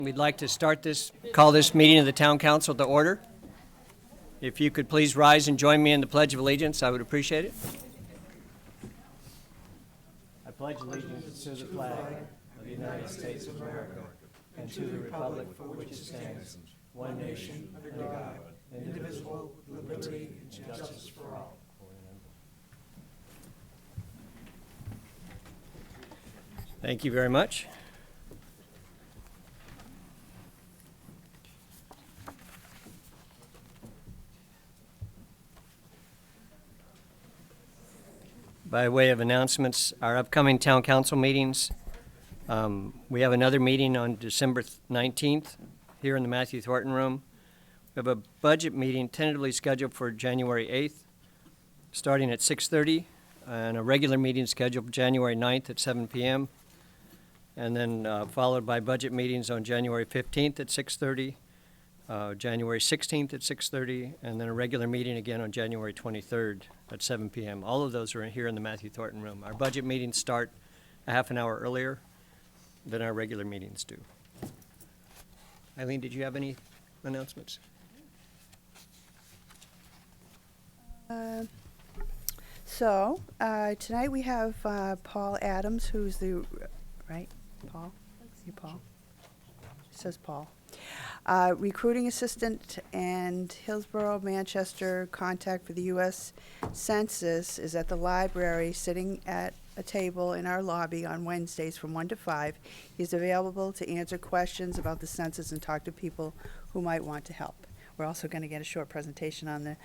We'd like to call this meeting of the Town Council to order. If you could please rise and join me in the Pledge of Allegiance, I would appreciate it. I pledge allegiance to the flag of the United States of America and to the republic for which it stands, one nation, under God, indivisible, with liberty and justice for all. Thank you very much. By way of announcements, our upcoming town council meetings, we have another meeting on December 19th here in the Matthew Thornton Room. We have a budget meeting tentatively scheduled for January 8th, starting at 6:30, and a regular meeting scheduled January 9th at 7 p.m., and then followed by budget meetings on January 15th at 6:30, January 16th at 6:30, and then a regular meeting again on January 23rd at 7 p.m. All of those are here in the Matthew Thornton Room. Our budget meetings start a half an hour earlier than our regular meetings do. Eileen, did you have any announcements? Tonight we have Paul Adams, who's the, right, Paul? You Paul? It says Paul. Recruiting assistant and Hillsborough, Manchester contact for the U.S. Census is at the library, sitting at a table in our lobby on Wednesdays from 1 to 5. He's available to answer questions about the census and talk to people who might want to help. We're also going to get a short presentation on the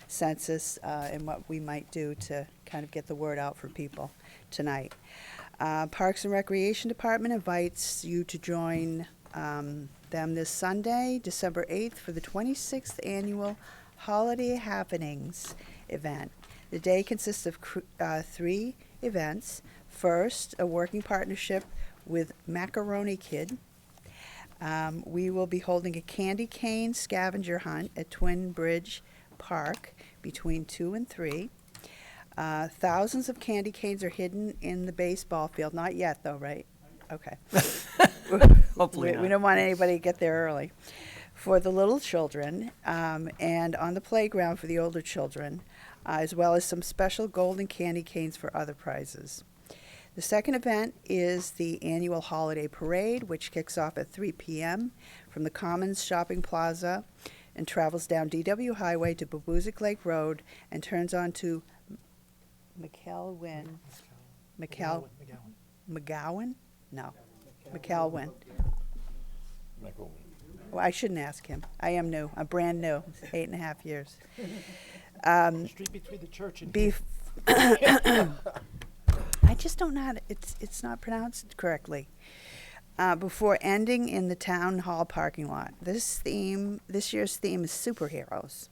census and what we might do to kind of get the word out for people tonight. Parks and Recreation Department invites you to join them this Sunday, December 8th, for the 26th annual Holiday Happenings event. The day consists of 3 events. First, a working partnership with Macaroni Kid. We will be holding a candy cane scavenger hunt at Twin Bridge Park between 2 and 3. Thousands of candy canes are hidden in the baseball field. Not yet, though, right? Okay. Hopefully not. We don't want anybody to get there early. For the little children, and on the playground for the older children, as well as some special golden candy canes for other prizes. The second event is the annual holiday parade, which kicks off at 3 p.m. from the Commons Shopping Plaza and travels down DW Highway to Babuzik Lake Road and turns on to McGowan? No, McElwin. Well, I shouldn't ask him. I am new. I'm brand new. 8.5 years. Street between the church and I just don't know how to, it's not pronounced correctly. Before ending in the town hall parking lot. This year's theme is superheroes.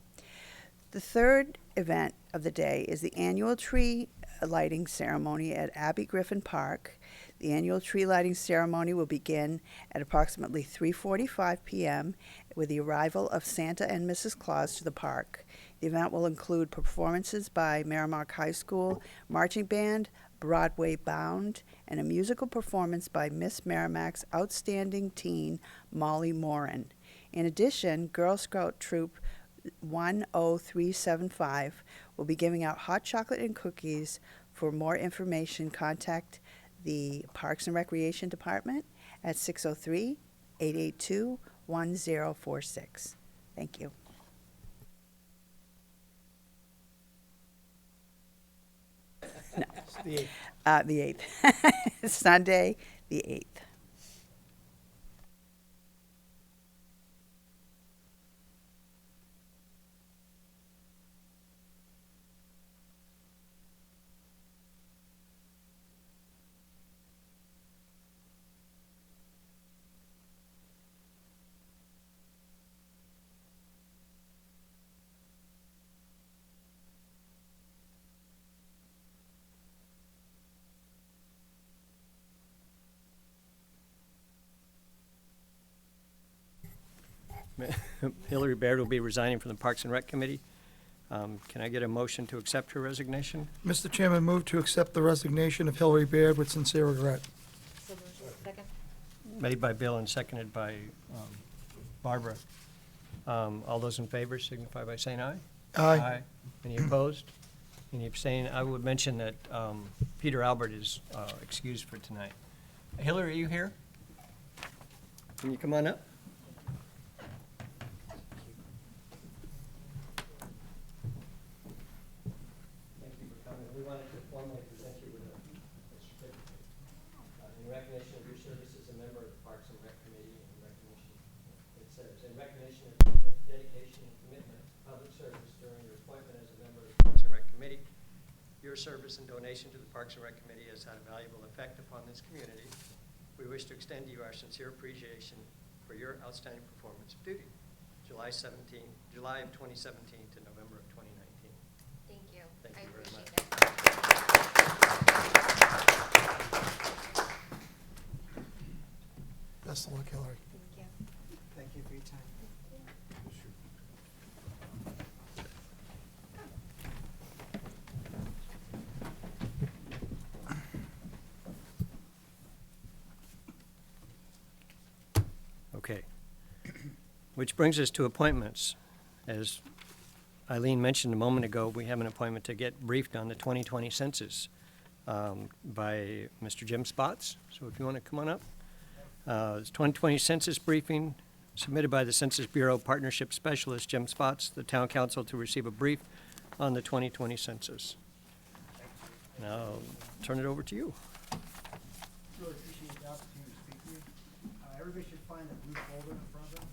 The third event of the day is the annual tree lighting ceremony at Abbey Griffin Park. The annual tree lighting ceremony will begin at approximately 3:45 p.m. with the arrival of Santa and Mrs. Claus to the park. The event will include performances by Merrimack High School Marching Band, Broadway Bound, and a musical performance by Miss Merrimack's outstanding teen, Molly Moran. In addition, Girl Scout Troop 10375 will be giving out hot chocolate and cookies. For more information, contact the Parks and Recreation Department at 603-882-1046. Thank you. No. the 8th. The 8th. Sunday, the 8th. Hillary Baird will be resigning from the Parks and Rec Committee. Can I get a motion to accept her resignation? Mr. Chairman, move to accept the resignation of Hillary Baird with sincere regret. Second. made by Bill and seconded by Barbara. All those in favor signify by saying aye. Aye. Any opposed? Any abstain? I would mention that Peter Albert is excused for tonight. Hillary, are you here? Can you come on up? Thank you for coming. We wanted to formally present you with a certificate in recognition of your service as a member of the Parks and Rec Committee, and recognition, it says, in recognition of the dedication and commitment to public service during your appointment as a member of the Parks and Rec Committee. Your service and donation to the Parks and Rec Committee has had a valuable effect upon this community. We wish to extend to you our sincere appreciation for your outstanding performance of duty, July of 2017 to November of 2019. Thank you. Thank I you very appreciate much. it. Best of luck, Hillary. Thank you. Thank you for your time. Okay. Which brings us to appointments. As Eileen mentioned a moment ago, we have an appointment to get briefed on the 2020 census by Mr. Jim Spots. So if you want to come on up. It's 2020 census briefing submitted by the Census Bureau Partnership Specialist Jim Spots, the Town Council, to receive a brief on the 2020 census. Now, I'll turn it over to you. Really appreciate the opportunity to speak to you. Everybody should find a blue folder in front of them.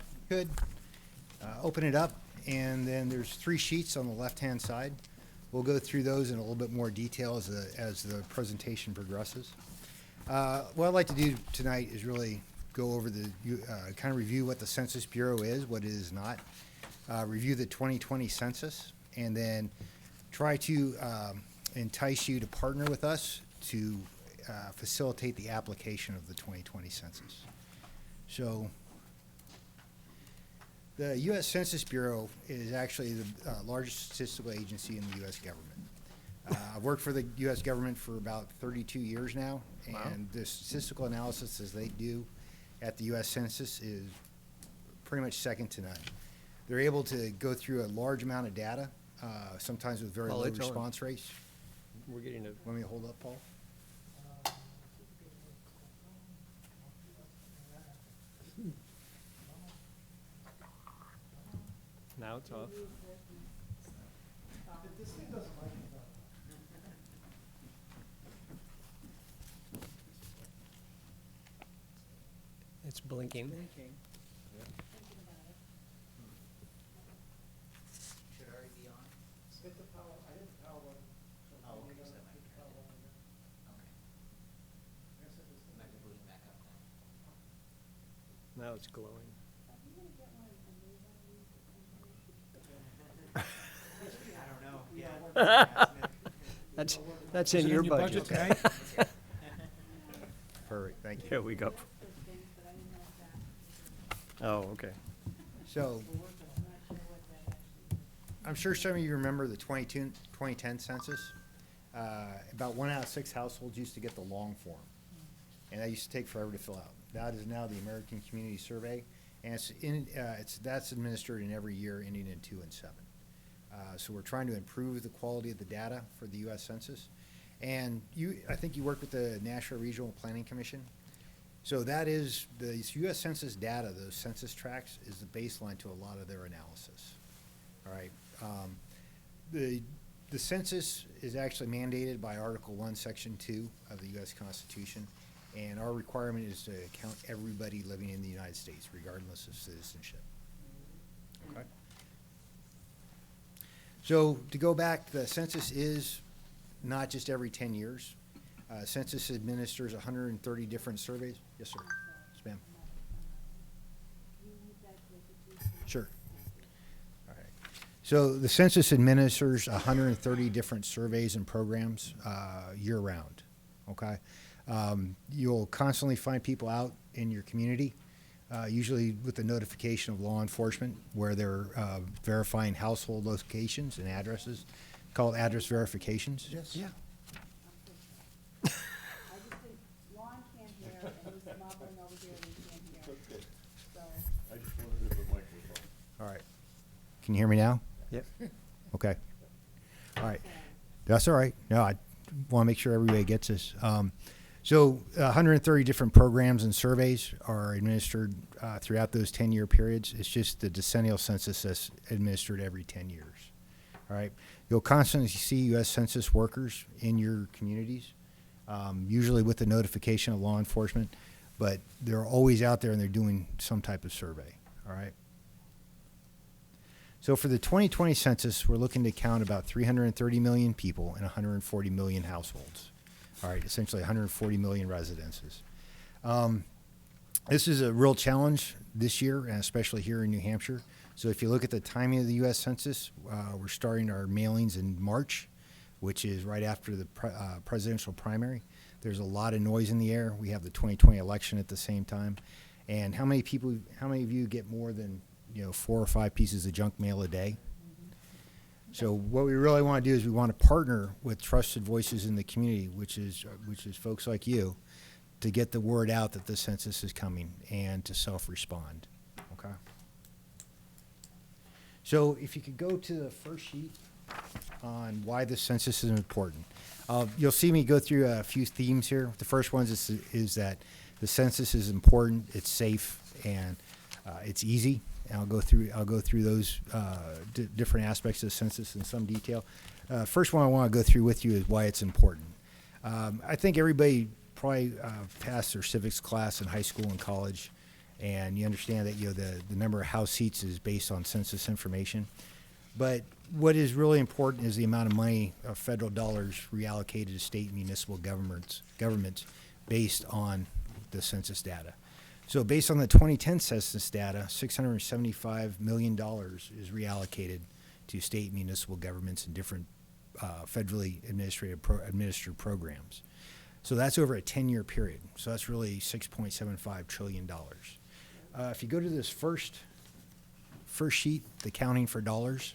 If you could, open it up, and then there's 3 sheets on the left-hand side. We'll go through those in a little bit more detail as the presentation progresses. What I'd like to do tonight is really go over kind of review what the Census Bureau is, what it is not, review the 2020 census, and then try to entice you to partner with us to facilitate the application of the 2020 census. So the U.S. Census Bureau is actually the largest statistical agency in the U.S. government. I've worked for the U.S. government for about 32 years now, and the statistical analysis as they do at the U.S. Census is pretty much second to none. They're able to go through a large amount of data, sometimes with very Well, low it's on. response rates. We're getting a, Want me to hold up, Paul? now it's off. It's blinking. Should already be on? Hit the power, I hit the power button. Oh, okay, so that might be turned in. Okay. It might be booting back up now. Now it's glowing. I don't know. That's in your budget. Perfect, thank you. Here we go. Oh, okay. So, I'm sure some of you remember the 2010 census. About 1 out of 6 households used to get the long form, and that used to take forever to fill out. That is now the American Community Survey, and that's administered in every year ending in 2 and 7. So we're trying to improve the quality of the data for the U.S. Census. And I think you work with the National Regional Planning Commission. So that is, the U.S. Census data, those census tracts, is the baseline to a lot of their analysis. All right. The census is actually mandated by Article 1, Section 2 of the U.S. Constitution, and our requirement is to count everybody living in the United States, regardless of citizenship. Okay. So to go back, the census is not just every 10 years. Census administers 130 different surveys. Yes, sir. Yes, ma'am. Sure. All right. So the census administers 130 different surveys and programs year-round, okay? You'll constantly find people out in your community, usually with the notification of law enforcement, where they're verifying household locations and addresses, called address verifications. Yes. Yeah. Lon can't hear, and he's mumbling over Can you hear me now? Yep. Okay. All right. That's all right. No, I want to make sure everybody gets this. So 130 different programs and surveys are administered throughout those 10-year periods. It's just the decennial census that's administered every 10 years. All right. You'll constantly see U.S. Census workers in your communities, usually with the notification of law enforcement, but they're always out there and they're doing some type of survey. All right. So for the 2020 census, we're looking to count about 330 million people and 140 million households. All right, essentially 140 million residences. This is a real challenge this year, and especially here in New Hampshire. So if you look at the timing of the U.S. Census, we're starting our mailings in March, which is right after the presidential primary. There's a lot of noise in the air. We have the 2020 election at the same time. And how many of you get more than 4 or 5 pieces of junk mail a day? So what we really want to do is we want to partner with trusted voices in the community, which is folks like you, to get the word out that the census is coming and to self-respond. Okay. So if you could go to the first sheet on why the census is important. You'll see me go through a few themes here. The first one is that the census is important, it's safe, and it's easy. And I'll go through those different aspects of the census in some detail. First one I want to go through with you is why it's important. I think everybody probably passed their civics class in high school and college, and you understand that the number of house seats is based on census information. But what is really important is the amount of money, federal dollars, reallocated to state and municipal governments based on the census data. So based on the 2010 census data, $675 million is reallocated to state and municipal governments and different federally administered programs. So that's over a 10-year period. So that's really $6.75 trillion. If you go to this first sheet, the counting for dollars,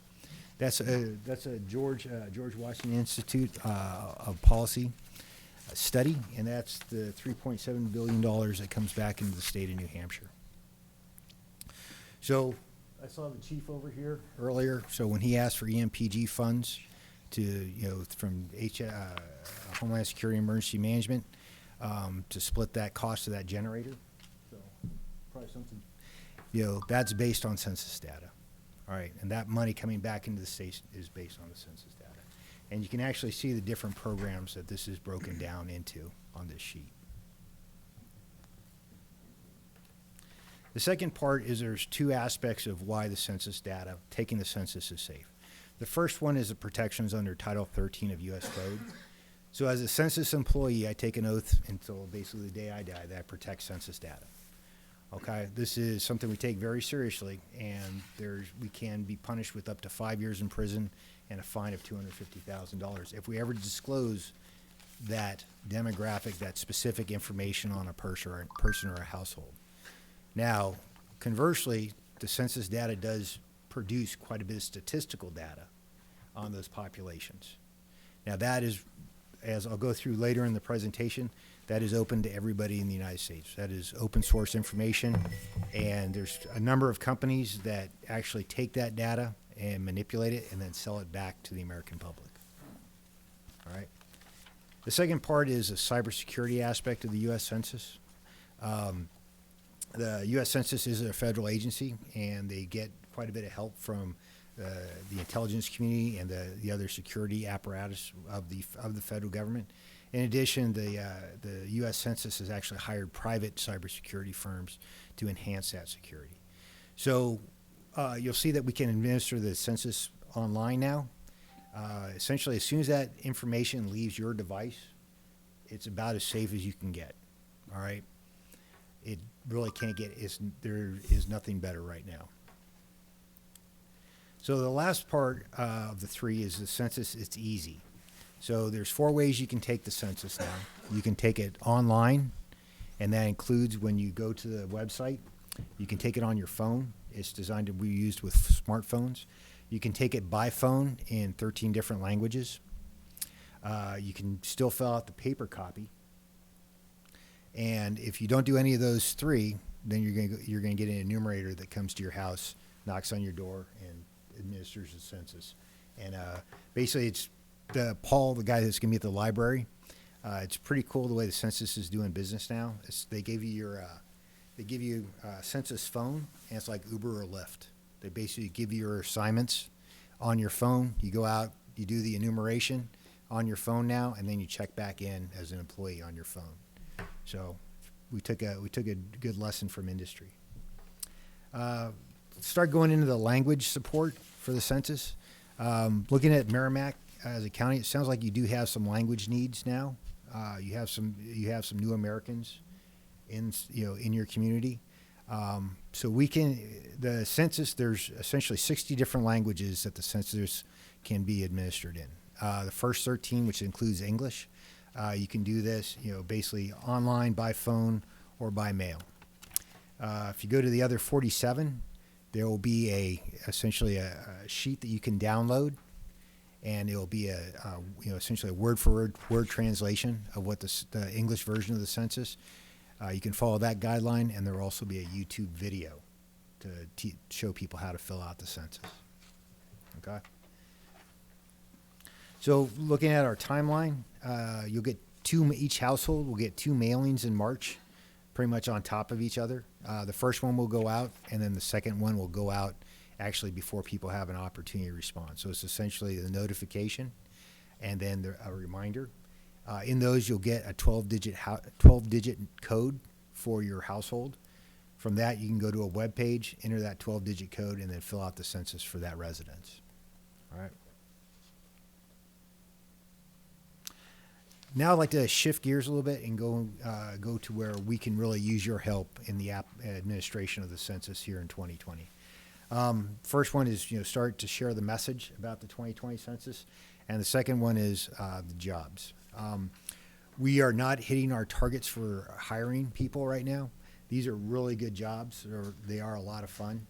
that's a George Washington Institute of Policy study, and that's the $3.7 billion that comes back into the state of New Hampshire. So I saw the chief over here earlier. So when he asked for EMPG funds to, from Homeland Security Emergency Management to split that cost of that generator, so probably something, that's based on census data. All right, and that money coming back into the state is based on the census data. And you can actually see the different programs that this is broken down into on this sheet. The second part is there's 2 aspects of why the census data, taking the census, is safe. The first one is the protections under Title 13 of U.S. Code. So as a census employee, I take an oath until basically the day I die that I protect census data. Okay, this is something we take very seriously, and we can be punished with up to 5 years in prison and a fine of $250,000 if we ever disclose that demographic, that specific information on a person or a household. Now, conversely, the census data does produce quite a bit of statistical data on those populations. Now, that is, as I'll go through later in the presentation, that is open to everybody in the United States. That is open source information, and there's a number of companies that actually take that data and manipulate it and then sell it back to the American public. All right. The second part is the cybersecurity aspect of the U.S. Census. The U.S. Census is a federal agency, and they get quite a bit of help from the intelligence community and the other security apparatus of the federal government. In addition, the U.S. Census has actually hired private cybersecurity firms to enhance that security. So you'll see that we can administer the census online now. Essentially, as soon as that information leaves your device, it's about as safe as you can get. All right? It really can't get, there is nothing better right now. So the last part of the 3 is the census. It's easy. So there's 4 ways you can take the census now. You can take it online, and that includes when you go to the website. You can take it on your phone. It's designed to be used with smartphones. You can take it by phone in 13 different languages. You can still fill out the paper copy. And if you don't do any of those 3, then you're going to get an enumerator that comes to your house, knocks on your door, and administers the census. And basically, it's Paul, the guy that's going to be at the library. It's pretty cool the way the census is doing business now. They give you a census phone, and it's like Uber or Lyft. They basically give you your assignments on your phone. You go out, you do the enumeration on your phone now, and then you check back in as an employee on your phone. So we took a good lesson from industry. Start going into the language support for the census. Looking at Merrimack as a county, it sounds like you do have some language needs now. You have some new Americans in your community. So the census, there's essentially 60 different languages that the census can be administered in. The first 13, which includes English, you can do this, basically online, by phone, or by mail. If you go to the other 47, there will be essentially a sheet that you can download, and it will be essentially a word-for-word translation of what the English version of the census. You can follow that guideline, and there will also be a YouTube video to show people how to fill out the census. Okay. So looking at our timeline, you'll get each household will get 2 mailings in March, pretty much on top of each other. The first one will go out, and then the second one will go out actually before people have an opportunity to respond. So it's essentially the notification and then a reminder. In those, you'll get a 12-digit code for your household. From that, you can go to a web page, enter that 12-digit code, and then fill out the census for that residence. All right. Now I'd like to shift gears a little bit and go to where we can really use your help in the administration of the census here in 2020. First one is start to share the message about the 2020 census, and the second one is the jobs. We are not hitting our targets for hiring people right now. These are really good jobs. They are a lot of fun.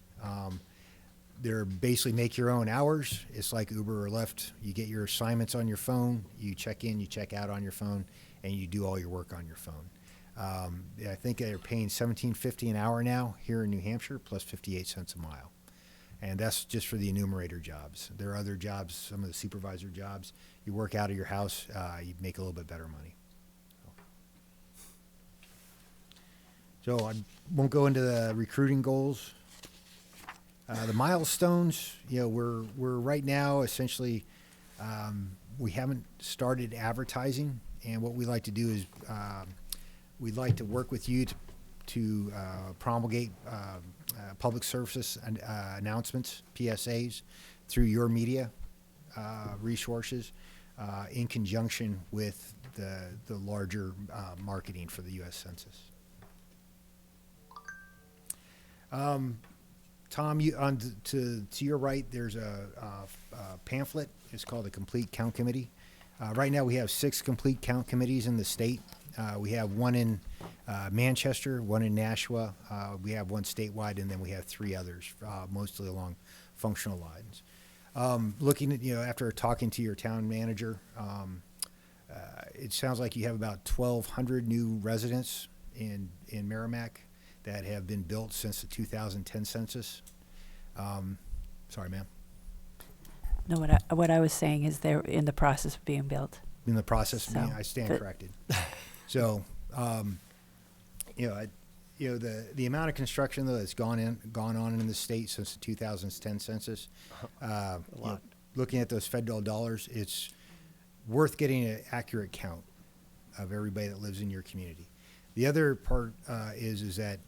They're basically make your own hours. It's like Uber or Lyft. You get your assignments on your phone. You check in, you check out on your phone, and you do all your work on your phone. I think they're paying $17.50 an hour now here in New Hampshire, plus 58 cents a mile. And that's just for the enumerator jobs. There are other jobs, some of the supervisor jobs. You work out of your house, you make a little bit better money. So I won't go into the recruiting goals. The milestones, we're right now essentially, we haven't started advertising, and what we like to do is we'd like to work with you to promulgate public services and announcements, PSAs, through your media resources in conjunction with the larger marketing for the U.S. Census. Tom, to your right, there's a pamphlet. It's called the Complete Count Committee. Right now, we have 6 complete count committees in the state. We have one in Manchester, one in Nashua. We have one statewide, and then we have 3 others, mostly along functional lines. Looking at, after talking to your town manager, it sounds like you have about 1,200 new residents in Merrimack that have been built since the 2010 census. Sorry, ma'am. No, what I was saying is they're in the process of being built. In the process, So, I stand but- corrected. So, the amount of construction though that's gone on in the state since the 2010 census, A lot. Looking at those federal dollars, it's worth getting an accurate count of everybody that lives in your community. The other part is that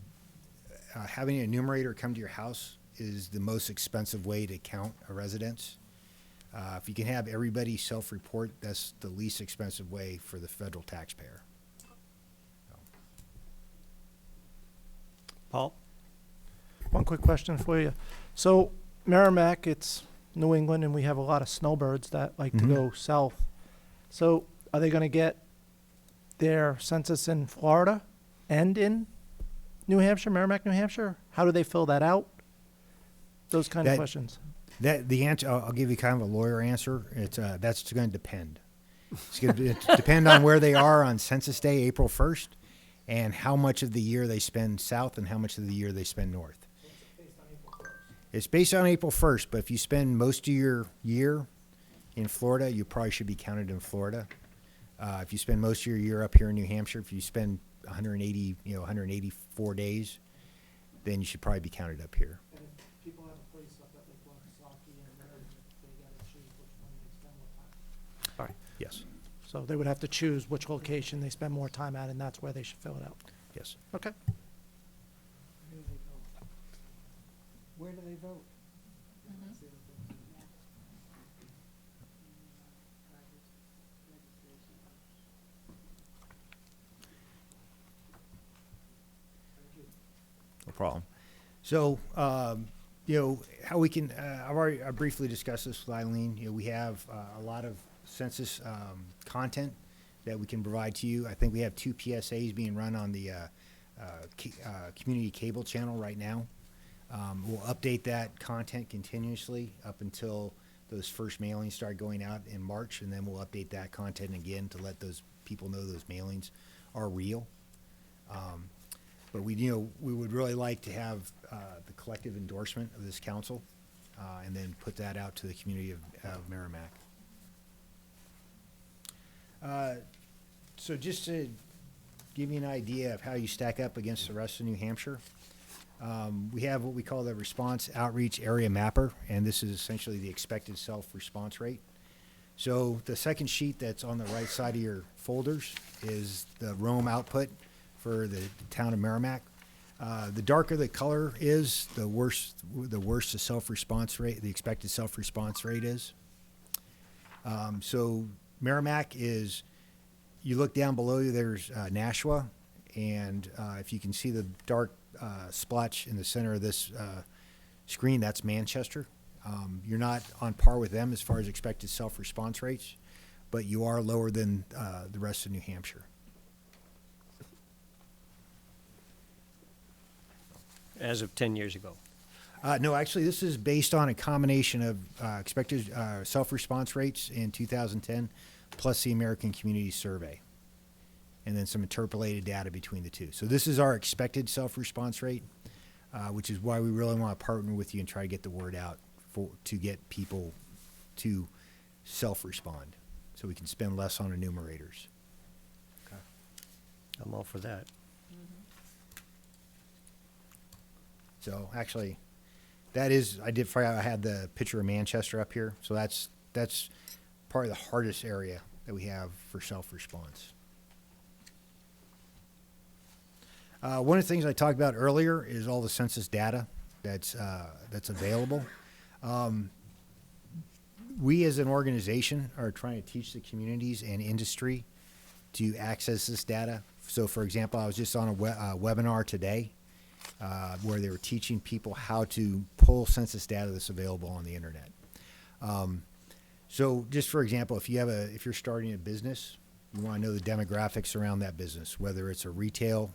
having an enumerator come to your house is the most expensive way to count a residence. If you can have everybody self-report, that's the least expensive way for the federal taxpayer. Paul? One quick question for you. So Merrimack, it's New England, and we have a lot of snowbirds that like to Mhm. go south. So are they going to get their census in Florida and in New Hampshire, Merrimack, New Hampshire? How do they fill that out? Those kind of That- questions. The answer, I'll give you kind of a lawyer answer. That's going to depend. It's going to depend on where they are on Census Day, April 1st, and how much of the year they spend south and how much of the year they spend north. It's based on April 1st, but if you spend most of your year in Florida, you probably should be counted in Florida. If you spend most of your year up here in New Hampshire, if you spend 184 days, then you should probably be counted up here. And if people have a place up at like Wakasaki and Meredith, they gotta choose which one they spend more time. Yes, So they would have to choose which location they spend more time at, and that's where they should fill it out. yes. Okay. Where do they vote? Where do they vote? That's the other thing. No problem. So, how we can, I briefly discussed this with Eileen. We have a lot of census content that we can provide to you. I think we have 2 PSAs being run on the community cable channel right now. We'll update that content continuously up until those first mailings start going out in March, and then we'll update that content again to let those people know those mailings are real. But we would really like to have the collective endorsement of this council, and then put that out to the community of Merrimack. So just to give you an idea of how you stack up against the rest of New Hampshire, we have what we call the Response Outreach Area Mapper, and this is essentially the expected self-response rate. So the second sheet that's on the right side of your folders is the Rome output for the town of Merrimack. The darker the color is, the worse the self-response rate, the expected self-response rate is. So Merrimack is, you look down below you, there's Nashua, and if you can see the dark splotch in the center of this screen, that's Manchester. You're not on par with them as far as expected self-response rates, but you are lower than the rest of New Hampshire. As of 10 years ago. No, actually, this is based on a combination of expected self-response rates in 2010 plus the American Community Survey, and then some interpolated data between the two. So this is our expected self-response rate, which is why we really want to partner with you and try to get the word out to get people to self-respond so we can spend less on enumerators. I'm all for that. So actually, that is, I did figure out I had the picture of Manchester up here. So that's probably the hardest area that we have for self-response. One of the things I talked about earlier is all the census data that's available. We as an organization are trying to teach the communities and industry to access this data. So for example, I was just on a webinar today where they were teaching people how to pull census data that's available on the internet. So just for example, if you're starting a business, you want to know the demographics around that business, whether it's a retail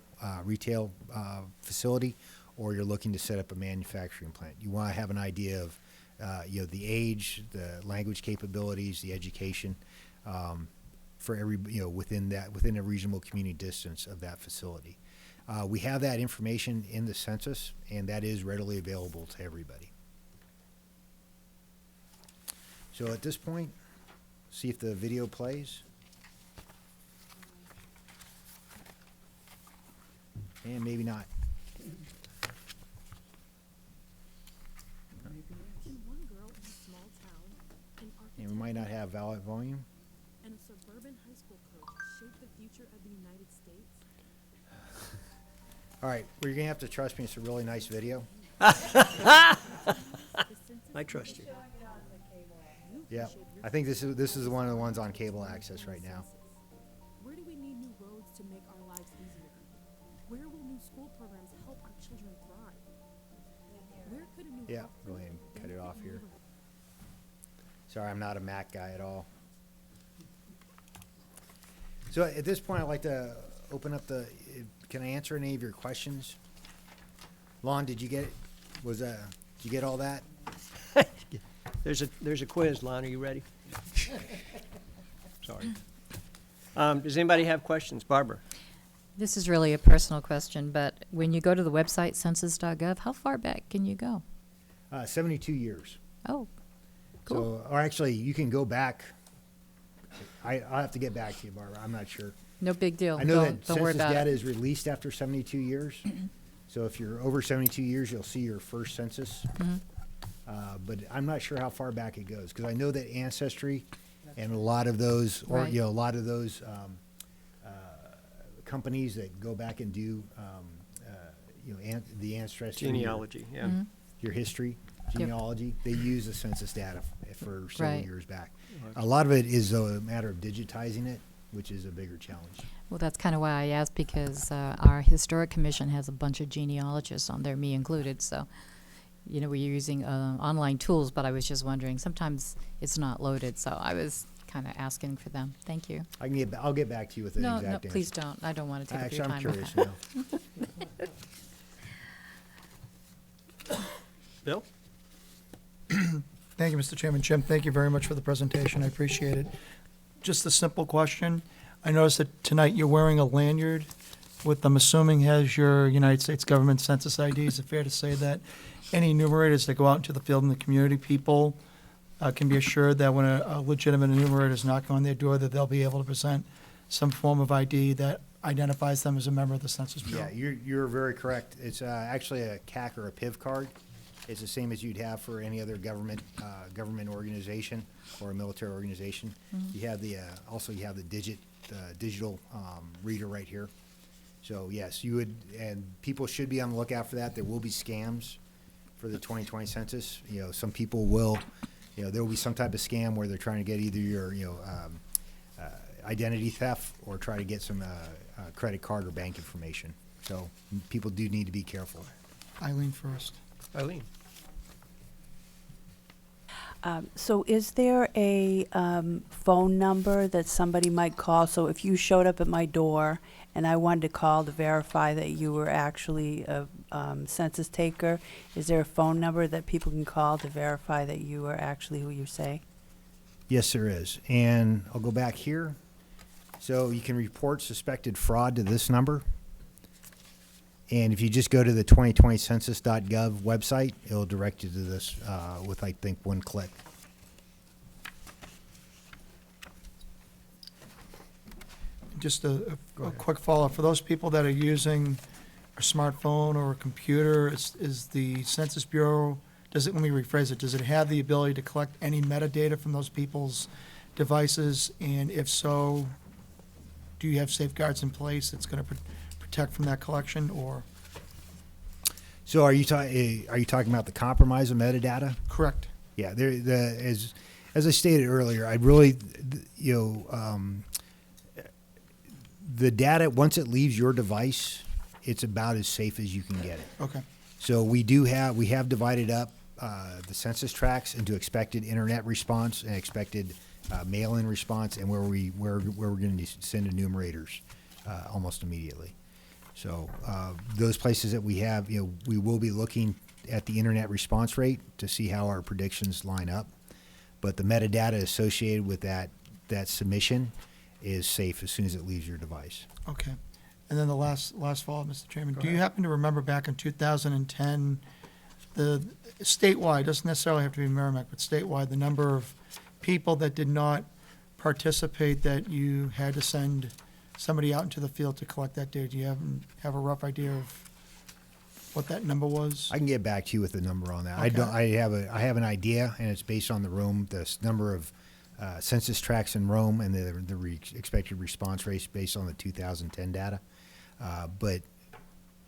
facility or you're looking to set up a manufacturing plant. You want to have an idea of the age, the language capabilities, the education for every within a reasonable community distance of that facility. We have that information in the census, and that is readily available to everybody. So at this point, see if the video plays. And maybe not. Can one girl in a small town, an And we might not have valid volume. and a suburban high school coach shape the future of the United States? All right, well, you're gonna have to trust me. It's a really nice video. I trust you. Yeah, I think this is one of the ones on cable access right now. Where do we need new roads to make our lives easier? Where will new school programs help our children thrive? Where could a new Yeah, health go ahead and program cut it off benefit here. neighborhoods? Sorry, I'm not a Mac guy at all. So at this point, I'd like to open up can I answer any of your questions? Lon, did you get all that? There's a quiz, Lon. Are you ready? Sorry. Does anybody have questions? Barbara? This is really a personal question, but when you go to the website census.gov, how far back can you go? 72 years. Oh, So, or actually, you can go back. I'll have to get back to you, Barbara. I'm not sure. No big deal. I know that Don't worry census about data it. is released after 72 years. So if you're over 72 years, you'll see your first census. But I'm not sure how far back it goes, because I know that Ancestry and a lot of those, or, Right. you know, a lot of those companies that go back and do, you know, the ancestry. Genealogy, yeah. Your history, genealogy, they use the census data for several Right. years back. A lot of it is a matter of digitizing it, which is a bigger challenge. Well, that's kind of why I asked, because our historic commission has a bunch of genealogists on there, me included. So, you know, we're using online tools, but I was just wondering, sometimes it's not loaded. So I was kind of asking for them. Thank you. I'll get back to you with an No, exact no, answer. please don't. I don't want to take up your Actually, I'm time curious with that. now. Bill? Thank you, Mr. Chairman. Jim, thank you very much for the presentation. I appreciate it. Just a simple question. I noticed that tonight you're wearing a lanyard with, I'm assuming, has your United States government census ID. Is it fair to say that any enumerators that go out into the field in the community, people can be assured that when a legitimate enumerator is knocking on their door, that they'll be able to present some form of ID that identifies them as a member of the Census Bureau? Yeah, you're very correct. It's actually a CAC or a PIV card. It's the same as you'd have for any other government organization or a military organization. You have the also you have the digital reader right here. So yes, you would, and people should be on the lookout for that. There will be scams for the 2020 census. You know, some people will, you know, there will be some type of scam where they're trying to get either your, you know, identity theft or try to get some credit card or bank information. So people do need to be careful. Eileen first. Eileen? So is there a phone number that somebody might call? So if you showed up at my door and I wanted to call to verify that you were actually a census taker, is there a phone number that people can call to verify that you are actually who you say? Yes, there is. And I'll go back here. So you can report suspected fraud to this number. And if you just go to the 2020census.gov website, it'll direct you to this with, I think, one click. Just a quick follow-up. For those people that are using a smartphone or a computer, is the Census Bureau, let me rephrase it, does it have the ability to collect any metadata from those people's devices? And if so, do you have safeguards in place that's going to protect from that collection, or? So are you talking about the compromise of metadata? Correct. Yeah, as I stated earlier, I'd really, the data, once it leaves your device, it's about as safe as you can get it. Okay. So we have divided up the census tracts into expected internet response and expected mail-in response, and where we're going to send enumerators almost immediately. So those places that we have, we will be looking at the internet response rate to see how our predictions line up. But the metadata associated with that submission is safe as soon as it leaves your device. Okay. And then the last follow-up, Mr. Chairman. Do you happen to remember back in 2010, the statewide, doesn't necessarily have to be Merrimack, but statewide, the number of people that did not participate that you had to send somebody out into the field to collect that data? Do you have a rough idea of what that number was? I can get back to you with the number on that. Okay. I have an idea, and it's based on the Rome, the number of census tracts in Rome, and the expected response rates based on the 2010 data. But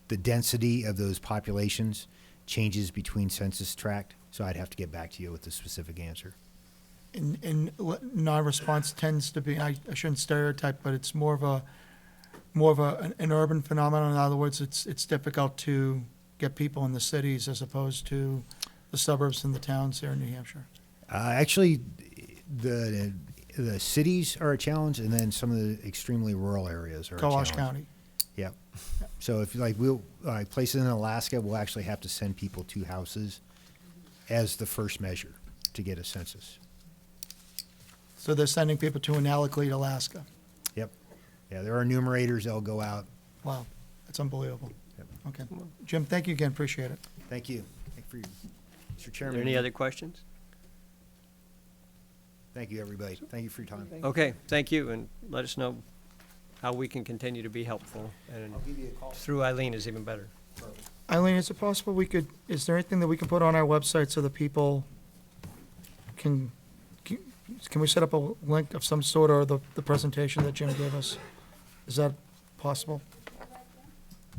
the density of those populations changes between census tract, so I'd have to get back to you with the specific answer. And non-response tends to be, I shouldn't stereotype, but it's more of an urban phenomenon. In other words, it's difficult to get people in the cities as opposed to the suburbs and the towns here in New Hampshire. Actually, the cities are a challenge, and then some of the extremely rural areas are a challenge. Cowash County. Yep. So if places in Alaska, we'll actually have to send people to houses as the first measure to get a census. So they're sending people to Unalakleet, Alaska. Yep. Yeah, there are enumerators that'll go out. Wow, that's unbelievable. Yep. Okay. Jim, thank you again, appreciate it. Thank you. Thank you for your Mr. Are Chairman. there any other questions? Thank you, everybody. Thank you for your time. Okay, thank you, and let us know how we can continue to be helpful, and I'll give you a call. through Eileen is even better. Eileen, is it possible is there anything that we can put on our website so that people can we set up a link of some sort or the presentation that Jim gave us? Is that possible?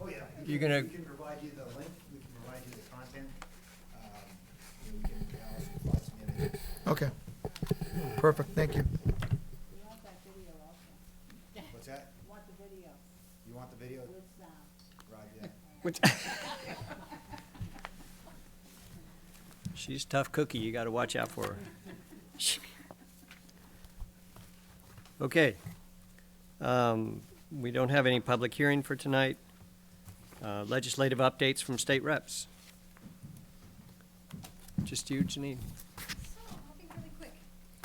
Oh, yeah. You're gonna- We can provide you the link, we can provide you the content. We can provide some images. Okay. Perfect, thank you. What's that? Want the video. You want the video? With sound. Right, yeah. She's a tough cookie, you gotta watch out for her. Okay. We don't have any public hearing for tonight. Legislative updates from state reps. Just you, Janine?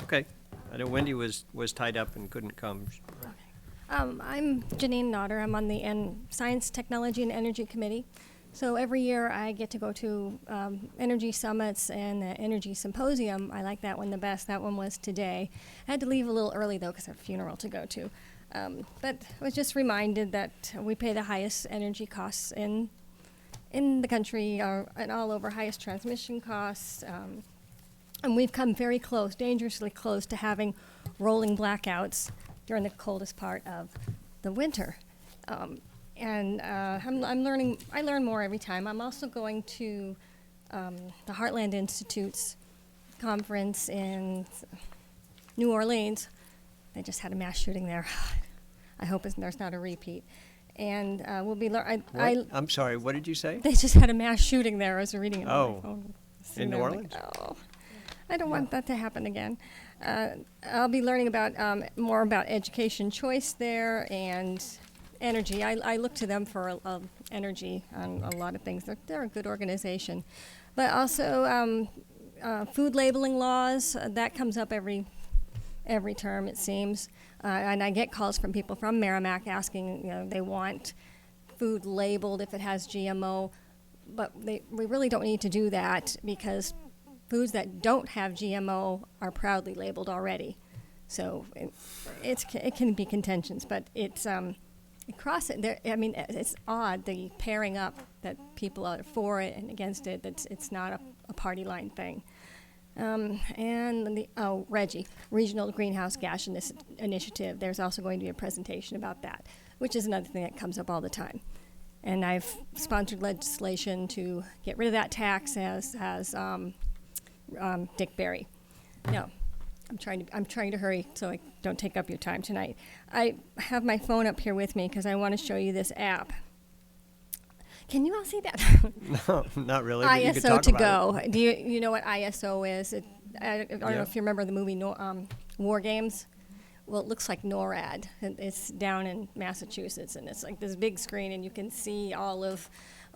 Okay. I know Wendy was tied up and couldn't come. I'm Janine Nodder. I'm on the Science, Technology, and Energy Committee. So every year I get to go to energy summits and the energy symposium. I like that one the best. That one was today. I had to leave a little early though because I have a funeral to go to. But I was just reminded that we pay the highest energy costs in the country and all over, highest transmission costs. And we've come very close, dangerously close to having rolling blackouts during the coldest part of the winter. I'm learning, I learn more every time. I'm also going to the Heartland Institute's conference in New Orleans. They just had a mass shooting there. I hope there's not a repeat. And we'll be I'm sorry, what did you say? They just had a mass shooting there. I was reading it on my phone. In New Orleans? Oh, I don't want that to happen again. I'll be learning about more about education choice there and energy. I look to them for energy on a lot of things. They're a good organization. But also food labeling laws, that comes up every term, it seems. And I get calls from people from Merrimack asking, they want food labeled if it has GMO. But we really don't need to do that because foods that don't have GMO are proudly labeled already. So it can be contentious, but it's it's odd, the pairing up that people are for it and against it. It's not a party line thing. And RGGI, Regional Greenhouse Gas Initiative. There's also going to be a presentation about that, which is another thing that comes up all the time. And I've sponsored legislation to get rid of that tax, as Dick Berry. No, I'm trying to hurry so I don't take up your time tonight. I have my phone up here with me because I want to show you this app. Can you all see that? No, not really. But you could ISO talk to about go. it. Do you know what ISO is? I don't know if you remember the movie War Games. Well, it looks like NORAD. It's down in Massachusetts, and it's like this big screen, and you can see all of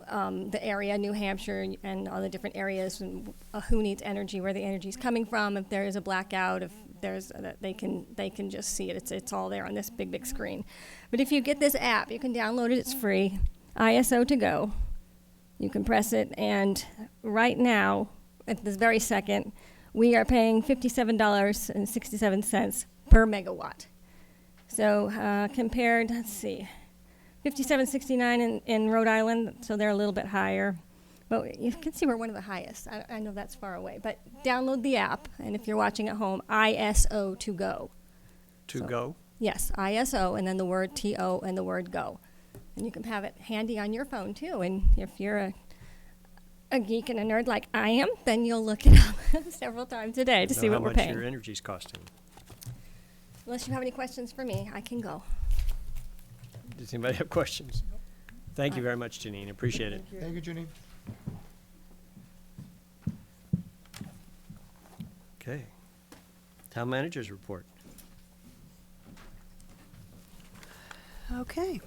the area, New Hampshire, and all the different areas, and who needs energy, where the energy is coming from. If there is a blackout, if there's they can just see it. It's all there on this big screen. But if you get this app, you can download it. It's free. ISO to go. You can press it, and right now, at this very second, we are paying $57.67 per megawatt. So compared, let's see, $57.69 in Rhode Island, so they're a little bit higher. But you can see we're one of the highest. I know that's far away, but download the app, and if you're watching at home, ISO to go. To go? Yes, ISO, and then the word TO and the word go. And you can have it handy on your phone, too. And if you're a geek and a nerd like I am, then you'll look it up several times a day to see what we're How much paying. your energy's costing. Unless you have any questions for me, I can go. Does anybody have questions? Thank you very much, Janine. Appreciate it. Thank you, Janine. Okay. Town managers report. Okay.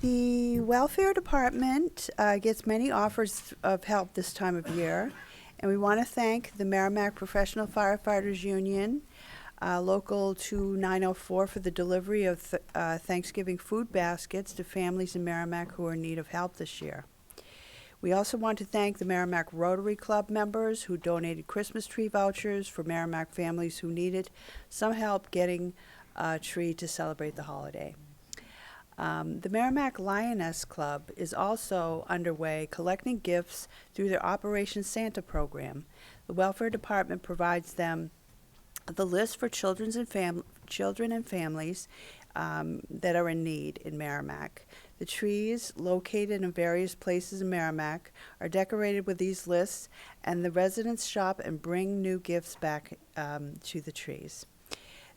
The welfare department gets many offers of help this time of year, and we want to thank the Merrimack Professional Firefighters Union, Local 2904, for the delivery of Thanksgiving food baskets to families in Merrimack who are in need of help this year. We also want to thank the Merrimack Rotary Club members who donated Christmas tree vouchers for Merrimack families who needed some help getting a tree to celebrate the holiday. The Merrimack Lioness Club is also underway collecting gifts through their Operation Santa program. The Welfare Department provides them the list for children and families that are in need in Merrimack. The trees located in various places in Merrimack are decorated with these lists, and the residents shop and bring new gifts back to the trees.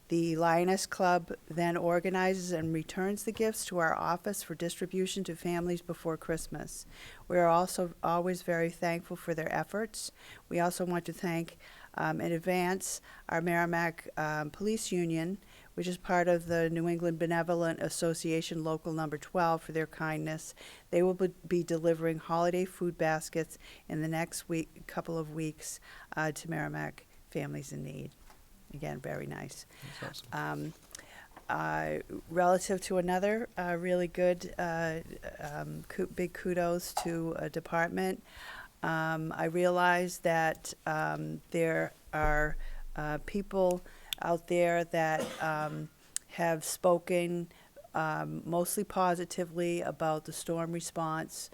The Lioness Club then organizes and returns the gifts to our office for distribution to families before Christmas. We are also always very thankful for their efforts. We also want to thank in advance our Merrimack Police Union, which is part of the New England Benevolent Association Local Number 12, for their kindness. They will be delivering holiday food baskets in the next couple of weeks to Merrimack families in need. Again, very nice. That's awesome. Relative to another really good big kudos to a department, I realize that there are people out there that have spoken mostly positively about the storm response.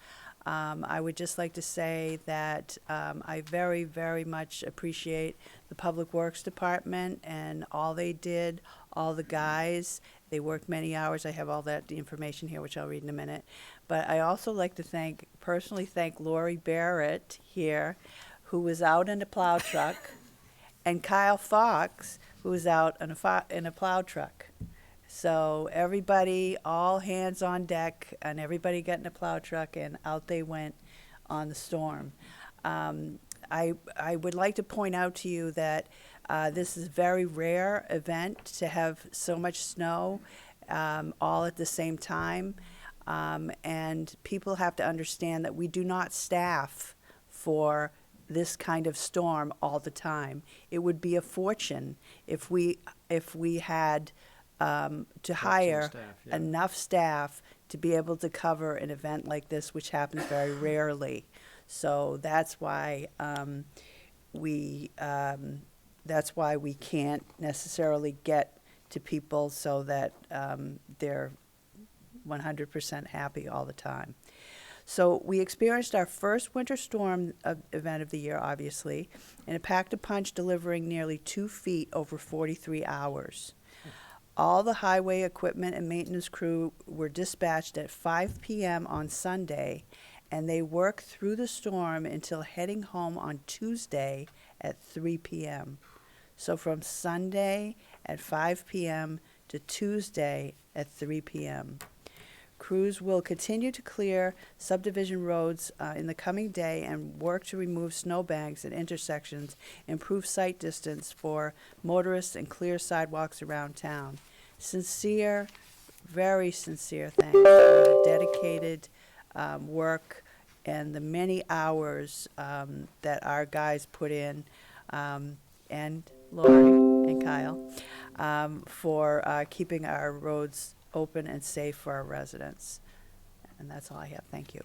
I would just like to say that I very, very much appreciate the Public Works Department and all they did, all the guys. They worked many hours. I have all that information here, which I'll read in a minute. But I also like to personally thank Lori Barrett here, who was out in a plow truck, and Kyle Fox, who was out in a plow truck. So everybody, all hands on deck, and everybody got in a plow truck, and out they went on the storm. I would like to point out to you that this is a very rare event to have so much snow all at the same time. And people have to understand that we do not staff for this kind of storm all the time. It would be a fortune if we had to hire staff, yeah. enough staff to be able to cover an event like this, which happens very rarely. So that's why we can't necessarily get to people so that they're 100% happy all the time. So we experienced our first winter storm event of the year, obviously, and it packed a punch, delivering nearly 2 feet over 43 hours. All the highway equipment and maintenance crew were dispatched at 5 p.m. on Sunday, and they worked through the storm until heading home on Tuesday at 3 p.m. So from Sunday at 5 p.m. to Tuesday at 3 p.m. Crews will continue to clear subdivision roads in the coming day and work to remove snowbanks at intersections, improve sight distance for motorists, and clear sidewalks around town. Sincere, very sincere thanks for the dedicated work and the many hours that our guys put in, and Lori and Kyle, for keeping our roads open and safe for our residents. And that's all I have. Thank you.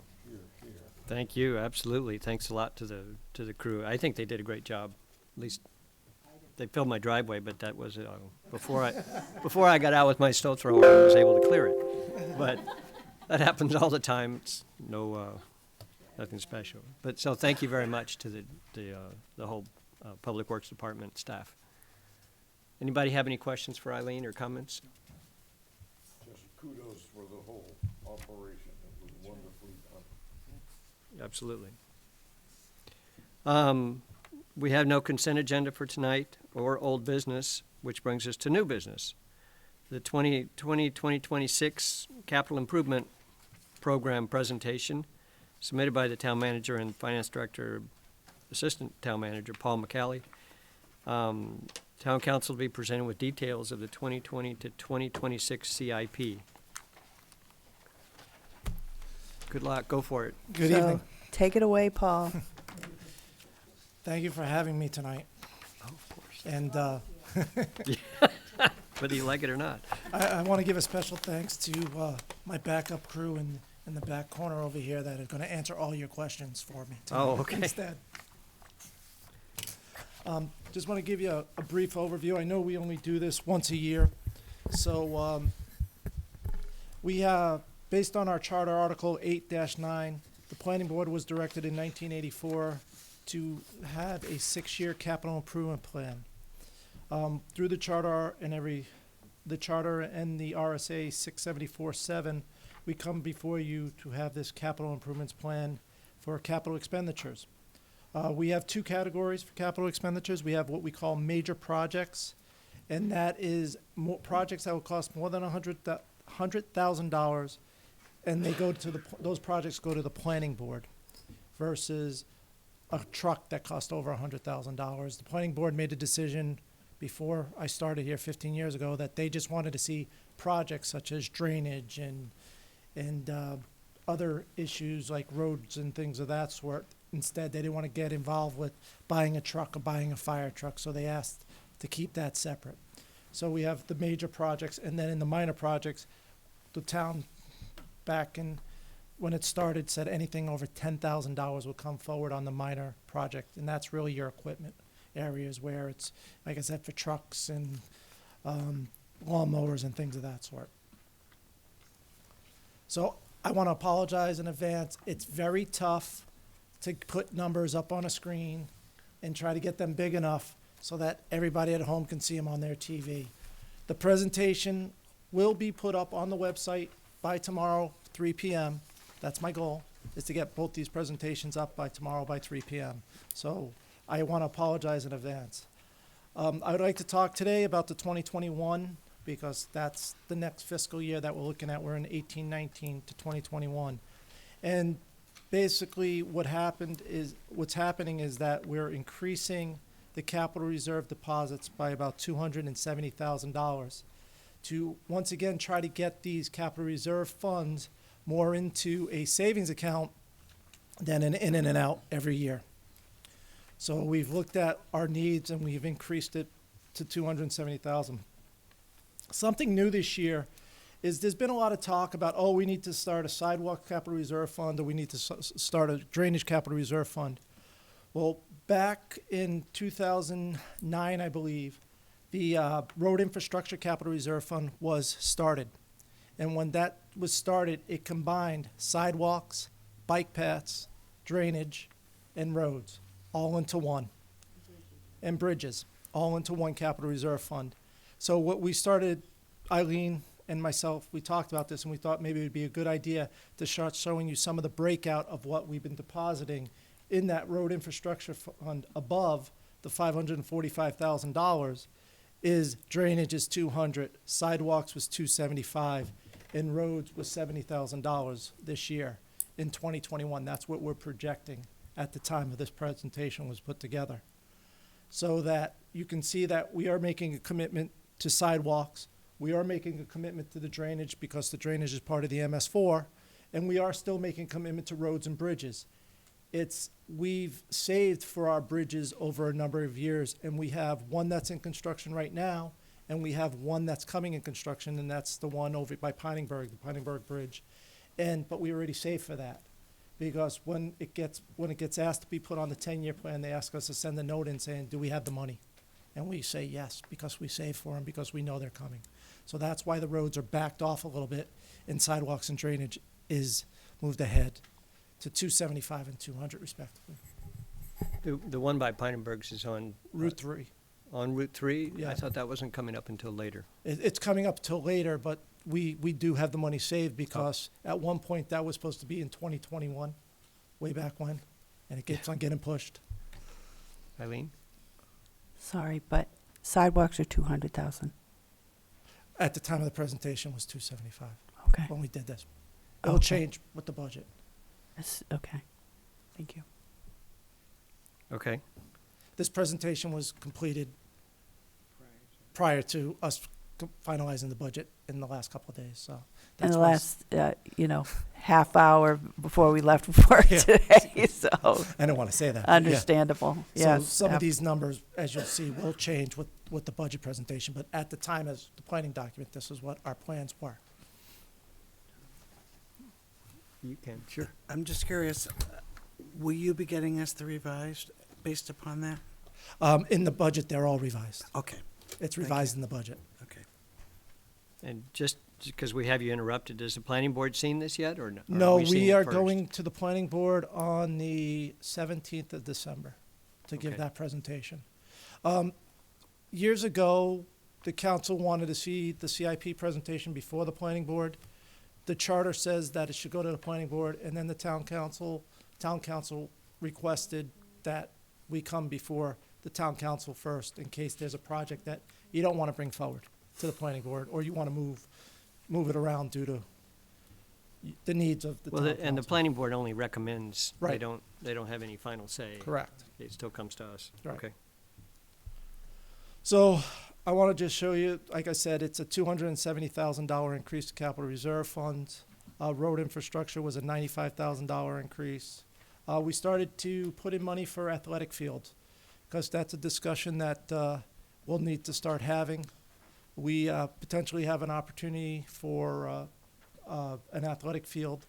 Thank you, absolutely. Thanks a lot to the crew. I think they did a great job. At least they filled my driveway, but that was before I got out with my snow thrower and was able to clear it. But that happens all the time. It's nothing special. But so thank you very much to the whole Public Works Department staff. Anybody have any questions for Eileen or comments? Just kudos for the whole operation. It was wonderfully done. Absolutely. We have no consent agenda for tonight or old business, which brings us to new business. The 2026 Capital Improvement Program presentation submitted by the town manager and finance director, assistant town manager, Paul McCallie. Town council will be presented with details of the 2020 to 2026 CIP. Good luck. Go for it. Good So, evening. Take it away, Paul. Thank you for having me tonight. Oh, of course. And Whether you like it or not. I want to give a special thanks to my backup crew in in the back corner over here that are gonna answer all your questions for me. Oh, tonight okay. Instead. Just want to give you a brief overview. I know we only do this once a year. So, we have, based on our charter article 8-9, the planning board was directed in 1984 to have a 6-year capital improvement plan. Through the charter and the charter and the RSA 674-7, we come before you to have this capital improvements plan for capital expenditures. We have 2 categories for capital expenditures. We have what we call major projects, and that is projects that will cost more than $100,000, and they go to those projects go to the planning board, versus a truck that cost over $100,000. The planning board made a decision before I started here 15 years ago that they just wanted to see projects such as drainage and other issues like roads and things of that sort. Instead, they didn't want to get involved with buying a truck or buying a fire truck, so they asked to keep that separate. So we have the major projects, and then in the minor projects, the town back in, when it started, said anything over $10,000 would come forward on the minor project, and that's really your equipment areas where it's, like I said, for trucks and lawnmowers and things of that sort. So I want to apologize in advance. It's very tough to put numbers up on a screen and try to get them big enough so that everybody at home can see them on their TV. The presentation will be put up on the website by tomorrow, 3 p.m. That's my goal, is to get both these presentations up by tomorrow by 3 p.m. So I want to apologize in advance. I would like to talk today about the 2021, because that's the next fiscal year that we're looking at. We're in 18-19 to 2021. And basically what's happening is that we're increasing the capital reserve deposits by about $270,000 to once again try to get these capital reserve funds more into a savings account than an in and out every year. So we've looked at our needs and we've increased it to $270,000. Something new this year is there's been a lot of talk about, oh, we need to start a sidewalk capital reserve fund, or we need to start a drainage capital reserve fund. Well, back in 2009, I believe, the road infrastructure capital reserve fund was started. And when that was started, it combined sidewalks, bike paths, drainage, and roads all into one. And bridges, all into one capital reserve fund. So what we started, Eileen and myself, we talked about this, and we thought maybe it would be a good idea to start showing you some of the breakout of what we've been depositing in that road infrastructure fund above the $545,000. Is drainage is $200, sidewalks was $275, and roads was $70,000 this year in 2021. That's what we're projecting at the time of this presentation was put together. So that you can see that we are making a commitment to sidewalks. We are making a commitment to the drainage because the drainage is part of the MS4, and we are still making a commitment to roads and bridges. We've saved for our bridges over a number of years, and we have one that's in construction right now, and we have one that's coming in construction, and that's the one over by Piningburg, the Piningburg Bridge. But we already saved for that, because when it gets asked to be put on the 10-year plan, they ask us to send a note in saying, do we have the money? And we say yes, because we save for them, because we know they're coming. So that's why the roads are backed off a little bit, and sidewalks and drainage is moved ahead to 275 and 200 respectively. The one by Pinenberg's is on Route 3. On Route 3? Yeah. I thought that wasn't coming up until later. It's coming up till later, but we do have the money saved because at one point that was supposed to be in 2021, way back when, and it keeps on getting pushed. Eileen? Sorry, but sidewalks are 200,000. At the time of the presentation was 275 Okay. when we did this. It'll Okay. change with the budget. Okay. Thank you. Okay. This presentation was completed prior to us finalizing the budget in the last couple of days, so. In that's the why last, half hour before we left for work Yeah. today, so I don't want to say that. understandable. Yeah. Yes. So some of these numbers, as you'll see, will change with the budget presentation, but at the time as the planning document, this is what our plans were. You can, sure. I'm just curious, will you be getting us the revised based upon that? In the budget, they're all revised. Okay, It's Thank you. revised in the budget. okay. And just because we have you interrupted, has the planning board seen this yet, or no? Or No, we seeing we it are first? going to the planning board on the 17th of December to give Okay. that presentation. Years ago, the council wanted to see the CIP presentation before the planning board. The charter says that it should go to the planning board, and then the town council requested that we come before the town council first in case there's a project that you don't want to bring forward to the planning board, or you want to move it around due to the needs of the Well, town and the council. planning board only recommends. Right. They don't have any final say. Correct. It still comes to us. Right. Okay. So I want to just show you, like I said, it's a $270,000 increase to capital reserve funds. Road infrastructure was a $95,000 increase. We started to put in money for athletic fields because that's a discussion that we'll need to start having. We potentially have an opportunity for an athletic field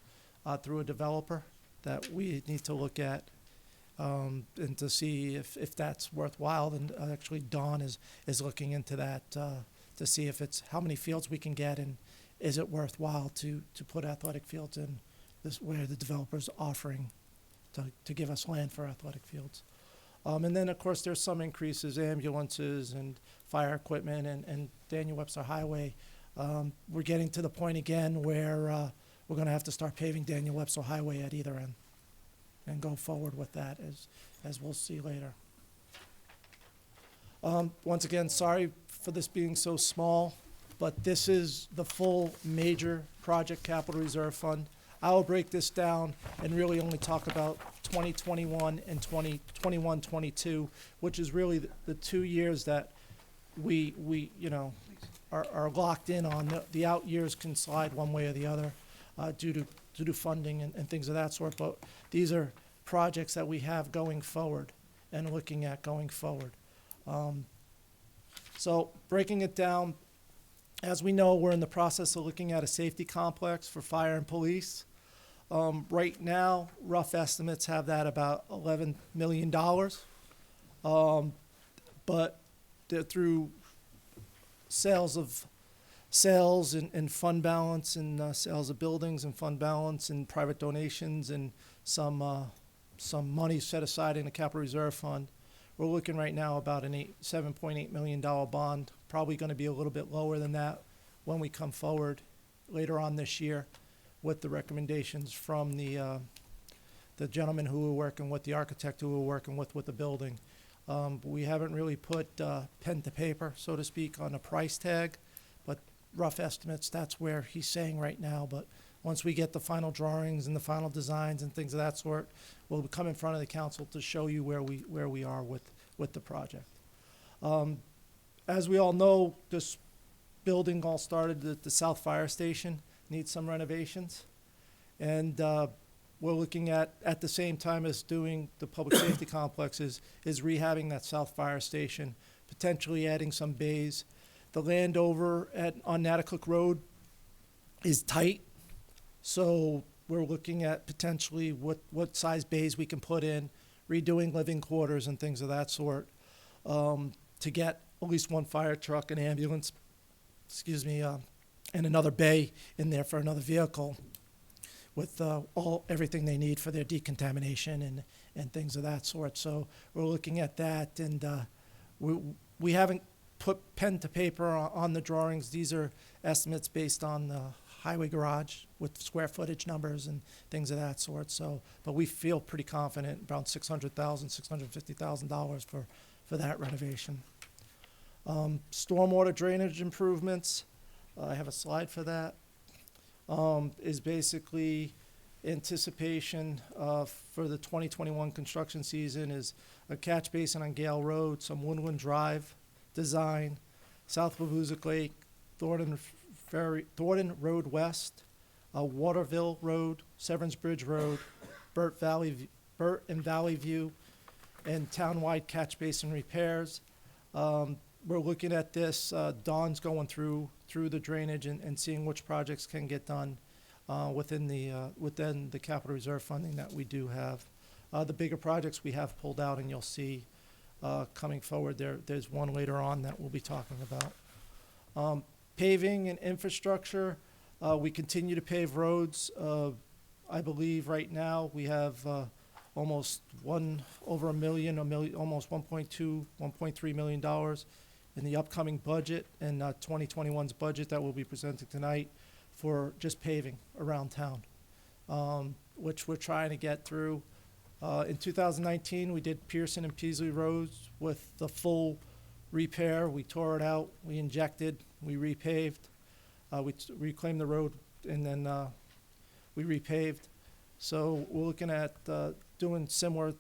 through a developer that we need to look at and to see if that's worthwhile. And actually, Dawn is looking into that to see if it's how many fields we can get and is it worthwhile to put athletic fields in this where the developer's offering to give us land for athletic fields. And then, of course, there's some increases, ambulances and fire equipment and Daniel Webster Highway. We're getting to the point again where we're going to have to start paving Daniel Webster Highway at either end and go forward with that as we'll see later. Once again, sorry for this being so small, but this is the full major project capital reserve fund. I will break this down and really only talk about 2021 and 2021-22, which is really the 2 years that we are locked in on. The out years can slide one way or the other due to funding and things of that sort. But these are projects that we have going forward and looking at going forward. So breaking it down, as we know, we're in the process of looking at a safety complex for fire and police. Right now, rough estimates have that about $11 million. But through sales and fund balance and sales of buildings and fund balance and private donations and some money set aside in the capital reserve fund, we're looking right now about an $7.8 million bond, probably going to be a little bit lower than that when we come forward later on this year with the recommendations from the gentleman who we're working with, the architect who we're working with the building. We haven't really put pen to paper, so to speak, on a price tag, but rough estimates, that's where he's saying right now. But once we get the final drawings and the final designs and things of that sort, we'll come in front of the council to show you where we are with the project. As we all know, this building all started at the South Fire Station, needs some renovations. And we're looking at the same time as doing the public safety complexes, is rehabbing that South Fire Station, potentially adding some bays. The land over on Natticook Road is tight, so we're looking at potentially what size bays we can put in, redoing living quarters and things of that sort, to get at least one fire truck, an ambulance, and another bay in there for another vehicle with everything they need for their decontamination and things of that sort. So we're looking at that, and we haven't put pen to paper on the drawings. These are estimates based on the highway garage with square footage numbers and things of that sort. So, but we feel pretty confident, around $600,000, $650,000 for that renovation. Stormwater drainage improvements, I have a slide for that, is basically anticipation for the 2021 construction season is a catch basin on Gale Road, some Woodland Drive design, South Wavuzic Lake, Thornton Road West, Waterville Road, Severance Bridge Road, Burt and Valley View, and townwide catch basin repairs. We're looking at this, Dawn's going through the drainage and seeing which projects can get done. within the capital reserve funding that we do have. The bigger projects we have pulled out, and you'll see coming forward, there's one later on that we'll be talking about. Paving and infrastructure, we continue to pave roads. I believe right now we have almost over a million, almost 1.2, $1.3 million in the upcoming budget and 2021's budget that we'll be presenting tonight for just paving around town, which we're trying to get through. In 2019, we did Pearson and Peasley roads with the full repair. We tore it out, we injected, we repaved, we reclaimed the road, and then we repaved. So we're looking at doing similar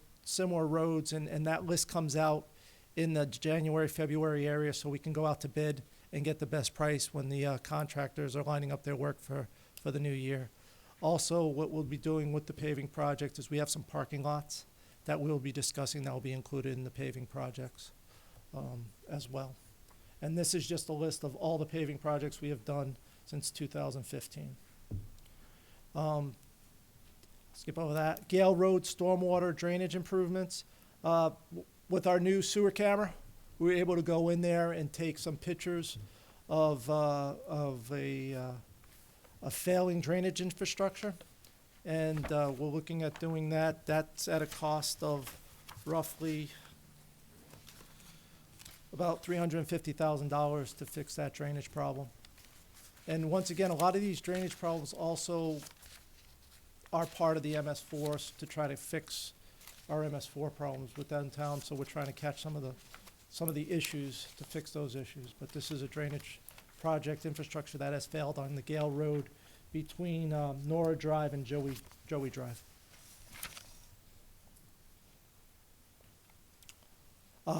roads, and that list comes out in the January, February area, so we can go out to bid and get the best price when the contractors are lining up their work for the new year. Also, what we'll be doing with the paving project is we have some parking lots that we'll be discussing that will be included in the paving projects as well. And this is just a list of all the paving projects we have done since 2015. Skip over that. Gale Road stormwater drainage improvements. With our new sewer camera, we were able to go in there and take some pictures of a failing drainage infrastructure. And we're looking at doing that. That's at a cost of roughly about $350,000 to fix that drainage problem. And once again, a lot of these drainage problems also are part of the MS4s to try to fix our MS4 problems with downtown. So we're trying to catch some of the issues to fix those issues. But this is a drainage project infrastructure that has failed on the Gale Road between Nora Drive and Joey Drive.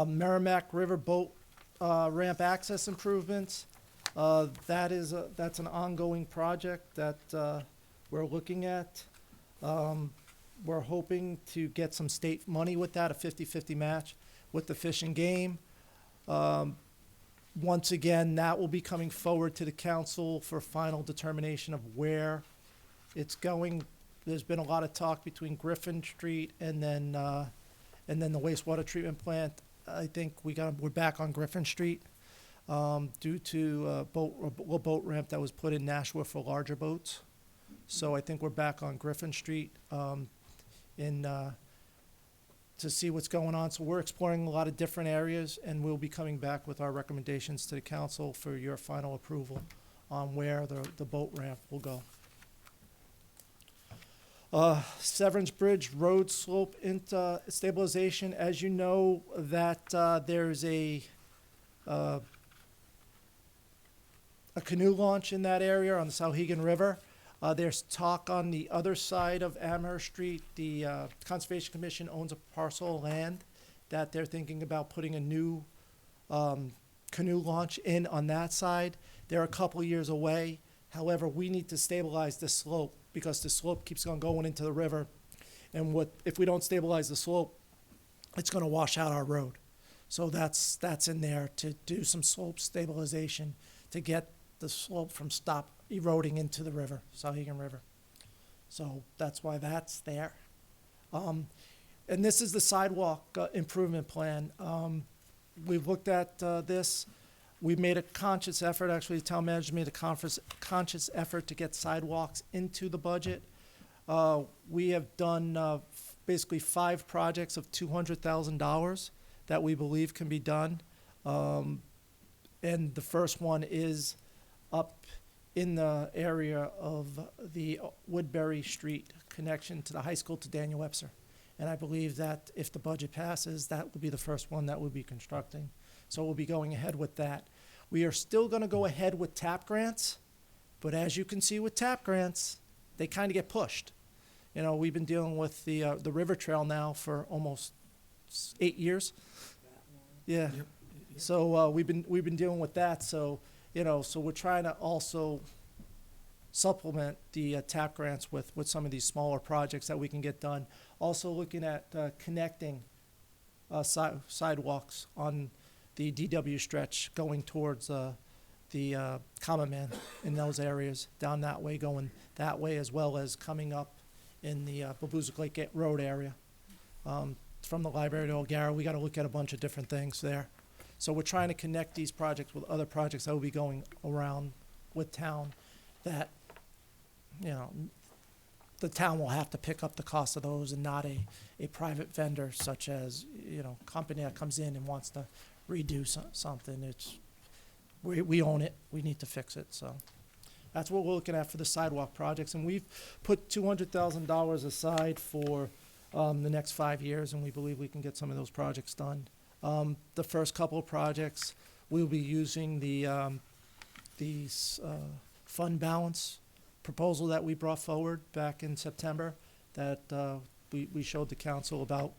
Merrimack River Boat ramp access improvements. That's an ongoing project that we're looking at. We're hoping to get some state money with that, a 50-50 match with the Fish and Game. Once again, that will be coming forward to the council for final determination of where it's going. There's been a lot of talk between Griffin Street and then the wastewater treatment plant. I think we're back on Griffin Street due to a boat ramp that was put in Nashua for larger boats. So I think we're back on Griffin Street to see what's going on. So we're exploring a lot of different areas, and we'll be coming back with our recommendations to the council for your final approval on where the boat ramp will go. Severance Bridge road slope into stabilization. As you know, that there's a canoe launch in that area on the Sauhegan River. There's talk on the other side of Amherst Street. The Conservation Commission owns a parcel of land that they're thinking about putting a new canoe launch in on that side. They're a couple years away. However, we need to stabilize the slope because the slope keeps on going into the river. And if we don't stabilize the slope, it's going to wash out our road. So that's in there to do some slope stabilization to get the slope from stop eroding into the river, Sauhegan River. So that's why that's there. And this is the sidewalk improvement plan. We've looked at this. We've made a conscious effort, actually the town manager made a conscious effort to get sidewalks into the budget. We have done basically 5 projects of $200,000 that we believe can be done. And the first one is up in the area of the Woodbury Street connection to the high school to Daniel Webster. And I believe that if the budget passes, that will be the first one that we'll be constructing. So we'll be going ahead with that. We are still going to go ahead with TAP grants, but as you can see with TAP grants, they kind of get pushed. You know, we've been dealing with the River Trail now for almost 8 years. Yeah. Yep. So we've been dealing with that. So so we're trying to also supplement the TAP grants with some of these smaller projects that we can get done. Also looking at connecting sidewalks on the DW stretch going towards the Common Man in those areas, down that way, going that way, as well as coming up in the Babuzik Lake Road area. From the library to O'Gara, we got to look at a bunch of different things there. So we're trying to connect these projects with other projects that will be going around with town that, you know, the town will have to pick up the cost of those and not a private vendor such as, you know, company that comes in and wants to redo something. We own it. We need to fix it. So that's what we're looking at for the sidewalk projects. And we've put $200,000 aside for the next 5 years, and we believe we can get some of those projects done. The first couple of projects, we'll be using the fund balance proposal that we brought forward back in September that we showed the council about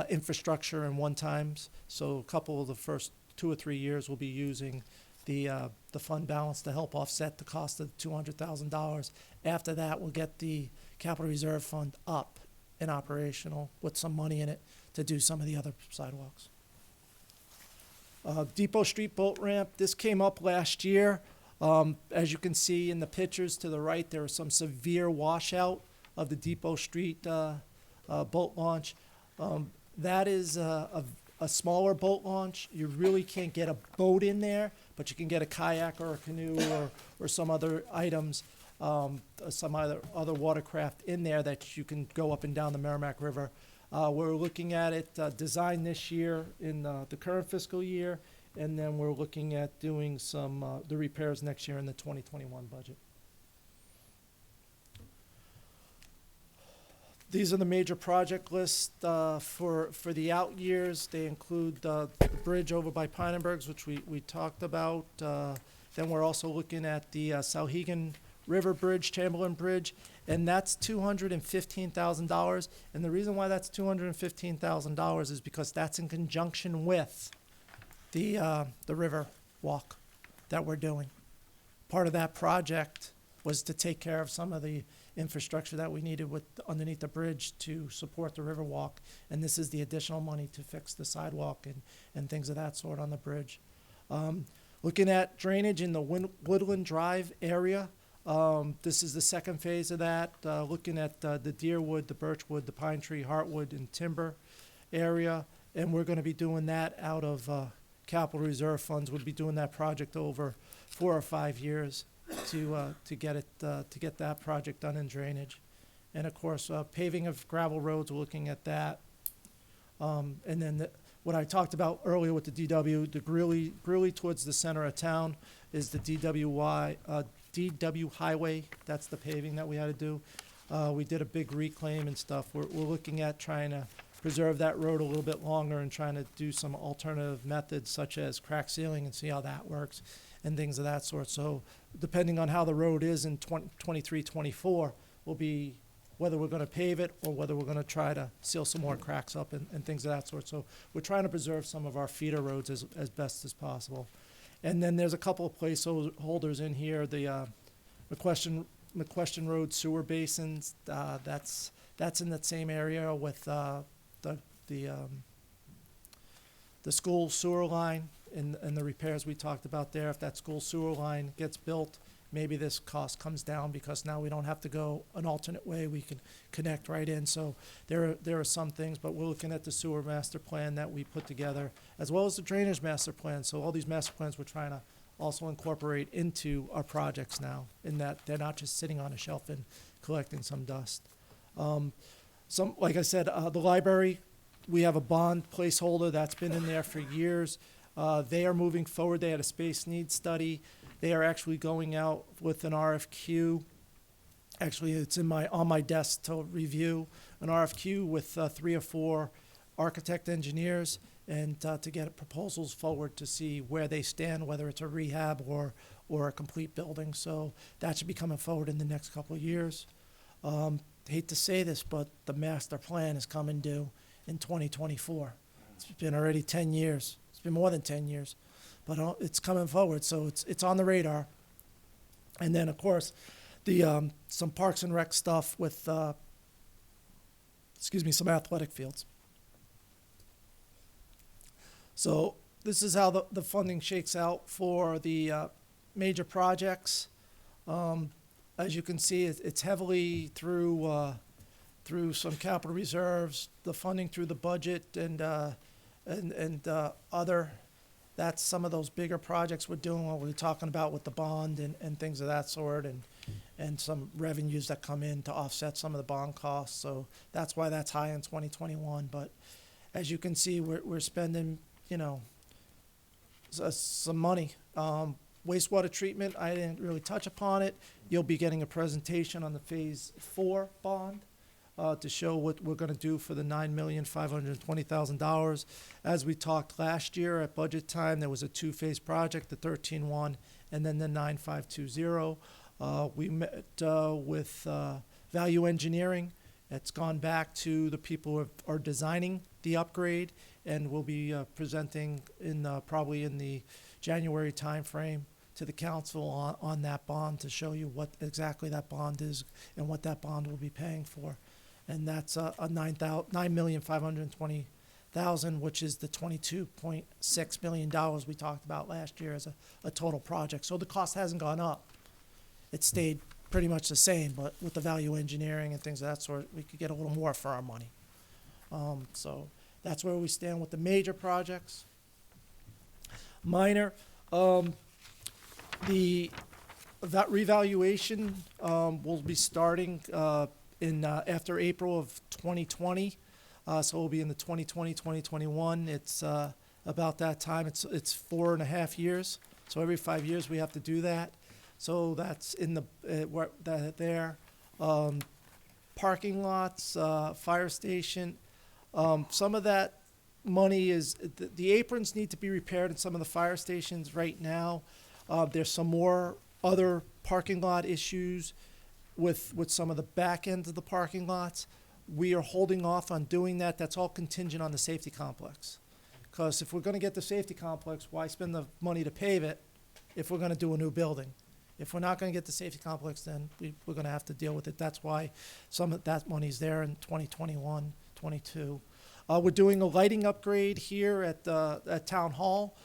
infrastructure and one-times. So a couple of the first 2 or 3 years we'll be using the fund balance to help offset the cost of $200,000. After that, we'll get the capital reserve fund up and operational with some money in it to do some of the other sidewalks. Depot Street boat ramp, this came up last year. As you can see in the pictures to the right, there was some severe washout of the Depot Street boat launch. That is a smaller boat launch. You really can't get a boat in there, but you can get a kayak or a canoe or some other items, some other watercraft in there that you can go up and down the Merrimack River. We're looking at it designed this year in the current fiscal year, and then we're looking at doing some the repairs next year in the 2021 budget. These are the major project lists for the out years. They include the bridge over by Pinenbergs, which we talked about. Then we're also looking at the Sauhegan River Bridge, Chamberlain Bridge, and that's $215,000. And the reason why that's $215,000 is because that's in conjunction with the river walk that we're doing. Part of that project was to take care of some of the infrastructure that we needed with underneath the bridge to support the river walk, and this is the additional money to fix the sidewalk and things of that sort on the bridge. Looking at drainage in the Woodland Drive area, this is the second phase of that. Looking at the Deerwood, the Birchwood, the Pine Tree, Heartwood, and Timber area, and we're going to be doing that out of capital reserve funds. We'll be doing that project over 4 or 5 years to get that project done in drainage, and of course paving of gravel roads. We're looking at that, and then what I talked about earlier with the DW, the Greeley towards the center of town is the DW highway. That's the paving that we had to do. We did a big reclaim and stuff. We're looking at trying to preserve that road a little bit longer and trying to do some alternative methods such as crack sealing and see how that works and things of that sort. So depending on how the road is in 23, 24 will be whether we're going to pave it or whether we're going to try to seal some more cracks up and things of that sort. So we're trying to preserve some of our feeder roads as best as possible. And then there's a couple of placeholders in here. The McQuestion Road sewer basins, that's in that same area with the school sewer line and the repairs we talked about there. If that school sewer line gets built, maybe this cost comes down because now we don't have to go an alternate way. We can connect right in. So there are some things, but we're looking at the sewer master plan that we put together, as well as the drainage master plan. So all these master plans we're trying to also incorporate into our projects now, in that they're not just sitting on a shelf and collecting some dust. Like I said, the library, we have a bond placeholder that's been in there for years. They are moving forward. They had a space needs study. They are actually going out with an RFQ. Actually, it's on my desk to review an RFQ with 3 or 4 architect engineers and to get proposals forward to see where they stand, whether it's a rehab or a complete building. So that should be coming forward in the next couple of years. Hate to say this, but the master plan is coming due in 2024. It's been already 10 years. It's been more than 10 years, but it's coming forward, so it's on the radar. And then, of course, the some Parks and Rec stuff with, some athletic fields. So this is how the funding shakes out for the major projects. As you can see, it's heavily through some capital reserves, the funding through the budget, and other. That's some of those bigger projects we're doing, what we're talking about with the bond and things of that sort, and some revenues that come in to offset some of the bond costs. So that's why that's high in 2021. But as you can see, we're spending, some money. Wastewater treatment, I didn't really touch upon it. You'll be getting a presentation on the Phase 4 bond to show what we're going to do for the $9,520,000. As we talked last year at budget time, there was a two-phase project, the 13-1 and then the 9520. We met with Value Engineering. It's gone back to the people who are designing the upgrade, and we'll be presenting probably in the January timeframe to the council on that bond to show you what exactly that bond is and what that bond will be paying for. And that's a $9,520,000, which is the $22.6 million we talked about last year as a total project. So the cost hasn't gone up. It stayed pretty much the same, but with the value engineering and things of that sort, we could get a little more for our money. So that's where we stand with the major projects. Minor, the revaluation will be starting after April of 2020. So we'll be in the 2020, 2021. It's about that time. It's 4.5 years. So every 5 years we have to do that. So that's in there. Parking lots, fire station. Some of that money is, the aprons need to be repaired in some of the fire stations right now. There's some more other parking lot issues with some of the back ends of the parking lots. We are holding off on doing that. That's all contingent on the safety complex. Because if we're going to get the safety complex, why spend the money to pave it if we're going to do a new building? If we're not going to get the safety complex, then we're going to have to deal with it. That's why some of that money's there in 2021, 22. We're doing a lighting upgrade here at Town Hall.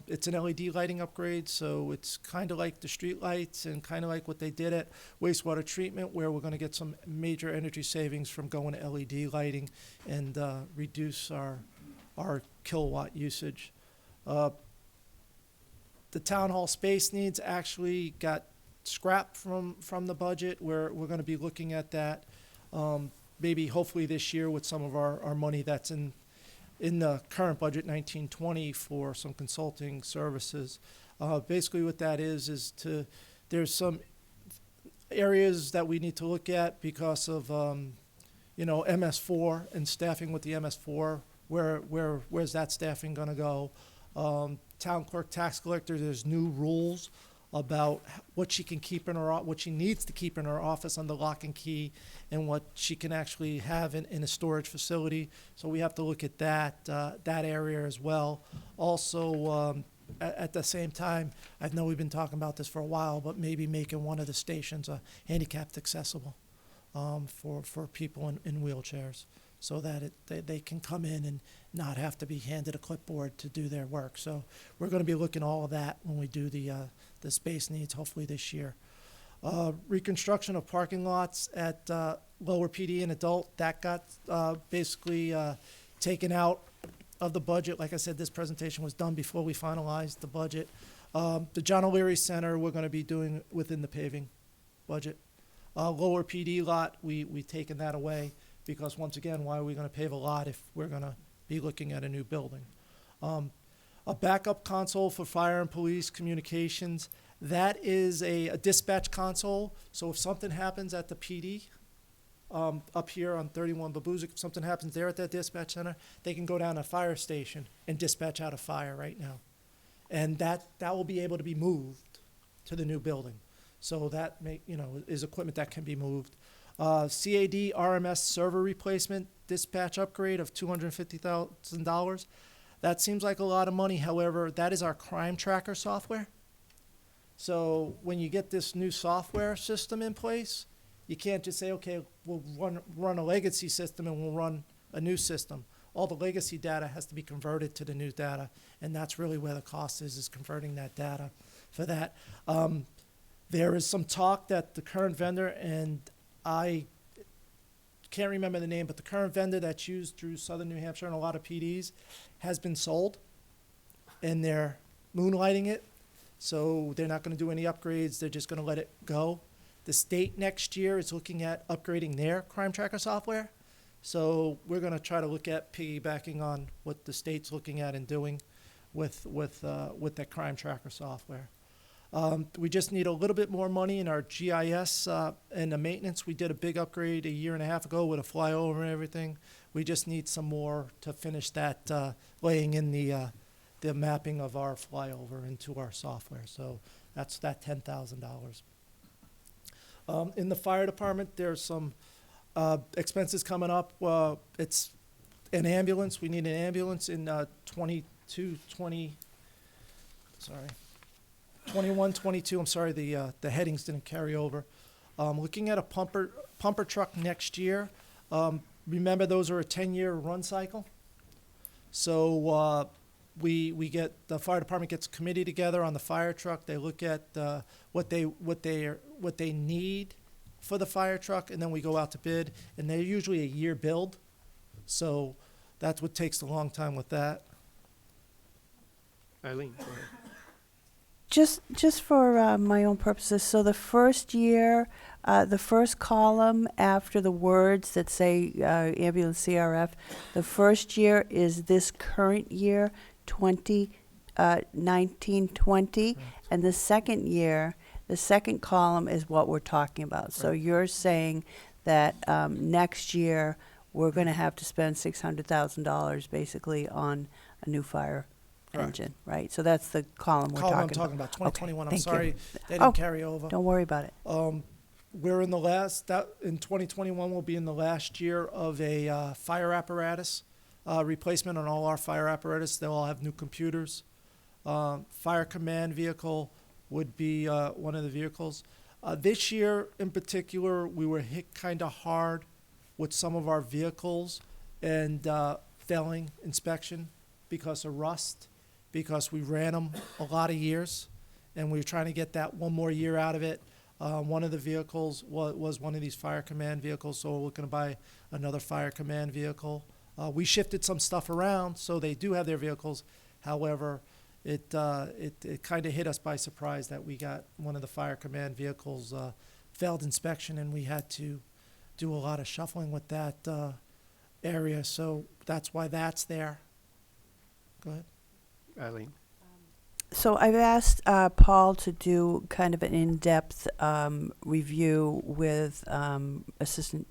It's an LED lighting upgrade, so it's kind of like the street lights and kind of like what they did at wastewater treatment, where we're going to get some major energy savings from going to LED lighting and reduce our kilowatt usage. The Town Hall space needs actually got scrapped from the budget. We're going to be looking at that maybe hopefully this year with some of our money that's in the current budget, 1920, for some consulting services. Basically what that is there's some areas that we need to look at because of, MS4 and staffing with the MS4. Where's that staffing gonna go? Town clerk, tax collector, there's new rules about what she can keep in her, what she needs to keep in her office under lock and key, and what she can actually have in a storage facility. So we have to look at that area as well. Also, at the same time, I know we've been talking about this for a while, but maybe making one of the stations handicapped accessible for people in wheelchairs, so that they can come in and not have to be handed a clipboard to do their work. So we're going to be looking at all of that when we do the space needs, hopefully this year. Reconstruction of parking lots at Lower PD and Adult, that got basically taken out of the budget. Like I said, this presentation was done before we finalized the budget. The John O'Leary Center, we're going to be doing within the paving budget. Lower PD lot, we've taken that away, because once again, why are we going to pave a lot if we're going to be looking at a new building? A backup console for fire and police communications. That is a dispatch console. So if something happens at the PD, up here on 31 Babuzik, if something happens there at that dispatch center, they can go down to a fire station and dispatch out a fire right now. And that will be able to be moved to the new building. So that is equipment that can be moved. CAD RMS server replacement, dispatch upgrade of $250,000. That seems like a lot of money. However, that is our crime tracker software. So when you get this new software system in place, you can't just say, okay, we'll run a legacy system and we'll run a new system. All the legacy data has to be converted to the new data, and that's really where the cost is converting that data. for that. There is some talk that the current vendor, and I can't remember the name, but the current vendor that's used through Southern New Hampshire and a lot of PDs has been sold, and they're moonlighting it. So they're not going to do any upgrades. They're just going to let it go. The state next year is looking at upgrading their crime tracker software. So we're going to try to look at piggybacking on what the state's looking at and doing with that crime tracker software. We just need a little bit more money in our GIS and the maintenance. We did a big upgrade a year and a half ago with a flyover and everything. We just need some more to finish that, laying in the mapping of our flyover into our software. So that's that $10,000. In the fire department, there's some expenses coming up. It's an ambulance. We need an ambulance in 21, 22, I'm sorry, the headings didn't carry over. Looking at a pumper truck next year. Remember, those are a 10-year run cycle. So we get, the fire department gets a committee together on the fire truck. They look at what they need for the fire truck, and then we go out to bid. And they're usually a year build. So that's what takes a long time with that. Eileen, go ahead. Just for my own purposes, so the first year, the first column after the words that say ambulance CRF, the first year is this current year, 2019-20, and the second year, the second column is what we're talking about. So you're saying that next year we're going to have to spend $600,000 basically on a new fire engine, right? So that's the column we're I'm talking talking about, 2021. Okay, I'm thank sorry, you. they didn't carry over. Don't worry about it. We're in the last, in 2021, we'll be in the last year of a fire apparatus replacement on all our fire apparatus. They'll all have new computers. Fire command vehicle would be one of the vehicles. This year in particular, we were hit kind of hard with some of our vehicles and failing inspection because of rust, because we ran them a lot of years, and we were trying to get that one more year out of it. One of the vehicles was one of these fire command vehicles, so we're looking to buy another fire command vehicle. We shifted some stuff around, so they do have their vehicles. However, it kind of hit us by surprise that we got one of the fire command vehicles failed inspection, and we had to do a lot of shuffling with that area. So that's why that's there. Go ahead. Eileen. So I've asked Paul to do kind of an in-depth review with Assistant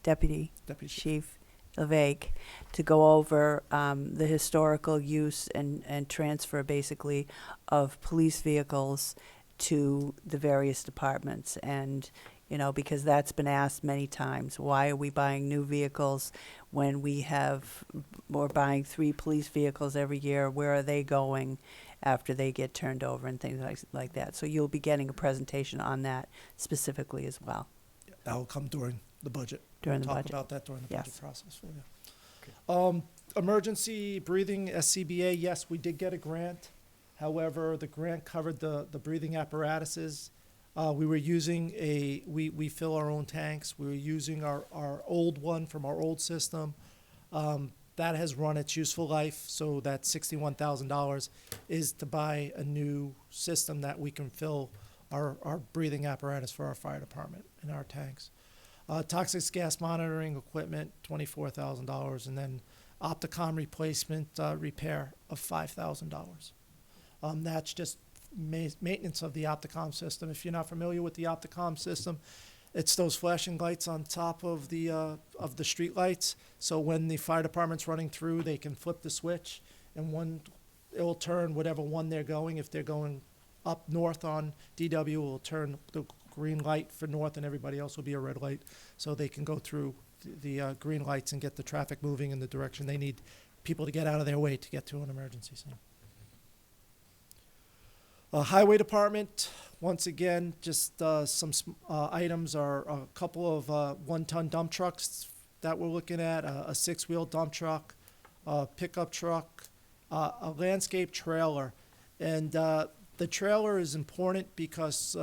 Deputy Chief Levesque to go over the historical use and transfer basically of police vehicles to the various departments. And, you know, because that's been asked many times, why are we buying new vehicles when we're buying 3 police vehicles every year? Where are they going after they get turned over and things like that? So you'll be getting a presentation on that specifically as well. That will come during the budget. During the Talk budget. about that during the budget Yes. process for you. Emergency breathing, SCBA, yes, we did get a grant. However, the grant covered the breathing apparatuses. We were using we fill our own tanks. We were using our old one from our old system. That has run its useful life, so that $61,000 is to buy a new system that we can fill our breathing apparatus for our fire department and our tanks. Toxic gas monitoring equipment, $24,000, and then Opticom replacement repair of $5,000. That's just maintenance of the Opticom system. If you're not familiar with the Opticom system, it's those flashing lights on top of the street lights. So when the fire department's running through, they can flip the switch, and it will turn whatever one they're going. If they're going up north on DW, it will turn the green light for north, and everybody else will be a red light, so they can go through the green lights and get the traffic moving in the direction they need people to get out of their way to get to an emergency scene. Highway Department, once again, just some items are a couple of 1-ton dump trucks that we're looking at, a 6-wheel dump truck, a pickup truck, a landscape trailer. And The trailer is important because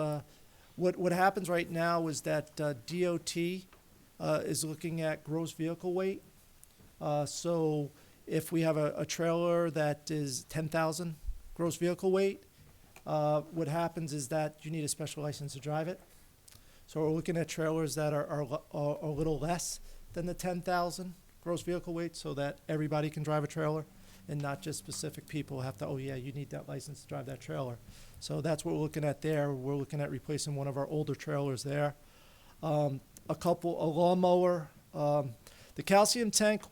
what happens right now is that DOT is looking at gross vehicle weight. So if we have a trailer that is 10,000 gross vehicle weight, what happens is that you need a special license to drive it. So we're looking at trailers that are a little less than the 10,000 gross vehicle weight, so that everybody can drive a trailer and not just specific people have to, oh yeah, you need that license to drive that trailer. So that's what we're looking at there. We're looking at replacing one of our older trailers there. A lawnmower, the calcium tank,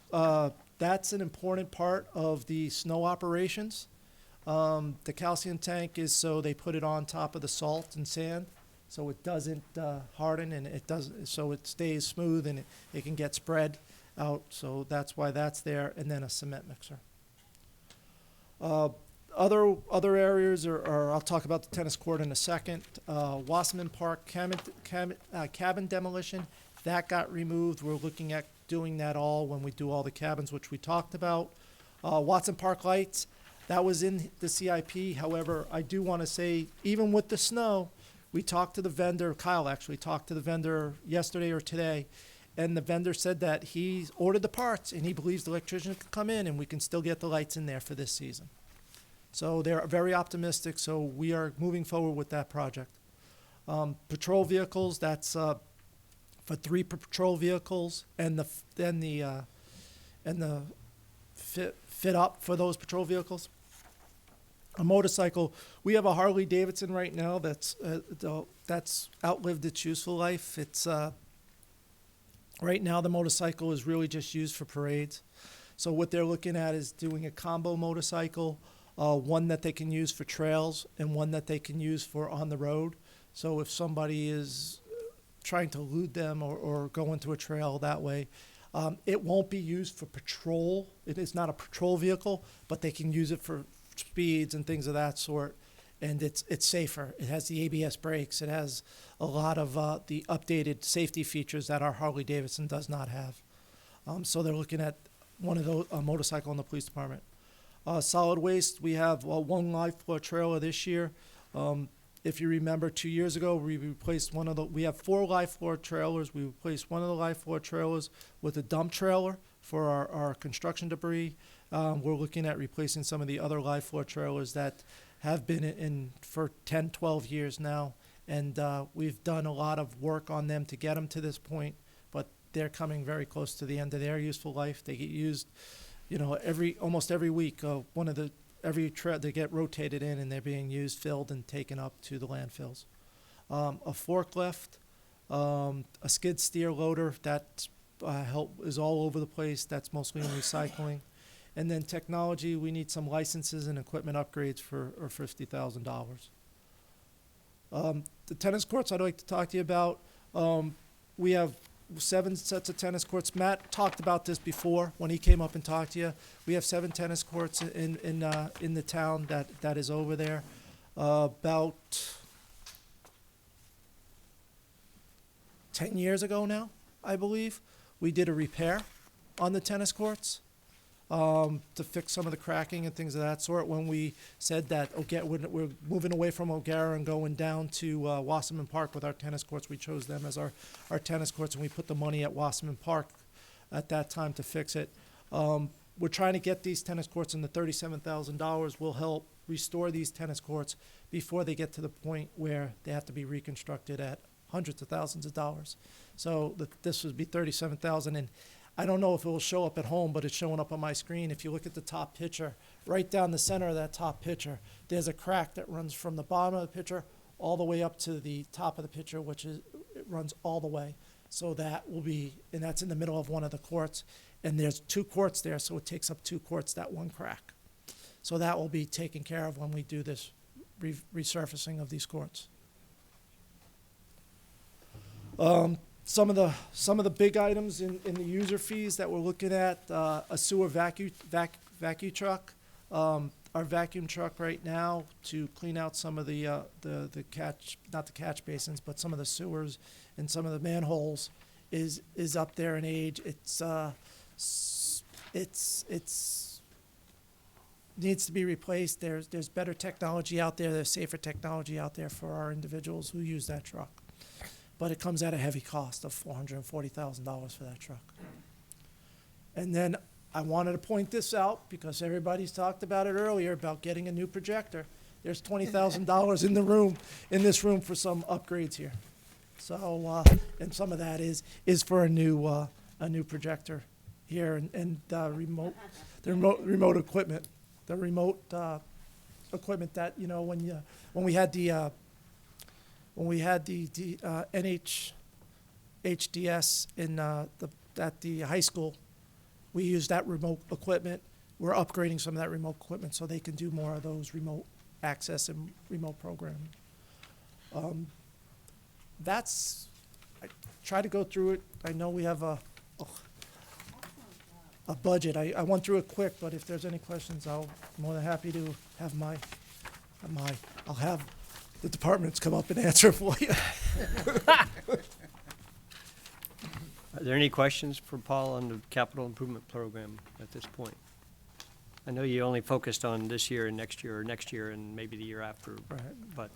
that's an important part of the snow operations. The calcium tank is so they put it on top of the salt and sand, so it doesn't harden, and so it stays smooth and it can get spread out. So that's why that's there, and then a cement mixer. Other areas are I'll talk about the tennis court in a second. Wasserman Park cabin demolition, that got removed. We're looking at doing that all when we do all the cabins, which we talked about. Watson Park lights, that was in the CIP. However, I do want to say, even with the snow, we talked to the vendor, Kyle actually talked to the vendor yesterday or today, and the vendor said that he ordered the parts and he believes the electrician can come in and we can still get the lights in there for this season. So they're very optimistic, so we are moving forward with that project. Patrol vehicles, that's for 3 patrol vehicles, and the fit up for those patrol vehicles. A motorcycle, we have a Harley Davidson right now that's outlived its useful life. It's right now the motorcycle is really just used for parades. So what they're looking at is doing a combo motorcycle, one that they can use for trails and one that they can use for on the road. So if somebody is trying to elude them or go into a trail that way, it won't be used for patrol. It is not a patrol vehicle, but they can use it for speeds and things of that sort. And it's safer. It has the ABS brakes. It has a lot of the updated safety features that our Harley Davidson does not have. So they're looking at one of those, a motorcycle in the police department. Solid waste, we have one live floor trailer this year. If you remember, 2 years ago, we replaced we have 4 live floor trailers. We replaced one of the live floor trailers with a dump trailer for our construction debris. We're looking at replacing some of the other live floor trailers that have been in for 10, 12 years now. And we've done a lot of work on them to get them to this point, but they're coming very close to the end of their useful life. They get used, almost every week. They get rotated in and they're being used, filled, and taken up to the landfills. A forklift, a skid steer loader, that is all over the place. That's mostly in recycling. And then technology, we need some licenses and equipment upgrades for $50,000. The tennis courts I'd like to talk to you about. We have 7 sets of tennis courts. Matt talked about this before when he came up and talked to you. We have 7 tennis courts in the town that is over there. About 10 years ago now, I believe, we did a repair on the tennis courts to fix some of the cracking and things of that sort. When we said that we're moving away from O'Gara and going down to Wasserman Park with our tennis courts, we chose them as our tennis courts, and we put the money at Wasserman Park at that time to fix it. We're trying to get these tennis courts, and the $37,000 will help restore these tennis courts before they get to the point where they have to be reconstructed at hundreds of thousands of dollars. So this would be $37,000, and I don't know if it will show up at home, but it's showing up on my screen. If you look at the top picture, right down the center of that top picture, there's a crack that runs from the bottom of the picture all the way up to the top of the picture, it runs all the way. So that will be, and that's in the middle of one of the courts, and there's 2 courts there, so it takes up 2 courts, that one crack. So that will be taken care of when we do this resurfacing of these courts. Some of the big items in the user fees that we're looking at, a sewer vacuum truck. Our vacuum truck right now to clean out some of the not the catch basins, but some of the sewers and some of the manholes is up there in age. It's needs to be replaced. There's better technology out there. There's safer technology out there for our individuals who use that truck. But it comes at a heavy cost of $440,000 for that truck. And then I wanted to point this out because everybody's talked about it earlier about getting a new projector. There's $20,000 in this room for some upgrades here. So, and some of that is for a new projector here and remote equipment, the remote equipment that, you know, when we had the HDS at the high school, we used that remote equipment. We're upgrading some of that remote equipment so they can do more of those remote access and remote programming. I try to go through it. I know we have a budget. I went through it quick, but if there's any questions, I'm more than happy to have I'll have the departments come up and answer for you. Are there any questions for Paul on the capital improvement program at this point? I know you only focused on this year and next year, or next year and maybe the year after. Right. But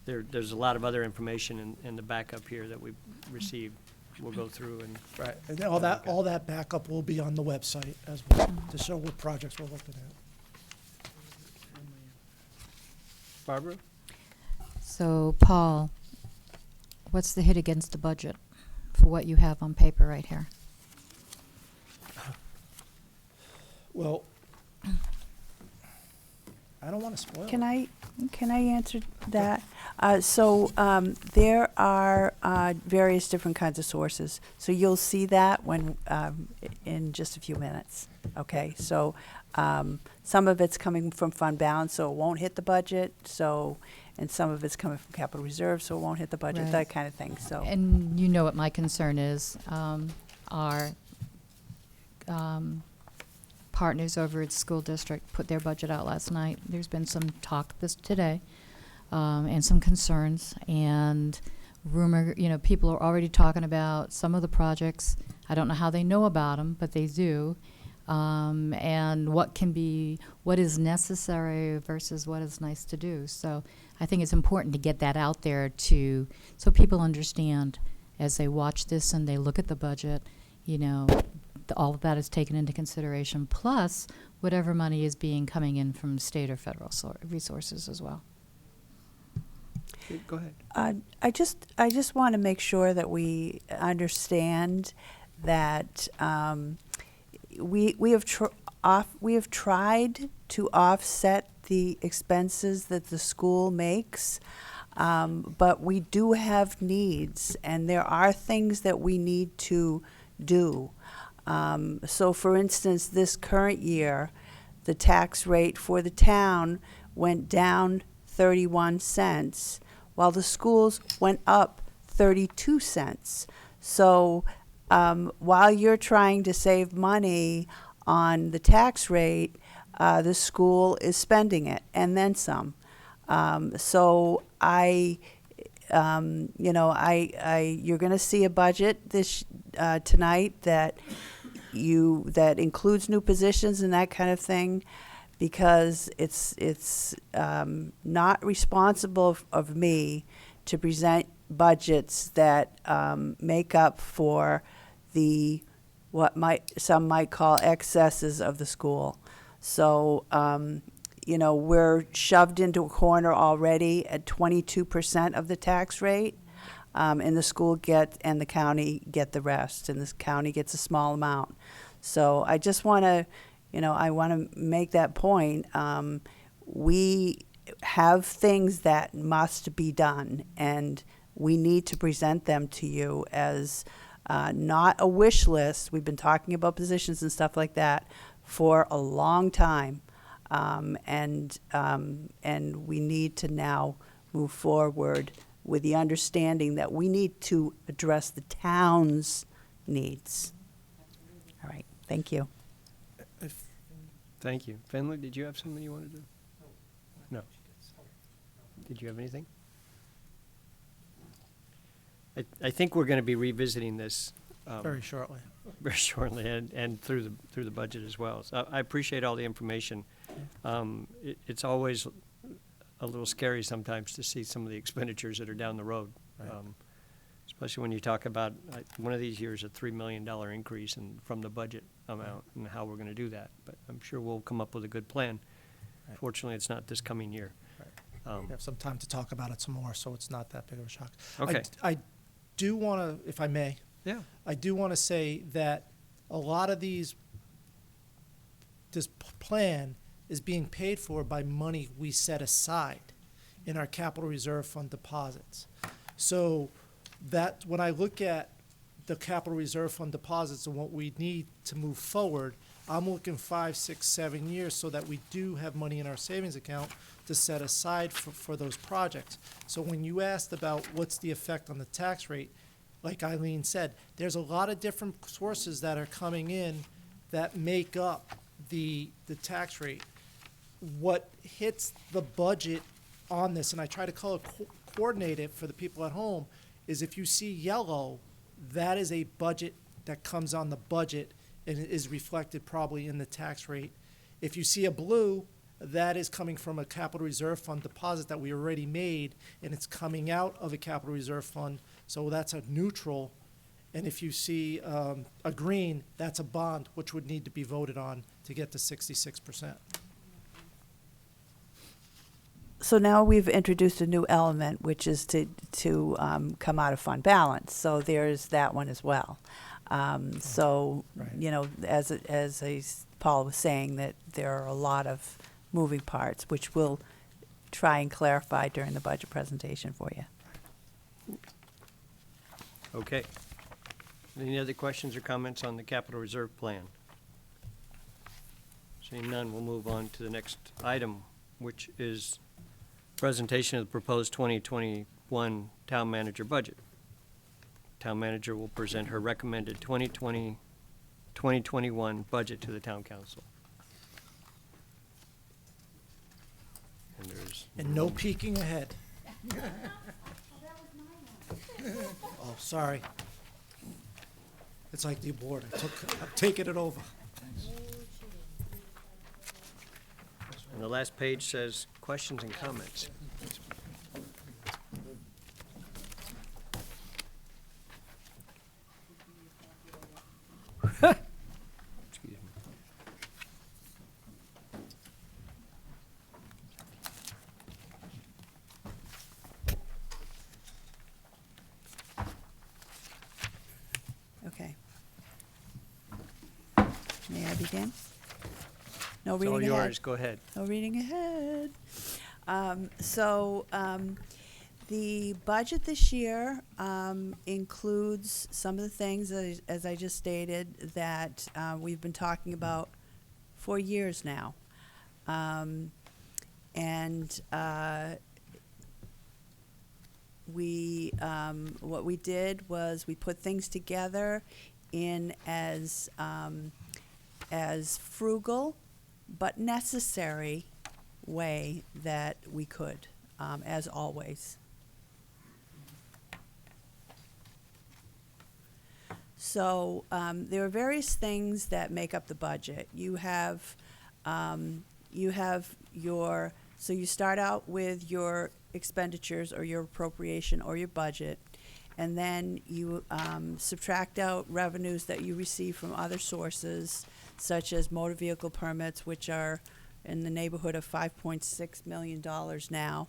there's a lot of other information in the backup here that we've received. We'll go through and. Right, and all that backup will be on the website as well, to show what projects we're looking at. Barbara? So, Paul, what's the hit against the budget for what you have on paper right here? Well, I don't want to spoil it. Can I answer that? There are various different kinds of sources. So you'll see that when in just a few minutes. Okay. So some of it's coming from fund balance, so it won't hit the budget. And some of it's coming from capital reserve, so it won't hit the budget. Right. That kind of thing. So. And you know what my concern is. Our partners over at school district put their budget out last night. There's been some talk today, and some concerns and rumor. You know, people are already talking about some of the projects. I don't know how they know about them, but they do. And what is necessary versus what is nice to do. So I think it's important to get that out there so people understand as they watch this and they look at the budget, you know, all of that is taken into consideration, plus whatever money is coming in from state or federal resources as well. Okay, go ahead. I just want to make sure that we understand that we have tried to offset the expenses that the school makes, but we do have needs, and there are things that we need to do. So, for instance, this current year, the tax rate for the town went down 31 cents, while the schools went up 32 cents. So, while you're trying to save money on the tax rate, the school is spending it, and then some. So you're going to see a budget tonight that includes new positions and that kind of thing, because it's not responsible of me to present budgets that make up for what some might call excesses of the school. So we're shoved into a corner already at 22% of the tax rate. And the school and the county get the rest, and the county gets a small amount. So I just want to, make that point. We have things that must be done, and we need to present them to you as not a wish list. We've been talking about positions and stuff like that for a long time, and we need to now move forward with the understanding that we need to address the town's needs. All right, thank you. Thank you. Finley, did you have something you wanted to? No. Did you have anything? I think we're going to be revisiting this Very shortly. very shortly, and through the budget as well. So I appreciate all the information. It's always a little scary sometimes to see some of the expenditures that are down the road. Right. Especially when you talk about, one of these years, a $3 million increase from the budget amount and how we're gonna do that. But I'm sure we'll come up with a good plan. Right. Fortunately, it's not this coming year. We have some time to talk about it some more, so it's not that big of a shock. Okay. I do want to, if I may, Yeah. I do want to say that a lot of this plan is being paid for by money we set aside in our capital reserve fund deposits. So that, when I look at the capital reserve fund deposits and what we need to move forward, I'm looking 5, 6, 7 years so that we do have money in our savings account to set aside for those projects. So when you asked about what's the effect on the tax rate, like Eileen said, there's a lot of different sources that are coming in that make up the tax rate. What hits the budget on this, and I try to color coordinate it for the people at home, is if you see yellow, that is a budget that comes on the budget and is reflected probably in the tax rate. If you see a blue, that is coming from a capital reserve fund deposit that we already made, and it's coming out of a capital reserve fund, so that's a neutral. And if you see a green, that's a bond, which would need to be voted on to get to 66%. So now we've introduced a new element, which is to come out of fund balance. So there's that one as well. So, Right. you know, as Paul was saying, that there are a lot of moving parts, which we'll try and clarify during the budget presentation for you. Okay. Any other questions or comments on the capital reserve plan? Seeing none, we'll move on to the next item, which is presentation of the proposed 2021 town manager budget. Town manager will present her recommended 2021 budget to the town council. And there's And no peeking ahead. Oh, sorry. It's like the award. I'm taking it over. And the last page says questions and comments. Excuse me. Okay. May I begin? No It's reading all ahead. yours, go ahead. No reading ahead. The budget this year includes some of the things, as I just stated, that we've been talking about for years now. What we did was we put things together in as frugal but necessary way that we could, as always. So there are various things that make up the budget. You have your, so you start out with your expenditures or your appropriation or your budget, and then you subtract out revenues that you receive from other sources, such as motor vehicle permits, which are in the neighborhood of $5.6 million now,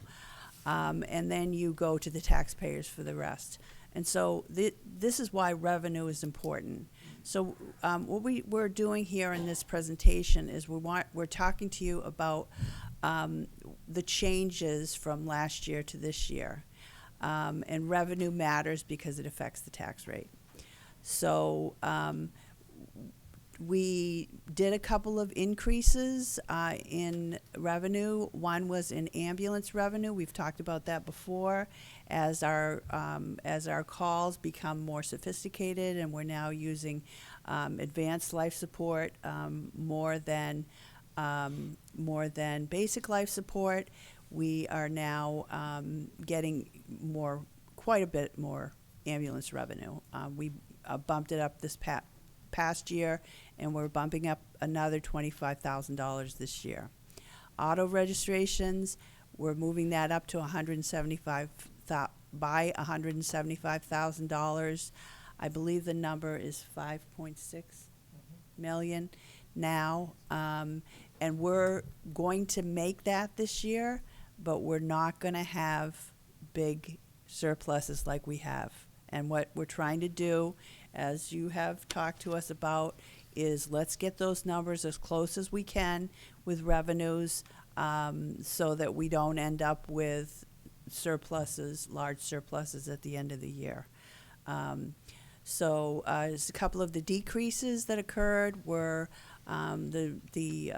and then you go to the taxpayers for the rest. And so this is why revenue is important. So what we're doing here in this presentation is we're talking to you about the changes from last year to this year. And revenue matters because it affects the tax rate. So we did a couple of increases in revenue. One was in ambulance revenue. We've talked about that before. As our calls become more sophisticated, and we're now using advanced life support more than basic life support, we are now getting quite a bit more ambulance revenue. bumped it up this past year, and we're bumping up another $25,000 this year. Auto registrations, we're moving that up to $175,000. I believe the number is 5.6 million now, and we're going to make that this year, but we're not going to have big surpluses like we have. And what we're trying to do, as you have talked to us about, is let's get those numbers as close as we can with revenues, so that we don't end up with surpluses, large surpluses at the end of the year. There's a couple of the decreases that occurred were the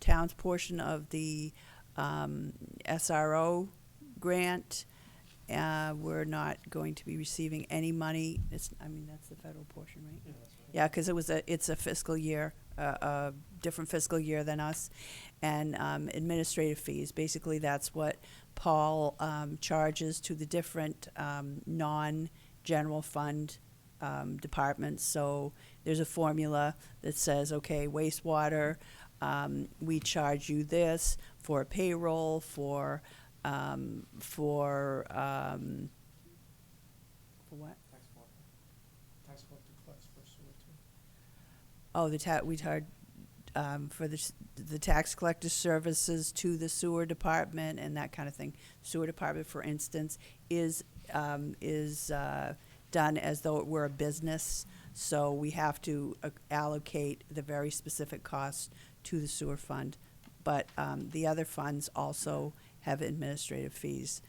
town's portion of the SRO grant. We're not going to be receiving any money. That's the federal portion, right? Yeah, because it's a fiscal year, a different fiscal year than us, and administrative fees. Basically, that's what Paul charges to the different non-general fund departments. So there's a formula that says, okay, wastewater, we charge you this for payroll, for what? Tax collector collects for sewer too. Oh, we charge for the tax collector services to the sewer department and that kind of thing. Sewer department, for instance, is done as though it were a business, so we have to allocate the very specific costs to the sewer fund. But the other funds also have administrative fees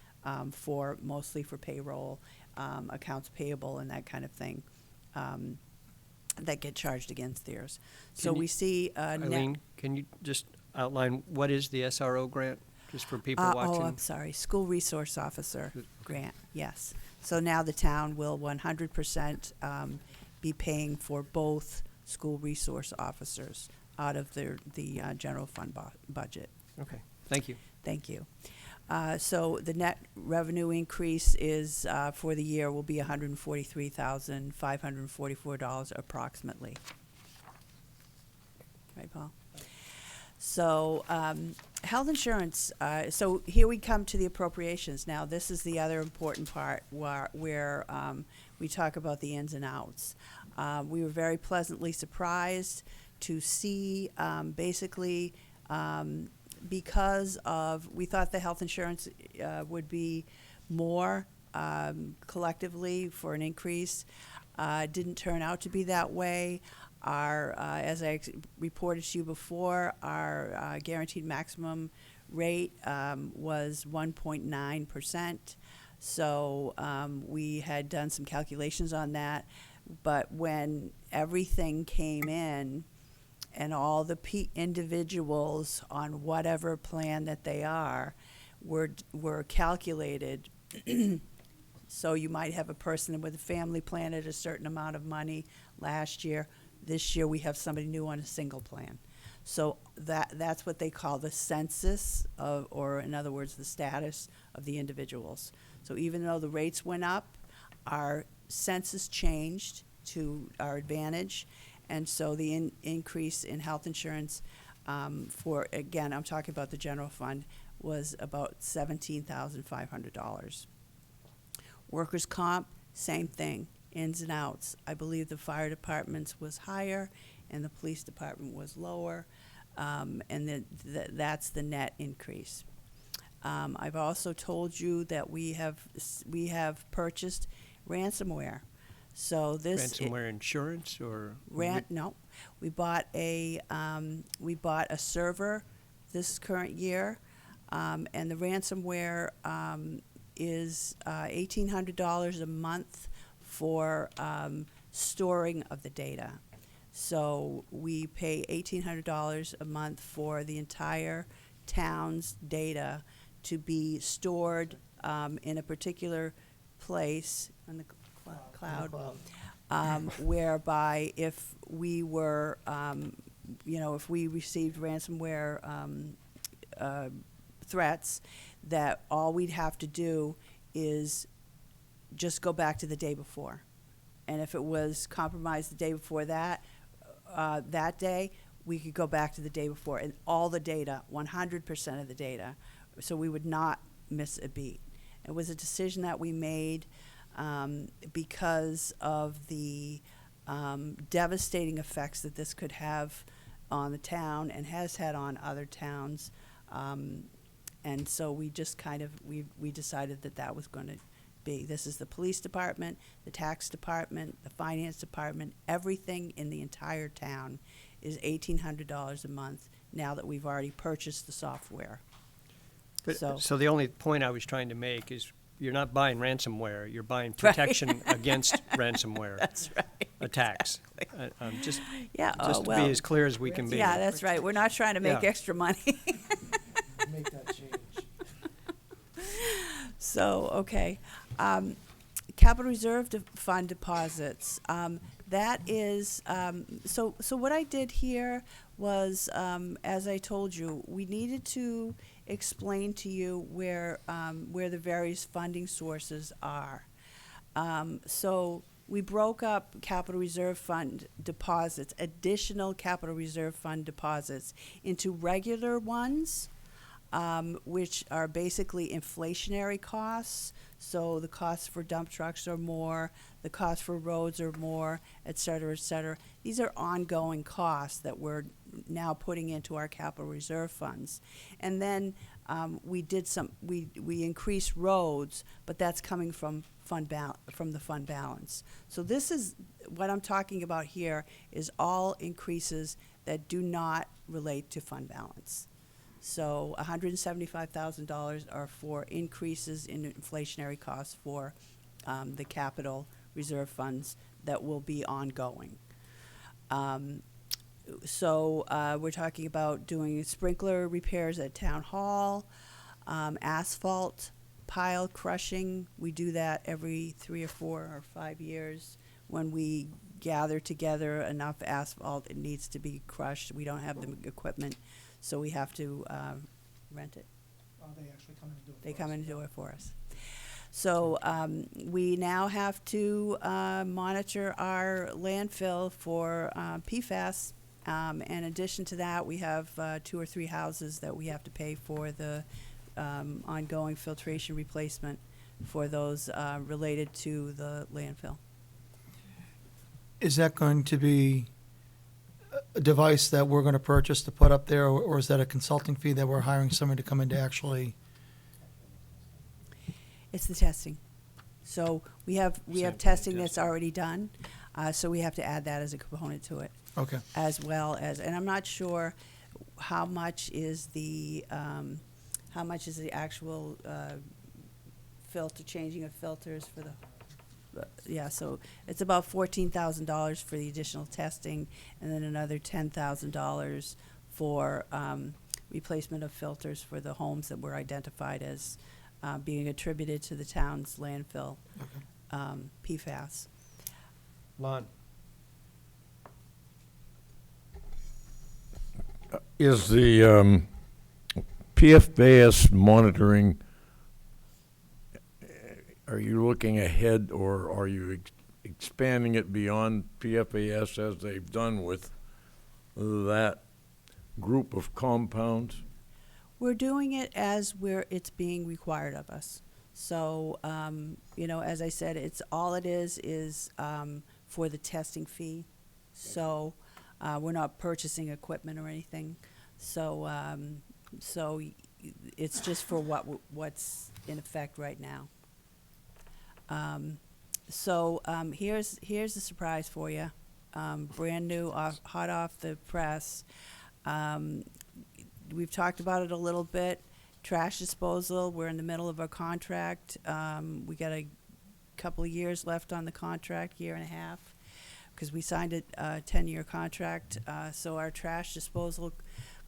mostly for payroll, accounts payable, and that kind of thing that get charged against theirs. So we see Eileen, can you just outline what is the SRO grant, just for people watching? Oh, I'm sorry, School Resource Officer grant, yes. So now the town will 100% be paying for both school resource officers out of the general fund budget. Okay, thank you. Thank you. So the net revenue increase is, for the year, will be $143,544 approximately. Right, Paul? So health insurance, so here we come to the appropriations. Now, this is the other important part where we talk about the ins and outs. We were very pleasantly surprised to see basically because we thought the health insurance would be more collectively for an increase. Didn't turn out to be that way. As I reported to you before, our guaranteed maximum rate was 1.9%. So we had done some calculations on that. But when everything came in, and all the individuals on whatever plan that they are were calculated. So you might have a person with a family plan at a certain amount of money last year. This year we have somebody new on a single plan. So that's what they call the census or in other words, the status of the individuals. So even though the rates went up, our census changed to our advantage. And so the increase in health insurance again, I'm talking about the general fund, was about $17,500. Workers' comp, same thing, ins and outs. I believe the fire department's was higher and the police department was lower, and that's the net increase. I've also told you that we have purchased ransomware. So ransomware insurance or no, we bought a server this current year, and the ransomware is $1,800 a month for storing of the data. So we pay $1,800 a month for the entire town's data to be stored in a particular place on the cloud, whereby if we were, if we received ransomware threats, that all we'd have to do is just go back to the day before And if it was compromised the day before that, that day, we could go back to the day before and all the data, 100% of the data, so we would not miss a beat. It was a decision that we made because of the devastating effects that this could have on the town and has had on other towns. And so we just kind of, we decided that that was going to be. This is the police department, the tax department, the finance department, everything in the entire town is $1,800 a month now that we've already purchased the software. So the only point I was trying to make is you're not buying ransomware, you're buying protection against ransomware. That's right. Attacks. Just Yeah, just to well, be as clear as we can be. Yeah, that's right. We're not trying to make Yeah. extra money. Make that change. So, okay. Capital Reserve Fund deposits. That is, so what I did here was, as I told you, we needed to explain to you where the various funding sources are. So we broke up Capital Reserve Fund deposits, additional Capital Reserve Fund deposits, into regular ones, which are basically inflationary costs. So the costs for dump trucks are more, the costs for roads are more, et cetera, et cetera. These are ongoing costs that we're now putting into our capital reserve funds. And then we increased roads, but that's coming from the fund balance. So this is, what I'm talking about here is all increases that do not relate to fund balance. So $175,000 are for increases in inflationary costs for the capital reserve funds that will be ongoing. So we're talking about doing sprinkler repairs at Town Hall, asphalt, pile crushing. We do that every 3 or 4 or 5 years when we gather together enough asphalt. It needs to be crushed. We don't have the equipment. So we have to rent it. They actually come in and do it. They come in and do it for us. So we now have to monitor our landfill for PFAS. In addition to that, we have 2 or 3 houses that we have to pay for the ongoing filtration replacement for those related to the landfill. Is that going to be a device that we're going to purchase to put up there, or is that a consulting fee that we're hiring someone to come in to actually? It's the testing. So we have testing that's already done, so we have to add that as a component to it. Okay. As well as, and I'm not sure how much is the actual filter, changing of filters for the, yeah, so it's about $14,000 for the additional testing, and then another $10,000 for replacement of filters for the homes that were identified as being attributed to the town's landfill, PFAS. Lon? Is the PFAS monitoring, are you looking ahead, or are you expanding it beyond PFAS as they've done with that group of compounds? We're doing it as it's being required of us. So, as I said, all it is for the testing fee. So, we're not purchasing equipment or anything. So, it's just for what's in effect right now. Here's a surprise for you. Brand new, hot off the press. We've talked about it a little bit. Trash disposal, we're in the middle of our contract. We got a couple of years left on the contract, 1.5 years, because we signed a 10-year contract. So our trash disposal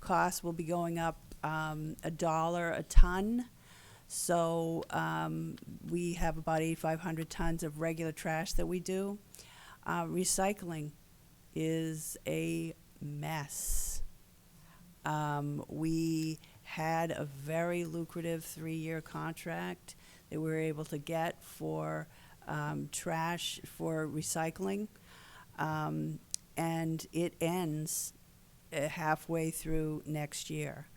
costs will be going up $1 a ton. So we have about 8,500 tons of regular trash that we do. Recycling is a mess. We had a very lucrative 3-year contract that we were able to get for trash for recycling. And it ends halfway through next year.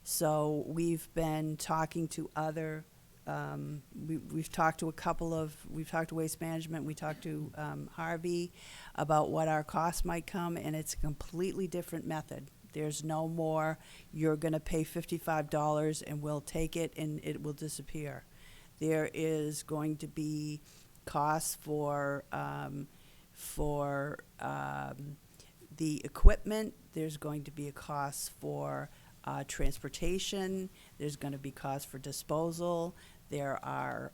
So we've been talking to other, we've talked to we've talked to Waste Management, we talked to Harvey about what our costs might come, and it's a completely different method. There's no more, you're gonna pay $55 and we'll take it and it will disappear. There is going to be costs for the equipment. There's going to be a cost for transportation. There's going to be costs for disposal. There are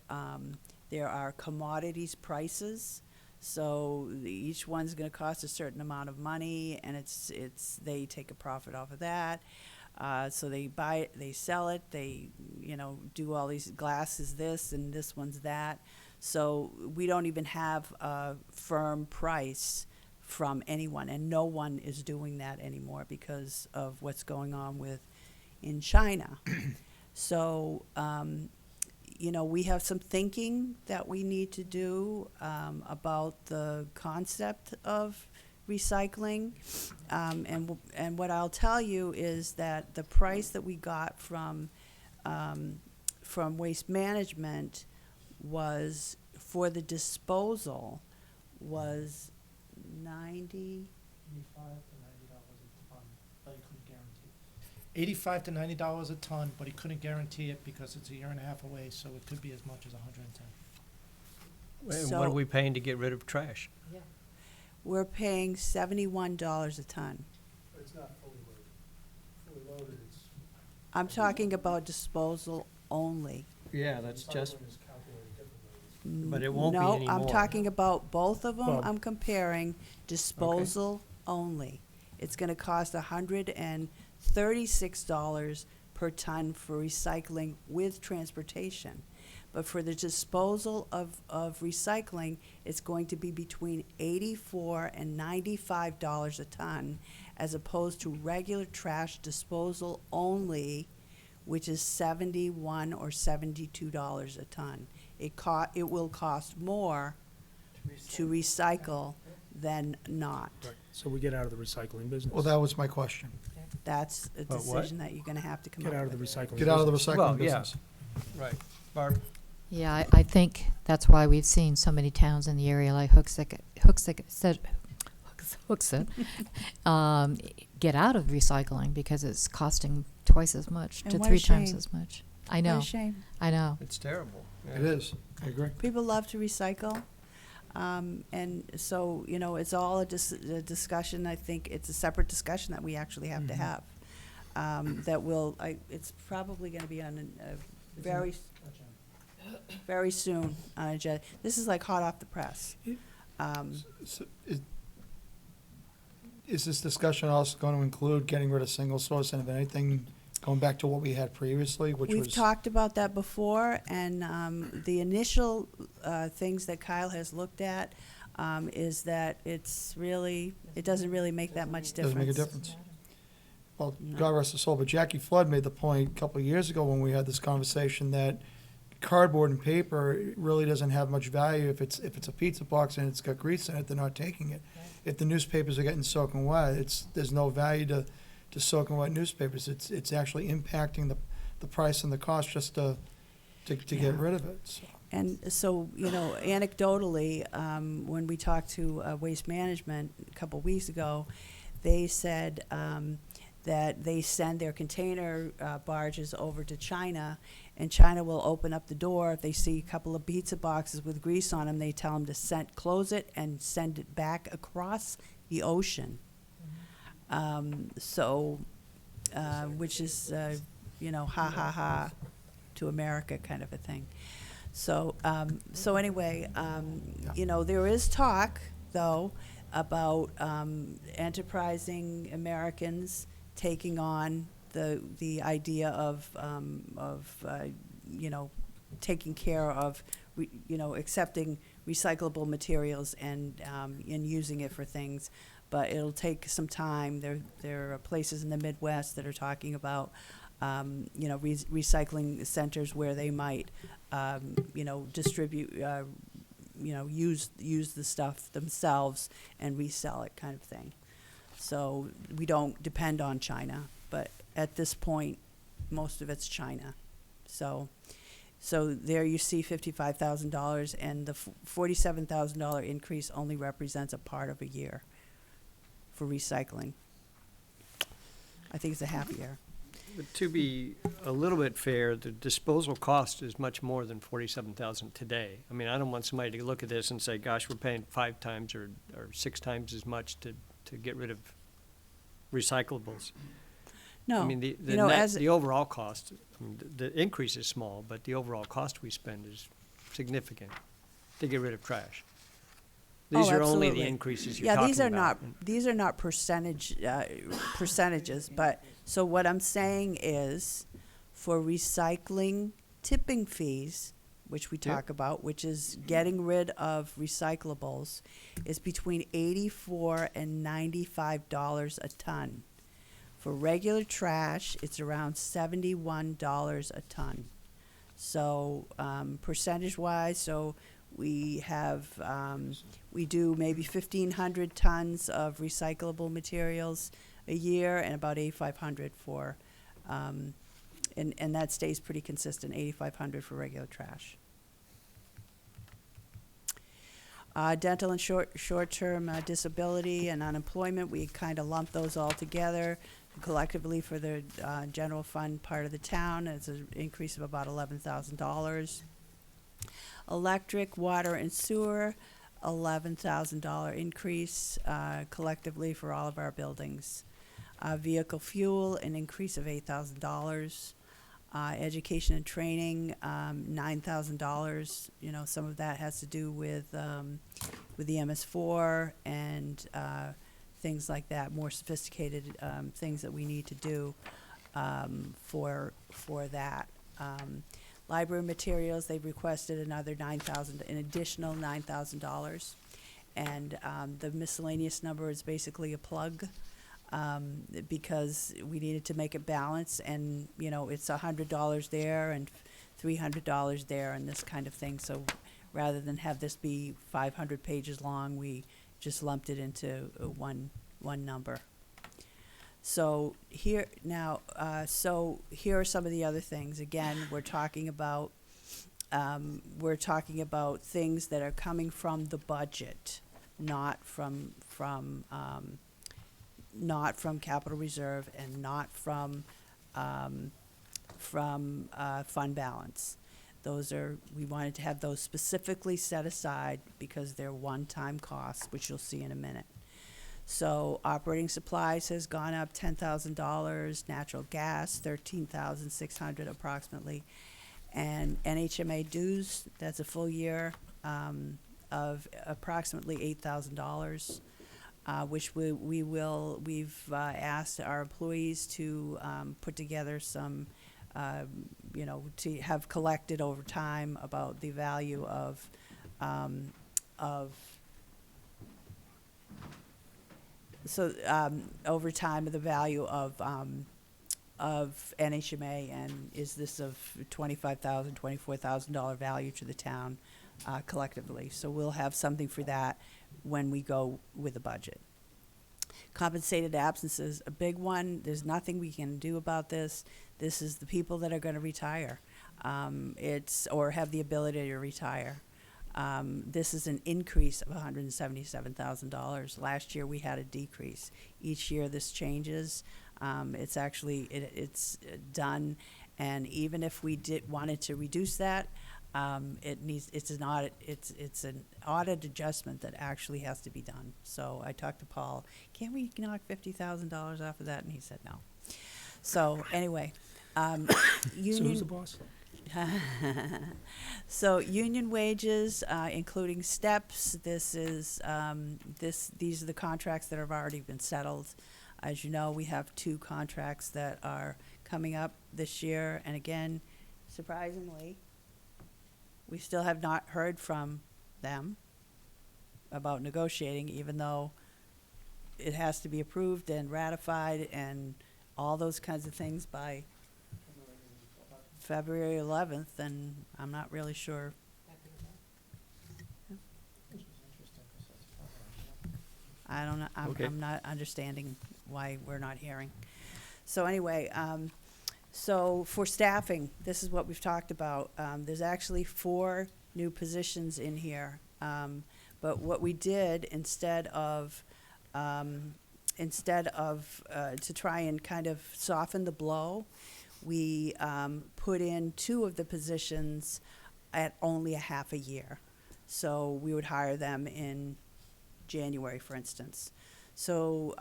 commodities prices. So each one's going to cost a certain amount of money, and they take a profit off of that. So they buy it, they sell it, they do all these glasses this and this one's that. So we don't even have a firm price from anyone, and no one is doing that anymore because of what's going on in China. So, we have some thinking that we need to do about the concept of recycling. And what I'll tell you is that the price that we got from Waste Management was, for the disposal, was $90. $85 to $90 a ton, but he couldn't guarantee it because it's a year and a half away, so it could be as much as 110. And So- what are we paying to get rid of trash? We're paying $71 a ton. It's not fully loaded. Fully loaded, it's. I'm talking about disposal only. Yeah, that's just, Recycling is calculated differently. But it won't be No, anymore. I'm talking about both of them. Well- I'm comparing disposal only. It's gonna cost $136 per ton for recycling with transportation. But for the disposal of recycling, it's going to be between $84 and $95 a ton, as opposed to regular trash disposal only, which is $71 or $72 a ton. It will cost more to recycle than not. Right, so we get out of the recycling business. Well, that was my question. That's a But what? decision that you're gonna have to come up Get with. out of the recycling. Get out of the business. recycling Well, yeah. business. right. Barb? Yeah, I think that's why we've seen so many towns in the area like Hooksett, get out of recycling because it's costing twice as much And to what a 3 times shame. as much. I What know, a shame. I know. It's terrible. It is, I agree. People love to recycle. And so, it's all a discussion. I think it's a separate discussion that we actually have to have. It's probably gonna be on a very soon on agenda. This is like hot off the press. So is this discussion also going to include getting rid of single source, and if anything, going back to what we had previously, which was? We've talked about that before, and the initial things that Kyle has looked at is that it doesn't really make that much difference. Doesn't make a difference. Well, No. God rest his soul, but Jackie Flood made the point a couple of years ago when we had this conversation that cardboard and paper really doesn't have much value. If it's a pizza box and it's got grease in it, they're not taking it. If the newspapers are getting soaking wet, there's no value to soaking wet newspapers. It's actually impacting the price and the cost just to get rid of it. So. And so, anecdotally, when we talked to Waste Management a couple weeks ago, they said that they send their container barges over to China, and China will open up the door. If they see a couple of pizza boxes with grease on them, they tell them to close it and send it back across the ocean. Which is, ha ha ha to America kind of a thing. So anyway, there is talk, though, about enterprising Americans taking on the idea of taking care of, accepting recyclable materials and using it for things. But it'll take some time. There are places in the Midwest that are talking about, recycling centers where they might, distribute use the stuff themselves and resell it, kind of thing. So we don't depend on China, but at this point, most of it's China. So there you see $55,000, and the $47,000 increase only represents a part of a year for recycling. I think it's a half year. But to be a little bit fair, the disposal cost is much more than $47,000 today. I mean, I don't want somebody to look at this and say, gosh, we're paying 5 times or 6 times as much to get rid of recyclables. No, I mean, the the overall cost, I mean, the increase is small, but the overall cost we spend is significant to get rid of trash. These are only the absolutely. increases you're talking about. These are not percentages, but, so what I'm saying is, for recycling tipping fees, which we talk about, which is getting rid of recyclables, is between $84 and $95 a ton. For regular trash, it's around $71 a ton. So, percentage-wise, so we have, we do maybe 1,500 tons of recyclable materials a year, and about 8,500 for, and that stays pretty consistent, 8,500 for regular trash. Dental and short-term disability and unemployment, we kind of lump those all together collectively for the general fund part of the town. It's an increase of about $11,000. Electric, water, and sewer, $11,000 increase collectively for all of our buildings. Vehicle fuel, an increase of $8,000. Education and training, $9,000. You know, some of that has to do with the MS4 and things like that, more sophisticated things that we need to do for that. Library materials, they've requested another $9,000, an additional $9,000. And the miscellaneous number is basically a plug because we needed to make it balance, and, you know, it's $100 there and $300 there and this kind of thing. So rather than have this be 500 pages long, we just lumped it into one number. So here now, so here are some of the other things. Again, we're talking about things that are coming from the budget, not from capital reserve and not from fund balance. Those are, we wanted to have those specifically set aside because they're one-time costs, which you'll see in a minute. So operating supplies has gone up $10,000, natural gas $13,600 approximately, and NHMA dues, that's a full year of approximately $8,000, which we've asked our employees to put together some, to have collected over time about the value of over time the value of NHMA, and is this of $25,000, $24,000 value to the town collectively. So we'll have something for that when we go with the budget. Compensated absences, a big one. There's nothing we can do about this. This is the people that are going to retire, or have the ability to retire. This is an increase of $177,000. Last year we had a decrease. Each year this changes. It's actually it's done, and even if we wanted to reduce that, it's an audit adjustment that actually has to be done. So I talked to Paul, can't we knock $50,000 off of that? And he said no. So anyway, union. So who's the boss? So union wages, including steps. This is these are the contracts that have already been settled. As you know, we have 2 contracts that are coming up this year, and again, surprisingly, we still have not heard from them about negotiating, even though it has to be approved and ratified and all those kinds of things by February 11th, and I'm not really sure. I don't know, Okay. I'm not understanding why we're not hearing. So anyway, so for staffing, this is what we've talked about. There's actually 4 new positions in here. But what we did instead of to try and kind of soften the blow, we put in 2 of the positions at only a half a year. So we would hire them in January, for instance. So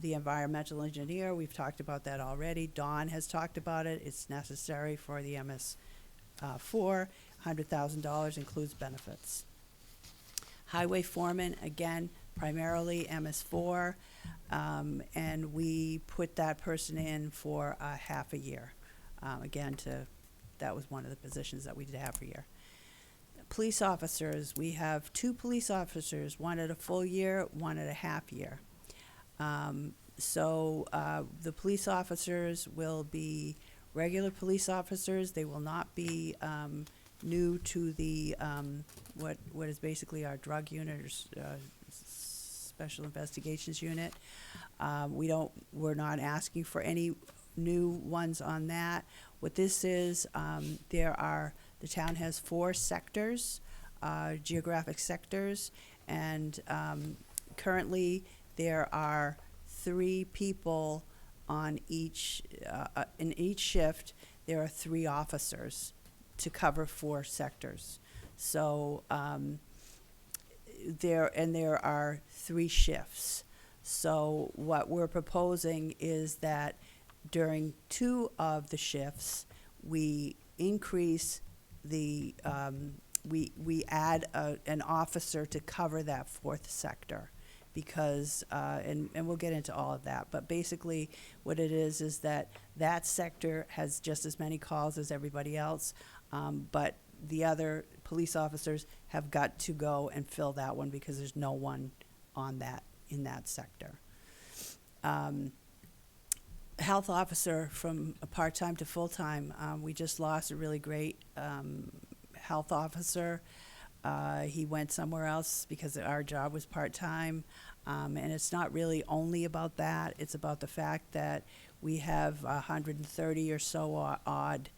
the environmental engineer, we've talked about that already. Dawn has talked about it. It's necessary for the MS4. $100,000 includes benefits. Highway foreman, again, primarily MS4, and we put that person in for a half a year. Again, that was one of the positions that we did half a year. Police officers, we have 2 police officers, one at a full year, one at a half year. So the police officers will be regular police officers. They will not be new to the what is basically our drug unit or special investigations unit. We're not asking for any new ones on that. What this is, the town has 4 sectors, geographic sectors, and currently there are 3 people on each, in each shift. There are 3 officers to cover 4 sectors. So there are 3 shifts. So what we're proposing is that during 2 of the shifts, we increase the, we add an officer to cover that 4th sector. Because, and we'll get into all of that, but basically what it is that sector has just as many calls as everybody else, but the other police officers have got to go and fill that one because there's no one on that, in that sector. Health officer from a part-time to full-time, we just lost a really great health officer. He went somewhere else because our job was part-time. And it's not really only about that. It's about the fact that we have 130 or so odd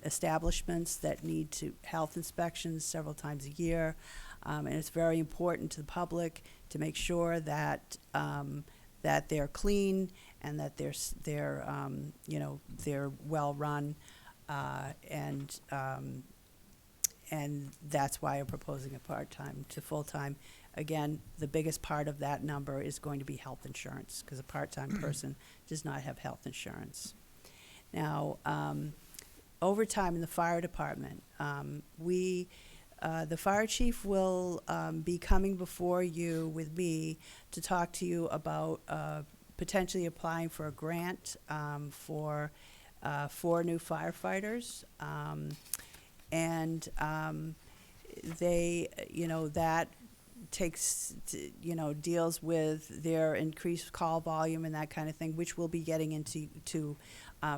establishments that need to health inspections several times a year. And it's very important to the public to make sure that that they're clean and that they're they're well run, and that's why I'm proposing a part-time to full-time. Again, the biggest part of that number is going to be health insurance, because a part-time person does not have health insurance. Now, overtime in the fire department. The fire chief will be coming before you with me to talk to you about potentially applying for a grant for 4 new firefighters. They, that takes, deals with their increased call volume and that kind of thing, which we'll be getting into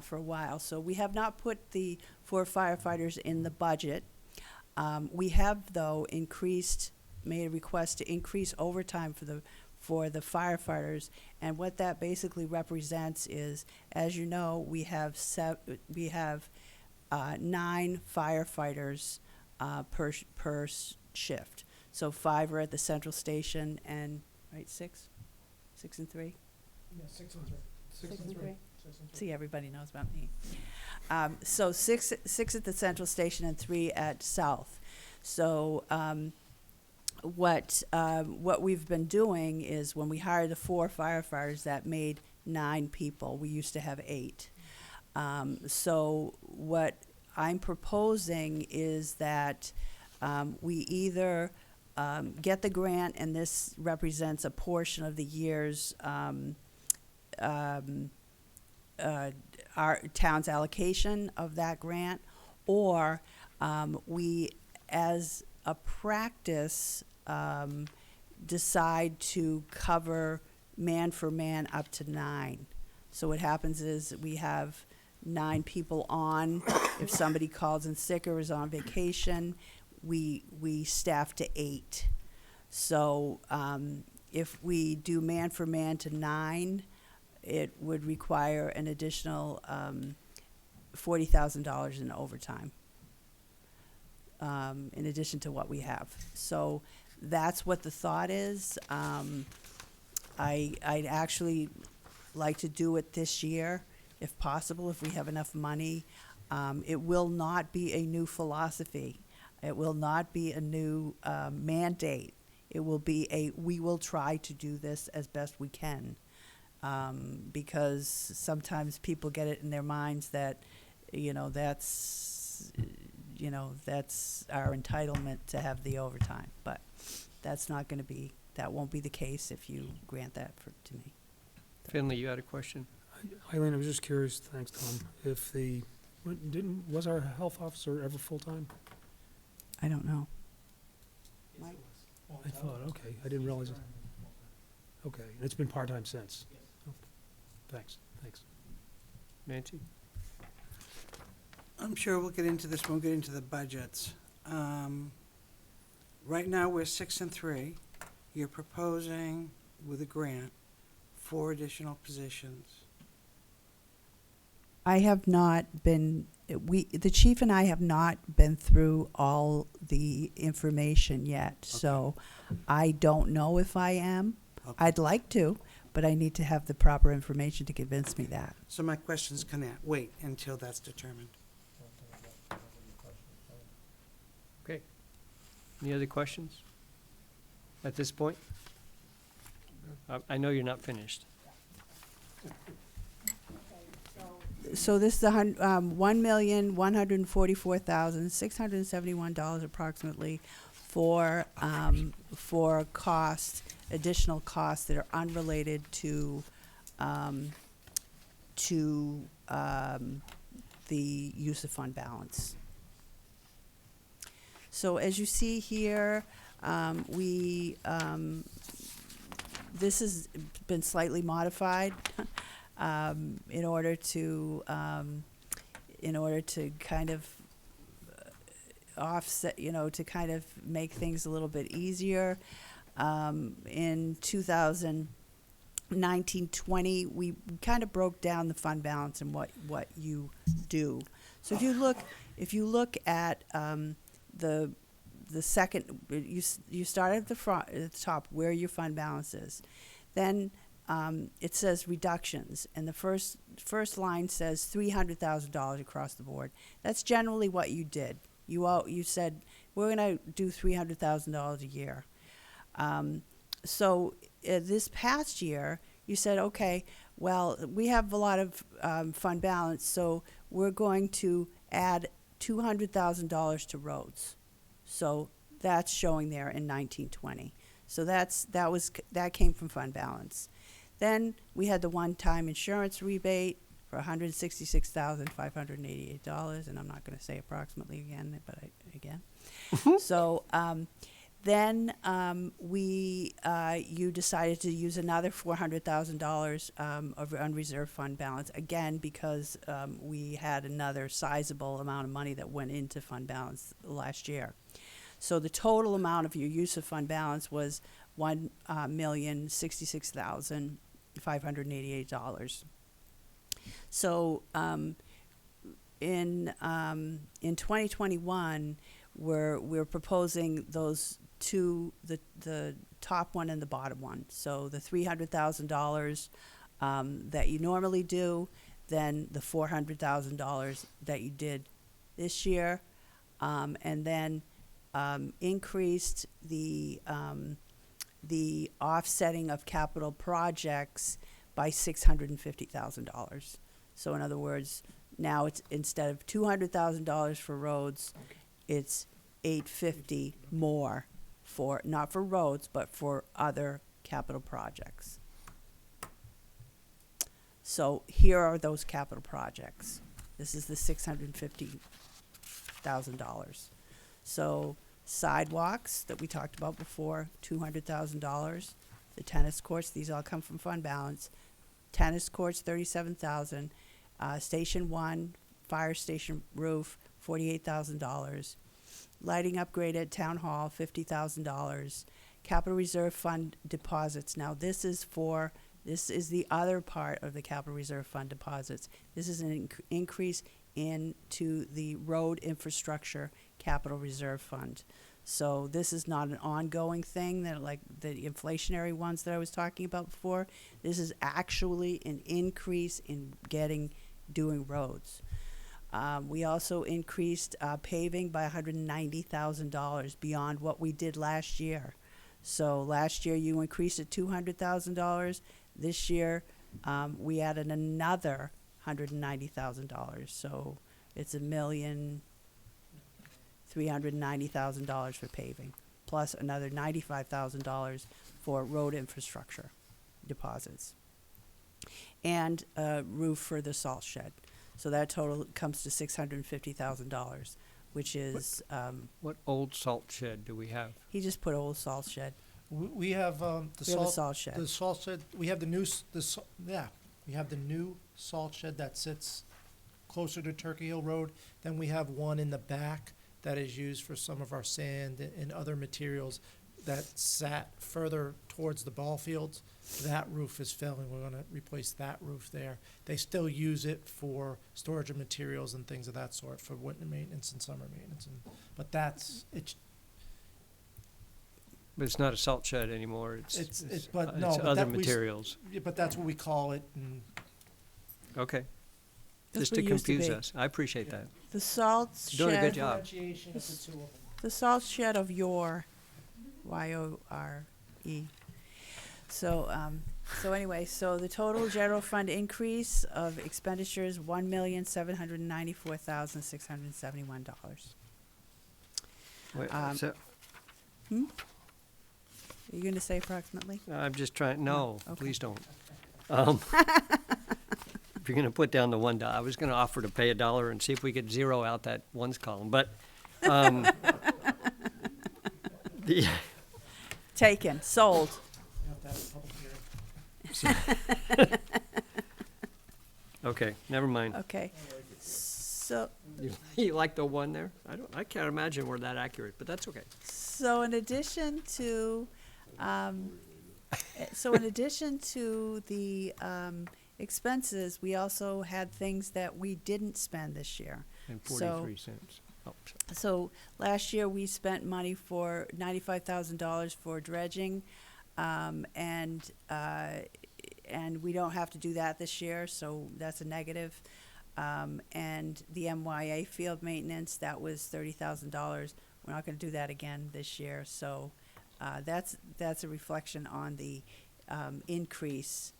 for a while. So we have not put the 4 firefighters in the budget. We have, though, made a request to increase overtime for the firefighters, and what that basically represents is, as you know, we have 9 firefighters per shift. So 5 are at the central station, and 6 and 3. Yeah, 6 and 3. 6 and 3. 6 and 3. See, everybody knows about me. So 6 at the central station and 3 at South. So what we've been doing is, when we hired the 4 firefighters, that made 9 people. We used to have 8. So what I'm proposing is that we either get the grant, and this represents a portion of the year's our town's allocation of that grant, or we, as a practice, decide to cover man for man up to 9. So what happens is we have 9 people on. If somebody calls in sick or is on vacation, we staff to 8. So if we do man for man to 9, it would require an additional $40,000 in overtime, in addition to what we have. So that's what the thought is. I'd actually like to do it this year, if possible, if we have enough money. It will not be a new philosophy. It will not be a new mandate. It will be we will try to do this as best we can. Because sometimes people get it in their minds that, that's our entitlement to have the overtime. But that won't be the case if you grant that to me. Finley, you had a question? Eileen, I was just curious, thanks, Tom, if was our health officer ever full-time? I don't know. I thought, okay, I didn't realize it. Okay, and it's been part-time since? Oh, thanks. Nancy? I'm sure we'll get into this when we get into the budgets. Right now, we're 6 and 3. You're proposing, with a grant, 4 additional positions. I have not been, the chief and I have not been through all the information yet, so I don't know if I am. Okay. I'd like to, but I need to have the proper information to convince me that. So my questions can wait until that's determined. Okay. Any other questions at this point? I know you're not finished. So this is $1,144,671 approximately for additional costs that are unrelated to the use of fund balance. So as you see here, this has been slightly modified in order to kind of offset, to kind of make things a little bit easier. In 2019-20, we kind of broke down the fund balance and what you do. So if you look at the second, you start at the front, at the top where your fund balance is. Then it says reductions, and the first line says $300,000 across the board. That's generally what you did. You said we're going to do $300,000 a year. So this past year, you said, okay, well, we have a lot of fund balance, so we're going to add $200,000 to roads. So that's showing there in 1920. So that came from fund balance. Then we had the one-time insurance rebate for $166,588, and I'm not going to say approximately again, but again. So then you decided to use another $400,000 of unreserved fund balance, again, because we had another sizable amount of money that went into fund balance last year. So the total amount of your use of fund balance was $1,066,588. So in 2021, we're proposing those two, the top one and the bottom one. So the $300,000 that you normally do, then the $400,000 that you did this year, and then increased the offsetting of capital projects by $650,000. So in other words, now it's instead of $200,000 for roads, it's $850 more for, not for roads, but for other capital projects. So here are those capital projects. This is the $650,000. So sidewalks that we talked about before, $200,000. The tennis courts, these all come from fund balance. Tennis courts, $37,000. Station 1, fire station roof, $48,000. Lighting upgrade at town hall, $50,000. capital reserve fund deposits. Now, this is the other part of the capital reserve fund deposits. This is an increase into the road infrastructure capital reserve fund. So this is not an ongoing thing that like the inflationary ones that I was talking about before. This is actually an increase in doing roads. We also increased paving by $190,000 beyond what we did last year. So last year you increased it $200,000. This year we added another $190,000. So it's $1,390,000 for paving, plus another $95,000 for road infrastructure deposits, and a roof for the salt shed. So that total comes to $650,000, which is, What old salt shed do we have? he just put old salt shed. We have the We have a salt. salt shed. The salt shed. We have the new. We have the new salt shed that sits closer to Turkey Hill Road. Then we have one in the back that is used for some of our sand and other materials that sat further towards the ball fields. That roof is failing. We're going to replace that roof there. They still use it for storage of materials and things of that sort for winter maintenance and summer maintenance. But it's. But it's not a salt shed anymore. It's it's but no, but other that we s- materials. Yeah, but that's what we call it. And Okay. That's Just what to it used to confuse be. us. I appreciate that. The salt Doing a good shed, job. differentiation of the two of them. the salt shed of yore, Y-O-R-E. So anyway, so the total general fund increase of expenditures, $1,794,671. Wait, Um, so, Are you gonna say approximately? I'm just trying, no, Okay. please don't. If you're gonna put down the $1, I was gonna offer to pay $1 and see if we could zero out that ones column, but, the, Taken, sold. You have to have a public hearing. okay, never mind. Okay. So, You like the one there? I can't imagine we're that accurate, but that's okay. so in addition to, the expenses, we also had things that we didn't spend this year. And So- 43 cents. Oh, sorry. So last year, we spent money for $95,000 for dredging, and we don't have to do that this year, so that's a negative. And the MYA field maintenance, that was $30,000. We're not gonna do that again this year, so that's a reflection on the increase.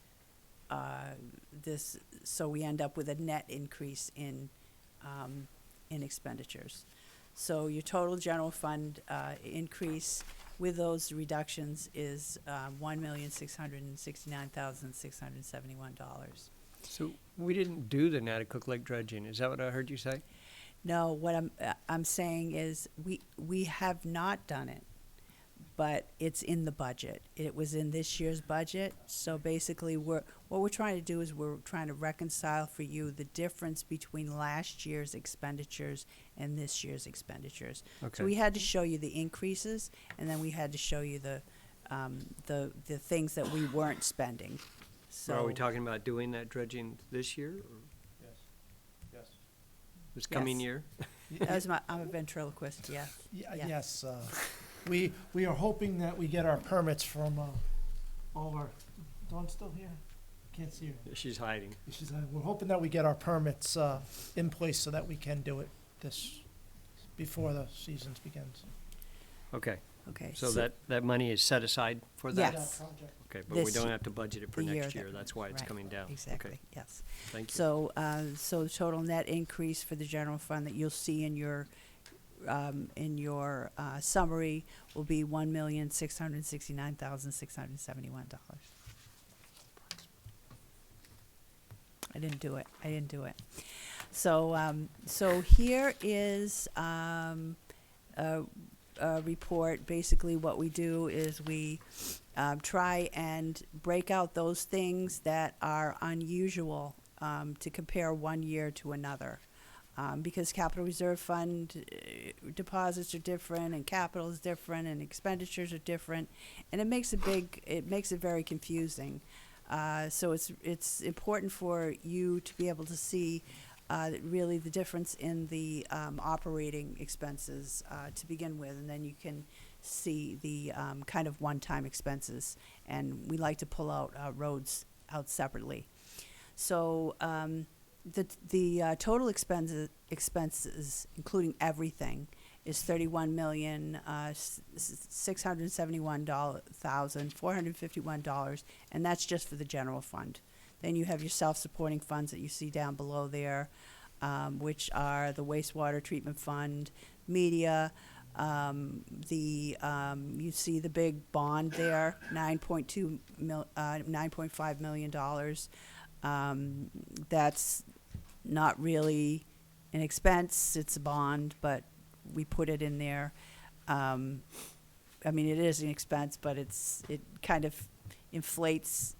So we end up with a net increase in expenditures. So your total general fund increase with those reductions is $1,669,671. So we didn't do the Natticook Lake dredging, is that what I heard you say? No, what I'm saying is we have not done it, but it's in the budget. It was in this year's budget. So basically, what we're trying to do is we're trying to reconcile for you the difference between last year's expenditures and this year's expenditures. Okay. So we had to show you the increases, and then we had to show you the things that we weren't spending. So are we So- talking about doing that dredging this year or Yes. Yes. this coming Yes. year? I'm a ventriloquist, yeah. Yeah. Yes. We are hoping that we get our permits from all our. Dawn's still here. Can't see her. She's hiding. We're hoping that we get our permits in place so that we can do it before the season begins. Okay, Okay. so that money is set aside for that? Yes. Okay, but we This don't year- have to budget it for the year next that- year, that's why it's right, coming down. Exactly, Okay, yes. thank you. So, so the total net increase for the general fund that you'll see in your summary will be $1,669,671. I didn't do it. So, so here is a report. Basically, what we do is we try and break out those things that are unusual to compare one year to another. Because capital reserve fund deposits are different, and capital is different, and expenditures are different, and it makes it very confusing. So it's important for you to be able to see really the difference in the operating expenses to begin with, and then you can see the kind of one-time expenses. And we like to pull out roads out separately. So the total expenses, including everything, is $31,671,451, and that's just for the general fund. Then you have your self-supporting funds that you see down below there, which are the wastewater treatment fund, media. You see the big bond there, $9.5 million. That's not really an expense; it's a bond, but we put it in there. I mean, it is an expense, but it kind of inflates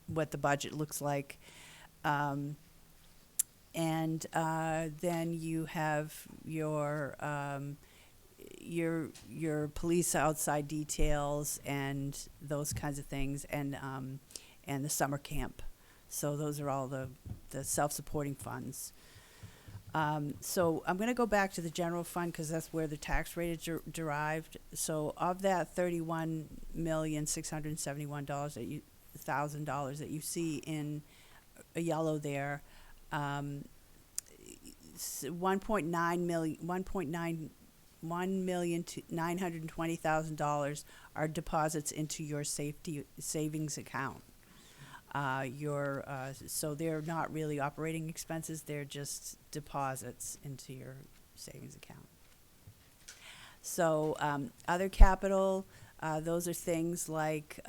what the budget looks like. And then you have your police outside details and those kinds of things, and the summer camp. So those are all the self-supporting funds. So I'm going to go back to the general fund because that's where the tax rate is derived. So of that $31,671,000 that you see in a yellow there, $1,920,000 are deposits into your safety savings account. So they're not really operating expenses; they're just deposits into your savings account. So other capital, those are things like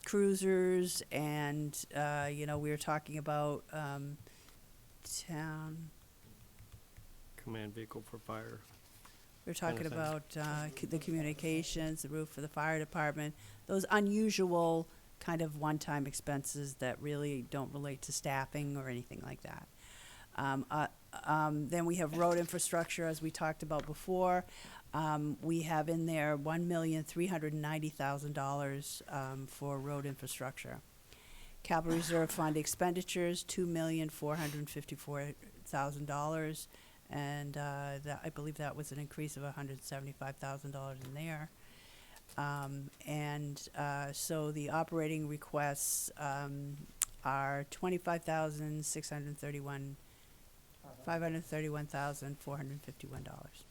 cruisers, and we were talking about town. Command vehicle for fire. We're kind of talking thing. about the communications, the roof for the fire department, those unusual kind of one-time expenses that really don't relate to staffing or anything like that. Then we have road infrastructure, as we talked about before. We have in there $1,390,000 for road infrastructure. Capital Reserve Fund expenditures, $2,454,000, and I believe that was an increase of $175,000 in there. So the operating requests are $531,451.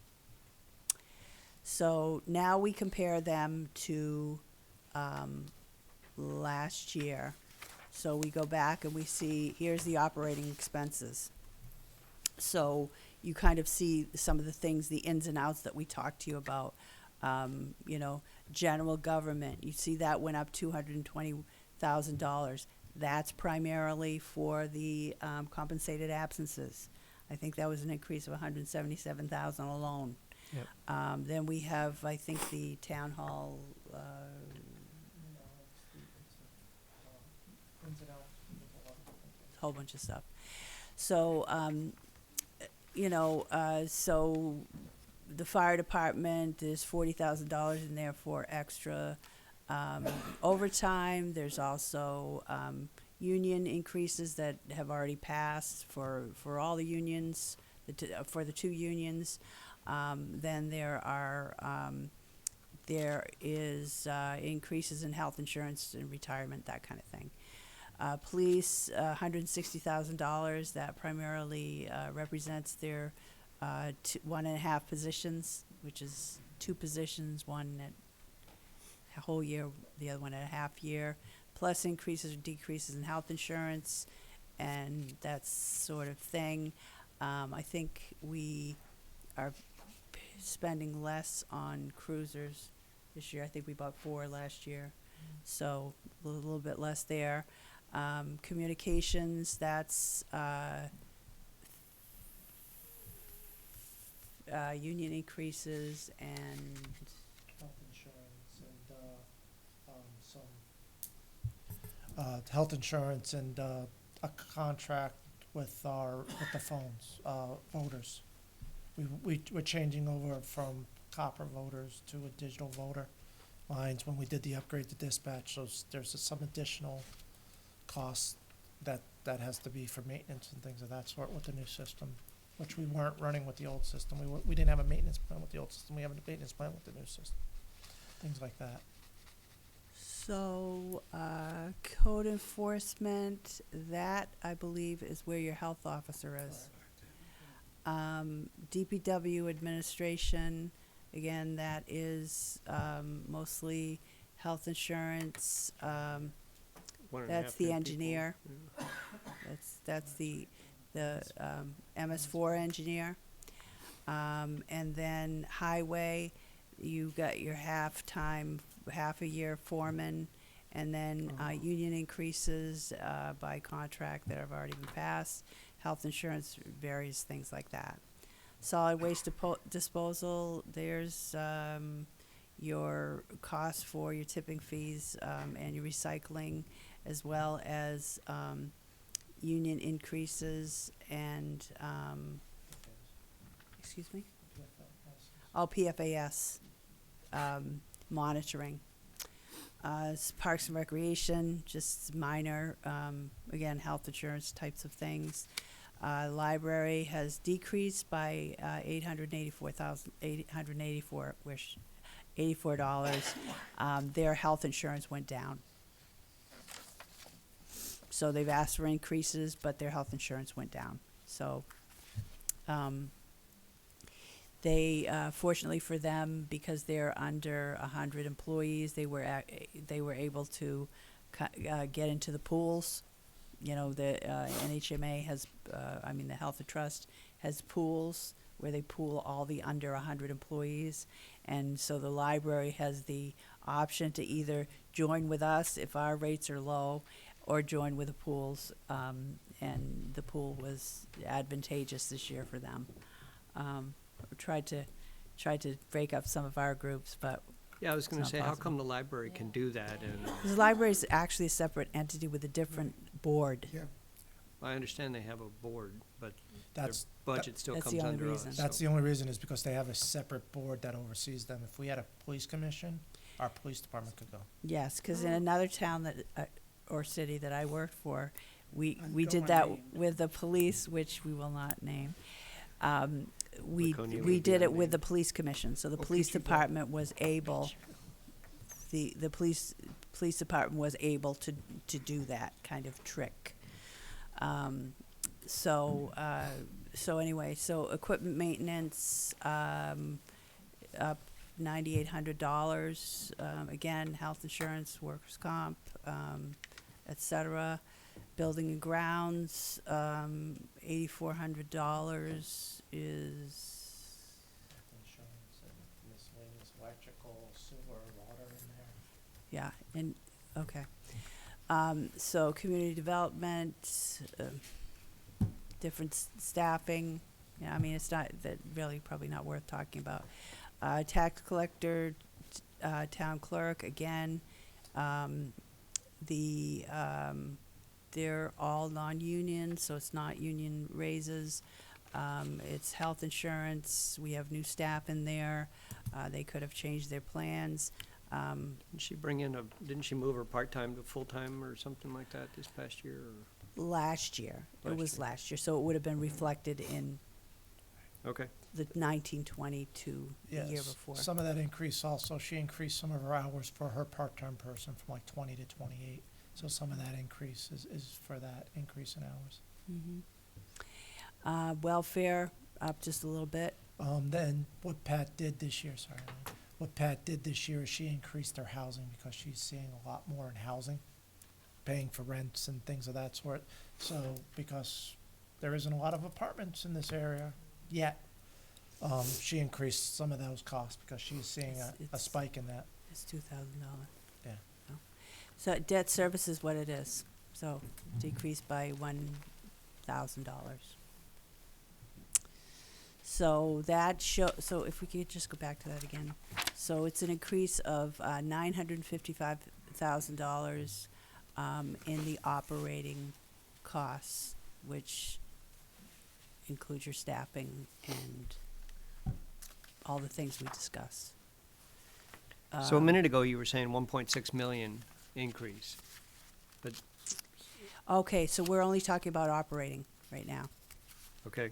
So now we compare them to last year. So we go back and we see, here's the operating expenses. So you kind of see some of the things, the ins and outs that we talked to you about. General government, you see that went up $220,000. That's primarily for the compensated absences. I think that was an increase of $177,000 alone. Yep. Then we have, I think, the town hall, whole bunch of stuff. So, so the fire department, there's $40,000 in there for extra overtime. There's also union increases that have already passed for all the unions, for the two unions. Then there is increases in health insurance and retirement, that kind of thing. Police, $160,000. That primarily represents their 1.5 positions, which is 2 positions, one at a whole year, the other one at a half year, plus increases or decreases in health insurance and that sort of thing. I think we are spending less on cruisers this year. I think we bought 4 last year, so a little bit less there. Communications, that's union increases and Health insurance and health insurance and a contract with the phones, voters. We're changing over from copper voters to a digital voter lines when we did the upgrade to dispatch, so there's some additional costs that has to be for maintenance and things of that sort with the new system, which we weren't running with the old system. We didn't have a maintenance plan with the old system. We have a maintenance plan with the new system. Things like that. So, code enforcement, that I believe is where your health officer is. DPW administration, again, that is, mostly health insurance, that's the engineer. That's the MS4 engineer. And then highway, you got your half a year foreman, and then union increases by contract that have already been passed, health insurance, various things like that. Solid waste disposal, there's your cost for your tipping fees and your recycling, as well as union increases and, excuse me? Oh, PFAS monitoring. Parks and recreation, just minor, again, health insurance types of things. Library has decreased by $84. Their health insurance went down. So they've asked for increases, but their health insurance went down. So they, fortunately for them, because they're under 100 employees, they were able to get into the pools. You know, the NHMA has, the Health Trust has pools where they pool all the under 100 employees. And so the library has the option to either join with us if our rates are low, or join with the pools, and the pool was advantageous this year for them. Tried to break up some of our groups, but Yeah, I was gonna It's say, not how possible. come the library can do that? And the library is actually a separate entity with a different board. Yeah. I understand they have a board, but their That's budget still That's comes the only under us. reason. That's so- the only reason is because they have a separate board that oversees them. If we had a police commission, our police department could go. Yes, because in another town that, or city that I worked for, we Don't did that name. with the police, which we will not name. Laconia We would be did it unnamed. with the police commission, so the Oh, police could you go? department was able, the police department was able to do that kind of trick. So anyway, so equipment maintenance, up $9,800, again, health insurance, workers' comp, et cetera. Building and grounds, $8,400 is, Insurance and miscellaneous electrical, sewer, water in there. yeah, and, okay. So community development, different staffing, yeah, I mean, it's not, that really probably not worth talking about. Tax collector, town clerk, again, they're all non-union, so it's not union raises. It's health insurance, we have new staff in there, they could have changed their plans. Didn't she didn't she move her part-time to full-time or something like that this past year? Or? Last year, it Last was year. last year, so it would have been reflected in Okay. the 1922, the year Yes. before. Some of that increase also, she increased some of her hours for her part-time person from like 20 to 28. So some of that increase is for that increase in hours. Welfare, up just a little bit. Then what Pat did this year, sorry, Elaine. What Pat did this year is she increased her housing because she's seeing a lot more in housing, paying for rents and things of that sort. So because there isn't a lot of apartments in this area yet, she increased some of those costs because she's seeing a It's- spike in that. It's $2,000. Yeah. So debt service is what it is, so decreased by $1,000. So so if we could just go back to that again. So it's an increase of $955,000 in the operating costs, which includes your staffing and all the things we discussed. So a minute ago, you were saying 1.6 million increase. But, Okay, so we're only talking about operating right now. okay,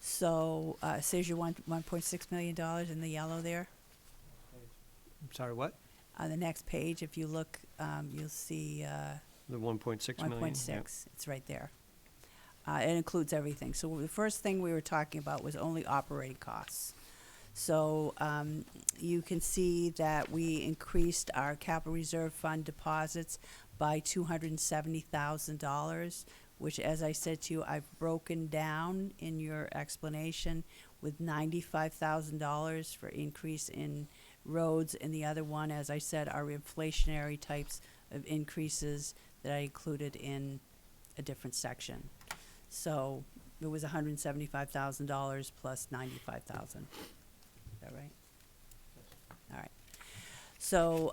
So, says your $1.6 million in the yellow there. I'm sorry, what? On the next page, if you look, you'll see, The 1.6 million? 1.6, yeah. it's right there. It includes everything. So the first thing we were talking about was only operating costs. So you can see that we increased our capital reserve fund deposits by $270,000, which, as I said to you, I've broken down in your explanation with $95,000 for increase in roads, and the other one, as I said, are inflationary types of increases that I included in a different section. So it was $175,000 plus $95,000. Is that right? All right. So,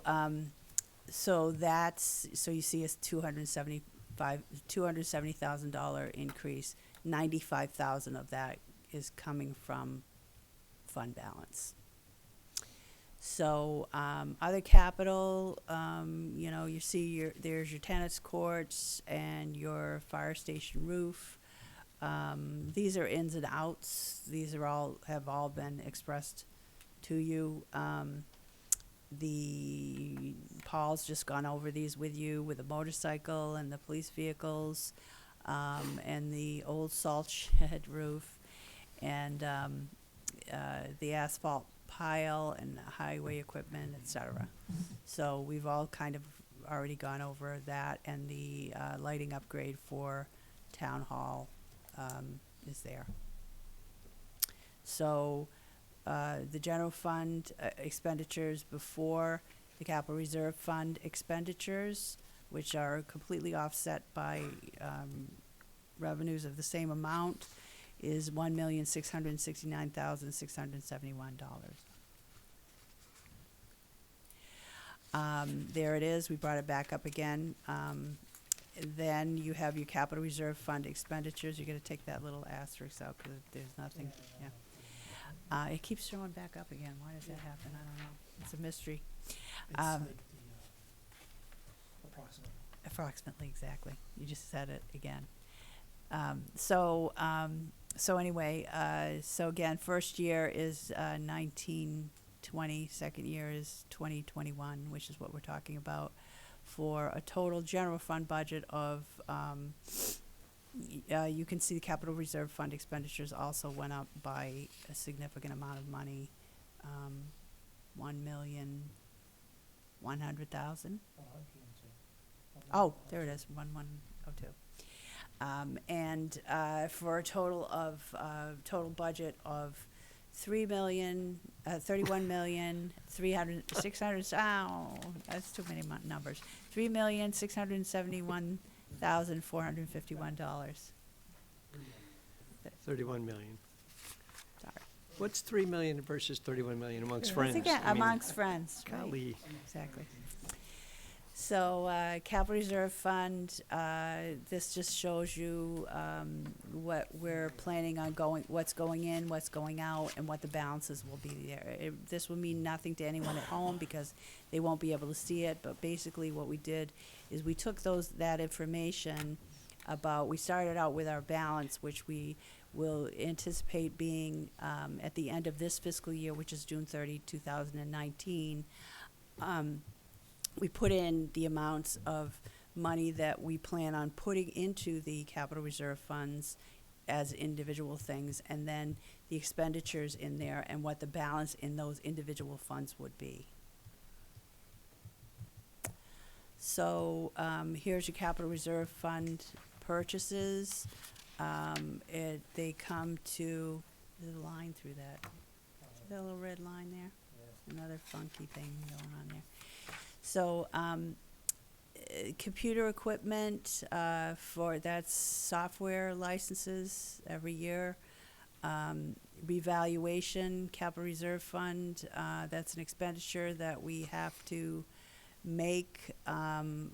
so you see a $270,000 increase. 95,000 of that is coming from fund balance. So, other capital, you see there's your tennis courts and your fire station roof. These are ins and outs. These have all been expressed to you. Paul's just gone over these with you, with the motorcycle and the police vehicles, and the old salt shed roof, and the asphalt pile and highway equipment, etc. So we've all kind of already gone over that, and the lighting upgrade for town hall is there. So the general fund expenditures before the capital reserve fund expenditures, which are completely offset by revenues of the same amount, is $1,669,671. There it is. We brought it back up again. Then you have your capital reserve fund expenditures. You're going to take that little asterisk out because there's nothing. Yeah. It keeps showing back up again. Why does that happen? I don't know. It's a mystery. Approximately, exactly. You just said it again. So anyway, so again, first year is 1920, second year is 2021, which is what we're talking about, for a total general fund budget of, you can see the capital reserve fund expenditures also went up by a significant amount of money, $1,100,000. Oh, there it is, 1102. And for a total budget of 31,600,000. Oh, that's too many numbers. $3,671,451. 31 million. Sorry. What's 3 million versus 31 million amongst friends? Once again, I mean, amongst friends, right? golly. Exactly. So, capital reserve fund, this just shows you what we're planning on what's going in, what's going out, and what the balances will be there. This will mean nothing to anyone at home because they won't be able to see it, but basically what we did is we took that information we started out with our balance, which we will anticipate being at the end of this fiscal year, which is June 30, 2019. We put in the amounts of money that we plan on putting into the capital reserve funds as individual things, and then the expenditures in there and what the balance in those individual funds would be. So here's your capital reserve fund purchases. They come to the line through that. See that little red line there? Another funky thing going on there. So, computer equipment, that's software licenses every year. Revaluation, capital reserve fund, that's an expenditure that we have to make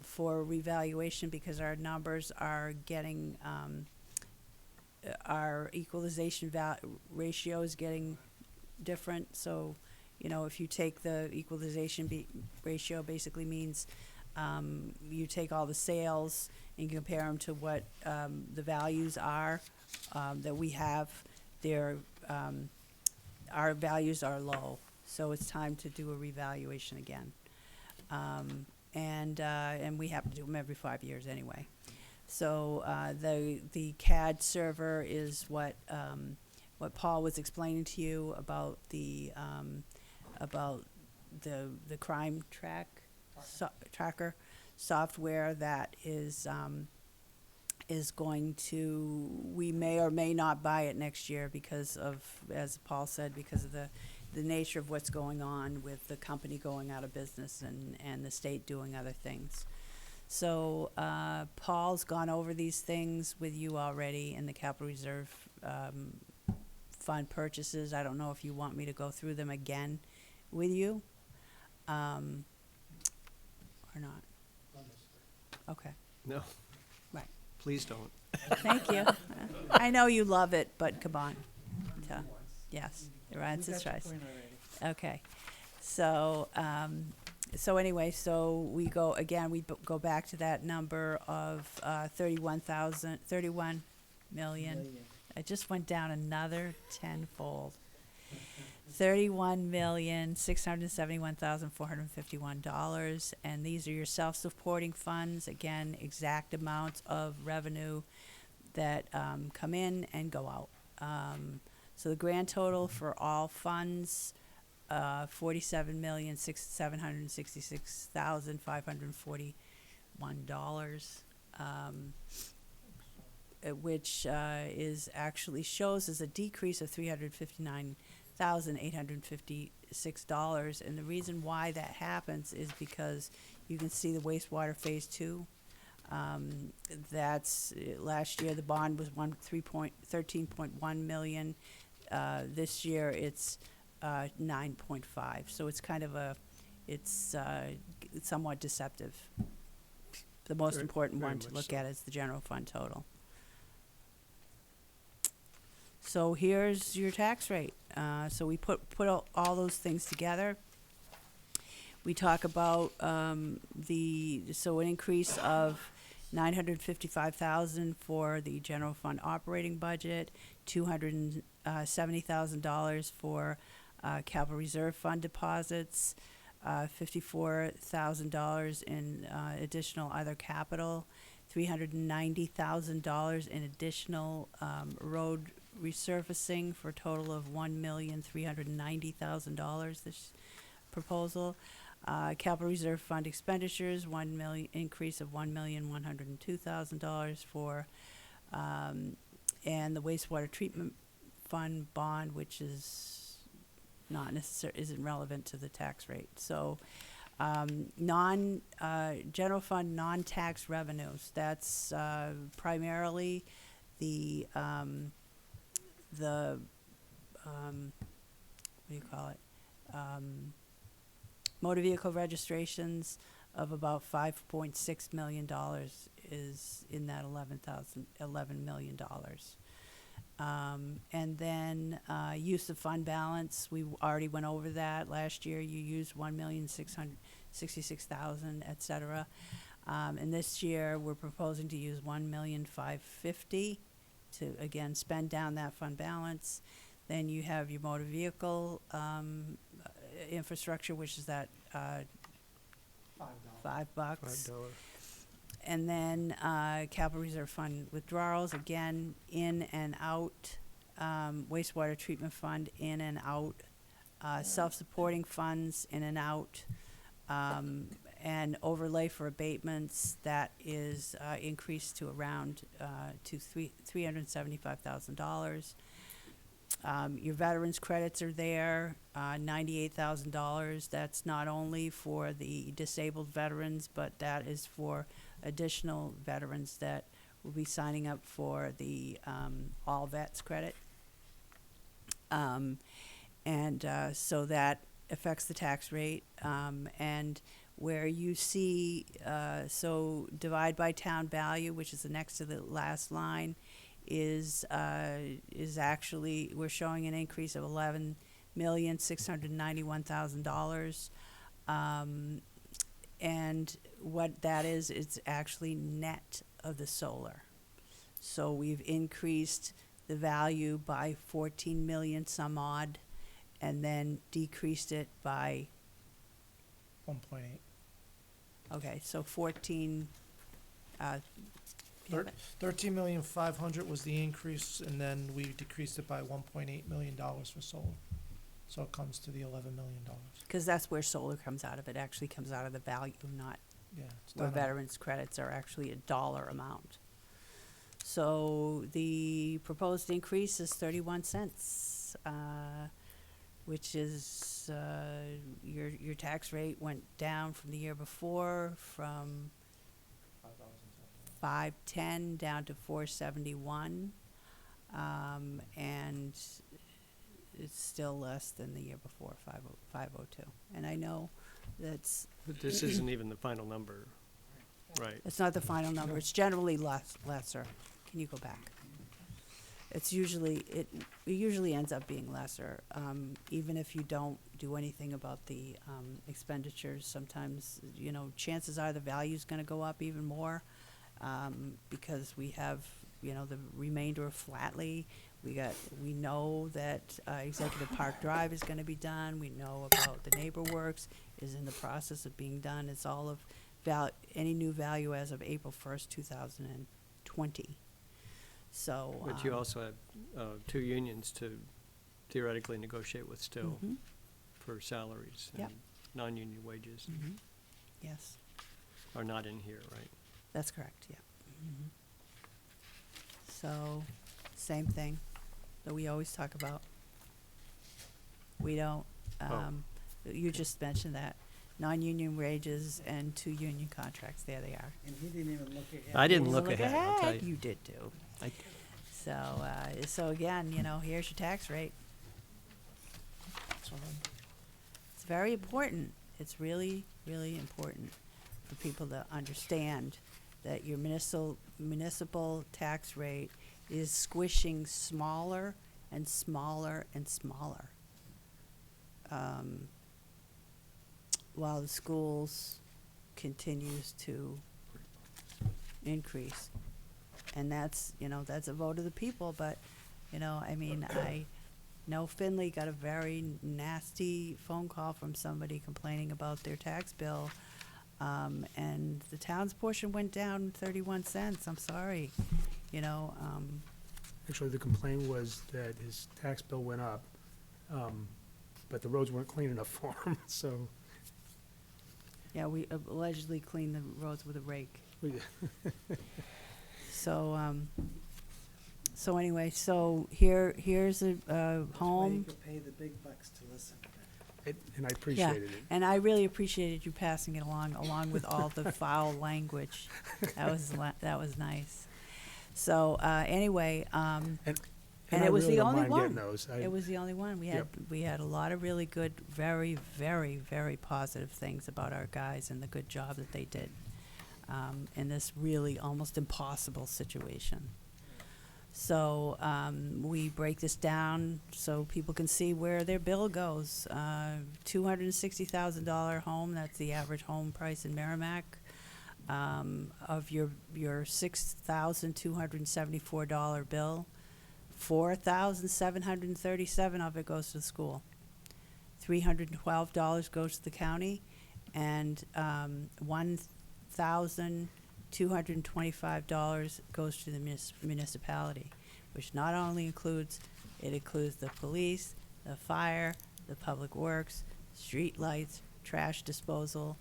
for revaluation because our numbers are getting our equalization ratio is getting different. So, you know, if you take the equalization ratio, basically means you take all the sales and compare them to what the values are that we have. Our values are low, so it's time to do a revaluation again. And we have to do them every 5 years anyway. So the CAD server is what Paul was explaining to you about the crime tracker software that is going to, we may or may not buy it next year because of, as Paul said, because of the nature of what's going on with the company going out of business and the state doing other things. So Paul's gone over these things with you already in the capital reserve fund purchases. I don't know if you want me to go through them again with you or not. Okay. No, Right. please don't. Thank you. I know you love it, but come on. So, yes, Ryan's his choice. Okay. So, so anyway, so we go, again, we go back to that number of 31 million. It just went down another tenfold. $31,671,451, and these are your self-supporting funds. Again, exact amounts of revenue that come in and go out. So the grand total for all funds, $47,766,541, which is actually shows as a decrease of $359,856. And the reason why that happens is because you can see the wastewater phase 2. That's last year the bond was 13.1 million. This year it's 9.5. So it's kind of it's somewhat deceptive. The most Very- important very one to much look so. at is the general fund total. So here's your tax rate. So we put all those things together. We talk about an increase of $955,000 for the general fund operating budget, $270,000 for capital reserve fund deposits, $54,000 in additional other capital, $390,000 in additional road resurfacing for a total of $1,390,000 this proposal. Capital reserve fund expenditures, increase of $1,102,000 for, and the wastewater treatment fund bond, which is not isn't relevant to the tax rate. So, general fund non-tax revenues. That's primarily the what do you call it? Motor vehicle registrations of about $5.6 million is in that $11 million. And then use of fund balance, we already went over that. Last year you used $1,666,000, et cetera. And this year we're proposing to use $1,550,000 to, again, spend down that fund balance. Then you have your motor vehicle infrastructure, which is that $5. And then capital reserve fund withdrawals, again, in and out. Wastewater treatment fund, in and out. Self-supporting funds, in and out. And overlay for abatements, that is increased to around $375,000. Your veterans credits are there, $98,000. That's not only for the disabled veterans, but that is for additional veterans that will be signing up for the All Vets credit. So that affects the tax rate. And where you see, so divide by town value, which is the next to the last line, is actually, we're showing an increase of $11,691,000. And what that is, it's actually net of the solar. So we've increased the value by 14 million some odd, and then decreased it by, 1.8. okay, so 14, Thir- 13,500,000 was the increase, and then we decreased it by $1.8 million for solar. So it comes to the $11 million. because that's where solar comes out of. It actually comes out of the value, not Yeah. It's where done on- veterans credits are actually a dollar amount. So the proposed increase is 31 cents, which is, your tax rate went down from the year before from 510 down to 471, and it's still less than the year before, 502. And I know that's, But this isn't even the final number, right? it's not the final number, it's generally lesser. Can you go back? It's usually, it usually ends up being lesser, even if you don't do anything about the expenditures. Sometimes, you know, chances are the value's gonna go up even more, because we have, you know, the remainder of Flatley. We know that Executive Park Drive is gonna be done. We know about the Neighbor Works is in the process of being done. It's all of any new value as of April 1st, 2020. So. But you also have 2 unions to theoretically negotiate with still Mhm. for salaries. Yep. And non-union wages Mhm. Yes, are not in here, right? that's correct, yeah. Mhm. So, same thing that we always talk about. We don't, you just mentioned that, non-union wages and 2 union contracts, there they are. And he didn't even look ahead. I didn't You look ahead, I'll tell you. You did too. I- So again, you know, here's your tax rate. So then- It's very important. It's really, really important for people to understand that your municipal tax rate is squishing smaller and smaller and smaller. While the schools continues to increase. And that's, you know, that's a vote of the people, but, you know, I mean, I know Finley got a very nasty phone call from somebody complaining about their tax bill, and the town's portion went down 31 cents, I'm sorry, you know, Actually, the complaint was that his tax bill went up, but the roads weren't clean enough for him, so. yeah, we allegedly cleaned the roads with a rake. we- So anyway, so here's a That's why you home. could pay the big bucks to listen. And I appreciated it. And I really appreciated you passing it along with all the foul language. That was nice. So, anyway, and And I it was really the don't only mind one. getting those. It was the only one. We had a lot of really good, very, very, very positive things about our guys and the good job that they did, in this really almost impossible situation. So, we break this down so people can see where their bill goes. $260,000 home, that's the average home price in Merrimack. Of your $6,274 bill, $4,737 of it goes to the school. $312 goes to the county, and $1,225 goes to the municipality, which not only includes the police, the fire, the public works, street lights, trash disposal,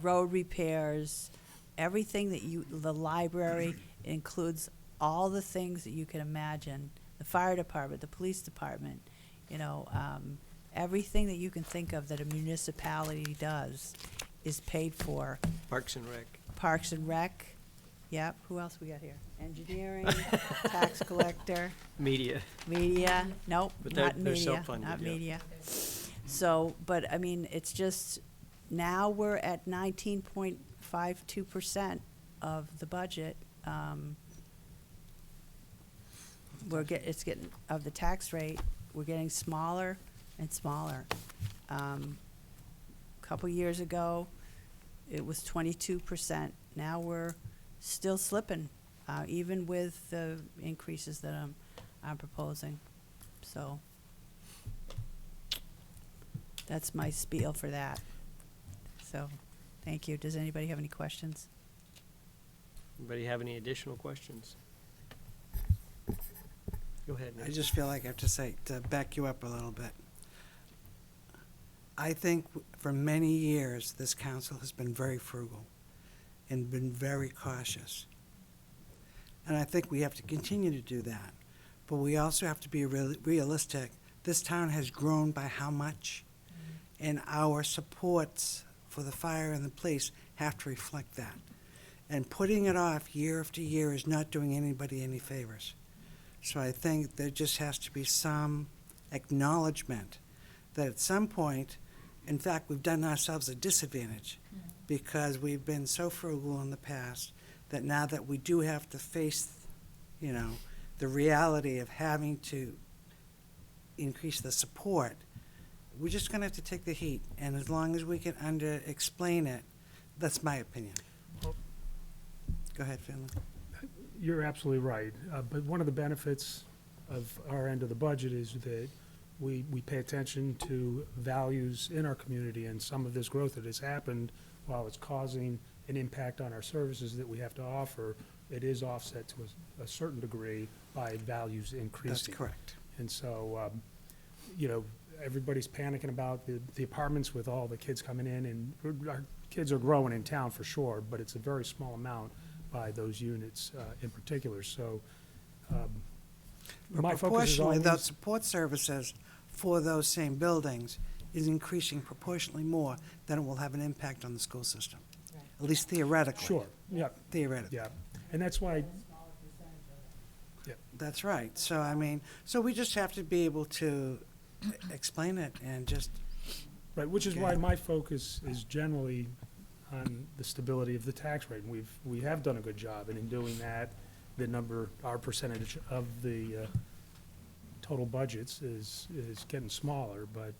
road repairs, everything that the library includes all the things that you can imagine, the fire department, the police department, you know, everything that you can think of that a municipality does is paid for. Parks and Rec. Parks and Rec, yep, who else we got here? Engineering, tax collector, Media. nope, But they're not media, self-funded, not yeah. media. So, but I mean, it's just, now we're at 19.52% of the budget, it's getting, of the tax rate, we're getting smaller and smaller. Couple years ago, it was 22%. Now we're still slipping, even with the increases that I'm proposing. So that's my spiel for that. So, thank you. Does anybody have any questions? Anybody have any additional questions? Go ahead, I Nick. just feel like I have to say, to back you up a little bit. I think for many years, this council has been very frugal and been very cautious. And I think we have to continue to do that. But we also have to be realistic. This town has grown by how much? And our supports for the fire and the police have to reflect that. And putting it off year after year is not doing anybody any favors. So I think there just has to be some acknowledgement that at some point, in fact, we've done ourselves a disadvantage because we've been so frugal in the past that now that we do have to face, the reality of having to increase the support, we're just going to have to take the heat. And as long as we can explain it, that's my opinion. Well- Go ahead, Finley. You're absolutely right. But one of the benefits of our end of the budget is that we pay attention to values in our community, and some of this growth that has happened, while it's causing an impact on our services that we have to offer, it is offset to a certain degree by values increasing. That's correct. And so, everybody's panicking about the apartments with all the kids coming in, and our kids are growing in town for sure, but it's a very small amount by those units in particular. So But my focus is proportionally, always, those support services for those same buildings is increasing proportionally more than it will have an impact on the school system. At least theoretically. sure, yeah, Theoretically. yeah. And that's why, That's right. So we just have to be able to explain it and just, right, which is Okay. why my focus is generally on the stability of the tax rate. And we have done a good job, and in doing that, our percentage of the total budgets is getting smaller, but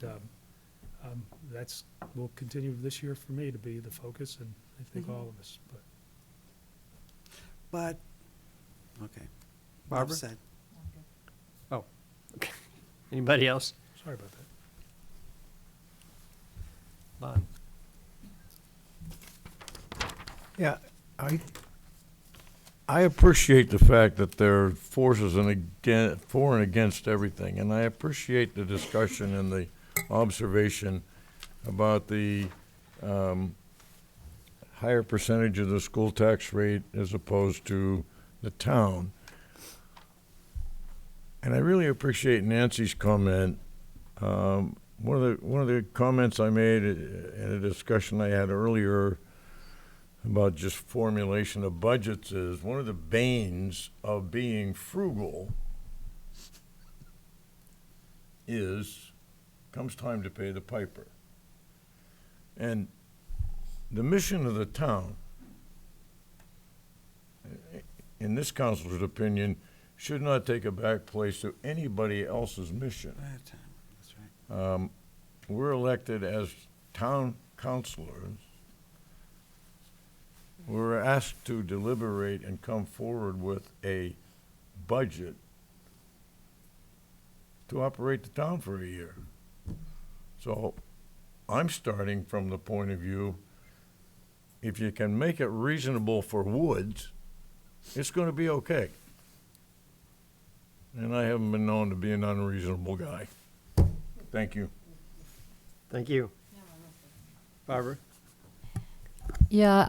will continue this year for me to be the focus, and I think all of us, but. okay. Barbara? Enough said. Anybody else? Sorry about that. Lon? Yeah, I appreciate the fact that there are forces for and against everything, and I appreciate the discussion and the observation about the higher percentage of the school tax rate as opposed to the town. And I really appreciate Nancy's comment. One of the comments I made in a discussion I had earlier about just formulation of budgets is one of the banes of being frugal comes time to pay the piper. And the mission of the town, in this council's opinion, should not take a back place to anybody else's mission. That's right. We're elected as town councilors. We're asked to deliberate and come forward with a budget to operate the town for a year. So I'm starting from the point of view, if you can make it reasonable for Woods, it's going to be okay. And I haven't been known to be an unreasonable guy. Thank you. Thank you. Barbara? Yeah,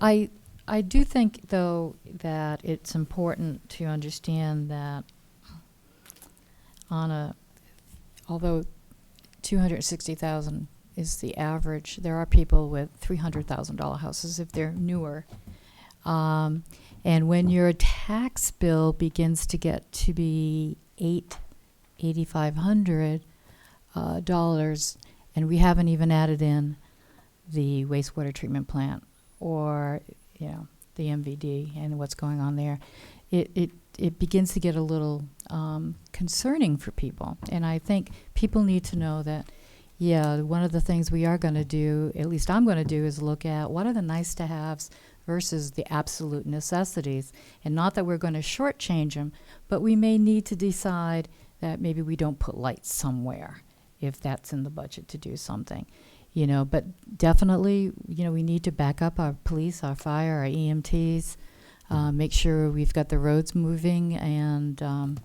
I do think, though, that it's important to understand that although 260,000 is the average, there are people with $300,000 houses if they're newer. And when your tax bill begins to get to be $8,500, and we haven't even added in the wastewater treatment plant or the MVD and what's going on there, it begins to get a little concerning for people. And I think people need to know that, yeah, one of the things we are going to do, at least I'm going to do, is look at what are the nice to haves versus the absolute necessities. And not that we're going to shortchange them, but we may need to decide that maybe we don't put lights somewhere if that's in the budget to do something. You know, but definitely, you know, we need to back up our police, our fire, our EMTs, make sure we've got the roads moving, and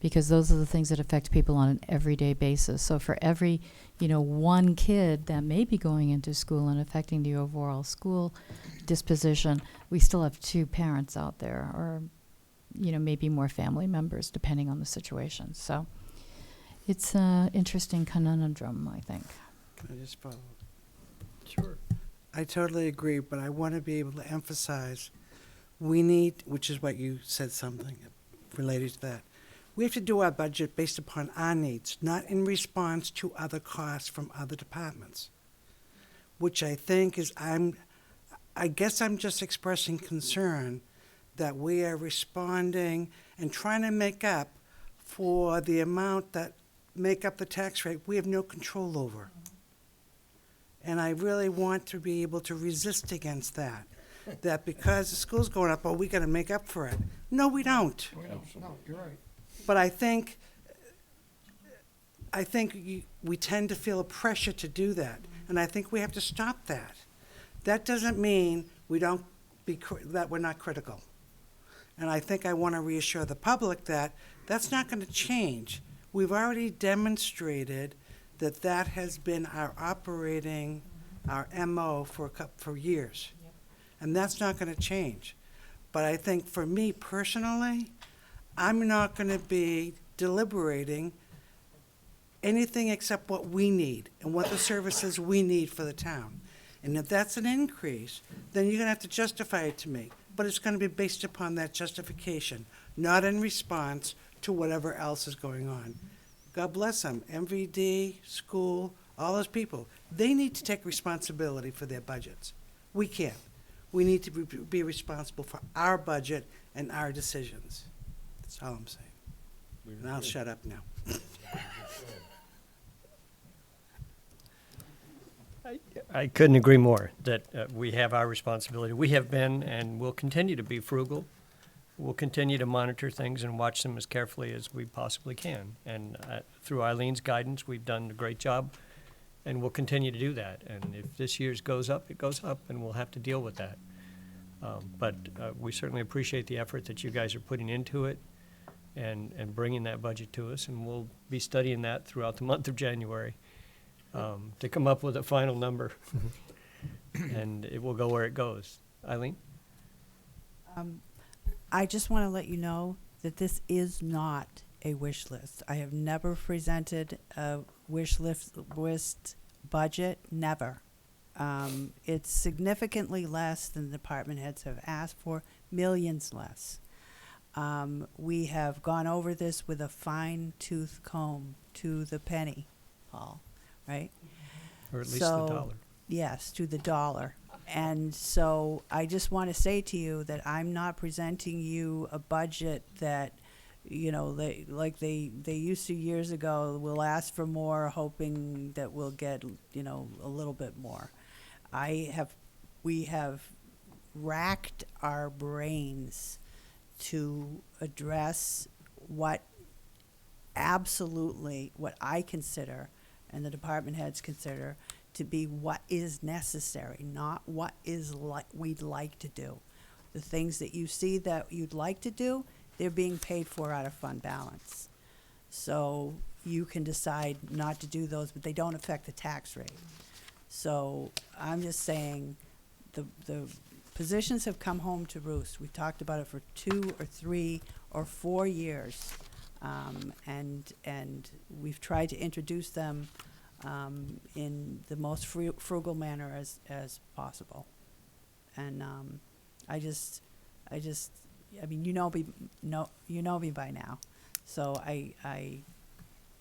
because those are the things that affect people on an everyday basis. So for every, you know, one kid that may be going into school and affecting the overall school disposition, we still have 2 parents out there, or, you know, maybe more family members, depending on the situation. So it's an interesting conundrum, I think. Can I just follow? Sure. I totally agree, but I want to be able to emphasize, we need, which is what you said something related to that, we have to do our budget based upon our needs, not in response to other costs from other departments, which I think is, I guess I'm just expressing concern that we are responding and trying to make up for the amount that make up the tax rate we have no control over. And I really want to be able to resist against that. That because the school's going up, oh, we got to make up for it. No, we don't. No, you're right. But I think we tend to feel a pressure to do that, and I think we have to stop that. That doesn't mean that we're not critical. And I think I want to reassure the public that that's not going to change. We've already demonstrated that that has been our operating, our MO for years. Yep. And that's not going to change. But I think for me personally, I'm not going to be deliberating anything except what we need and what the services we need for the town. And if that's an increase, then you're going to have to justify it to me. But it's going to be based upon that justification, not in response to whatever else is going on. God bless them, MVD, school, all those people. They need to take responsibility for their budgets. We can't. We need to be responsible for our budget and our decisions. That's all I'm saying. And I'll shut up now. I couldn't agree more that we have our responsibility. We have been and will continue to be frugal. We'll continue to monitor things and watch them as carefully as we possibly can. And through Eileen's guidance, we've done a great job, and we'll continue to do that. And if this year's goes up, it goes up, and we'll have to deal with that. But we certainly appreciate the effort that you guys are putting into it and bringing that budget to us, and we'll be studying that throughout the month of January to come up with a final number. And it will go where it goes. Eileen? I just want to let you know that this is not a wish list. I have never presented a wish list budget, never. It's significantly less than the department heads have asked for, millions less. We have gone over this with a fine-tooth comb to the penny, Paul, right? Or at least the dollar. Yes, to the dollar. And so I just want to say to you that I'm not presenting you a budget that, you know, they used to years ago, we'll ask for more hoping that we'll get, you know, a little bit more. We have racked our brains to address what I consider and the department heads consider to be what is necessary, not what is we'd like to do. The things that you see that you'd like to do, they're being paid for out of fund balance. So you can decide not to do those, but they don't affect the tax rate. So I'm just saying the positions have come home to roost. We talked about it for 2 or 3 or 4 years. And we've tried to introduce them in the most frugal manner as possible. And I mean, you know me by now. So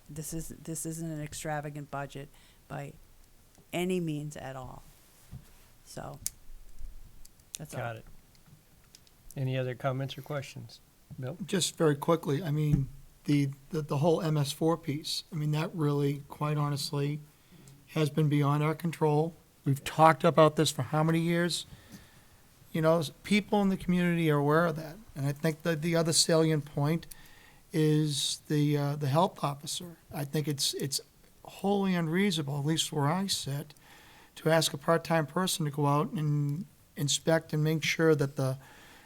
this isn't an extravagant budget by any means at all. So that's all. Got it. Any other comments or questions? Bill? Just very quickly, I mean, the whole MS4 piece, I mean, that really, quite honestly, has been beyond our control. We've talked about this for how many years? You know, people in the community are aware of that. And I think that the other salient point is the health officer. I think it's wholly unreasonable, at least where I sit, to ask a part-time person to go out and inspect and make sure that the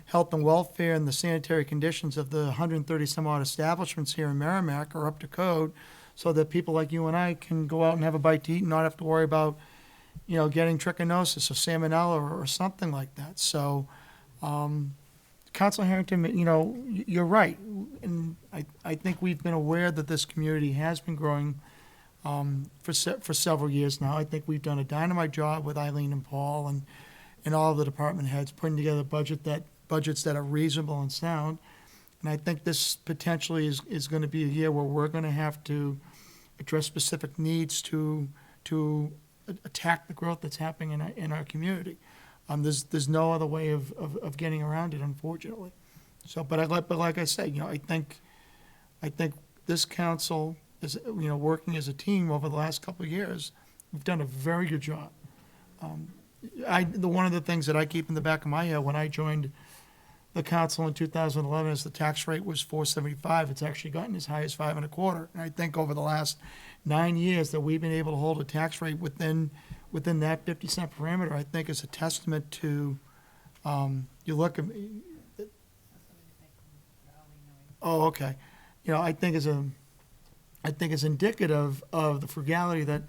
health and welfare and the sanitary conditions of the 130 some odd establishments here in Merrimack are up to code, so that people like you and I can go out and have a bite to eat and not have to worry about, you know, getting trichinosis or salmonella or something like that. So, Councilor Harrington, you know, you're right. And I think we've been aware that this community has been growing for several years now. I think we've done a dynamite job with Eileen and Paul and all of the department heads putting together budgets that are reasonable and sound. And I think this potentially is going to be a year where we're going to have to address specific needs to attack the growth that's happening in our community. There's no other way of getting around it, unfortunately. So, but like I say, you know, I think this council is, you know, working as a team over the last couple of years, we've done a very good job. One of the things that I keep in the back of my head when I joined the council in 2011 is the tax rate was 4.75. It's actually gotten as high as 5.25. And I think over the last 9 years that we've been able to hold a tax rate within that 50-cent parameter, I think is a testament to, you look at, oh, okay. You know, I think is indicative of the frugality that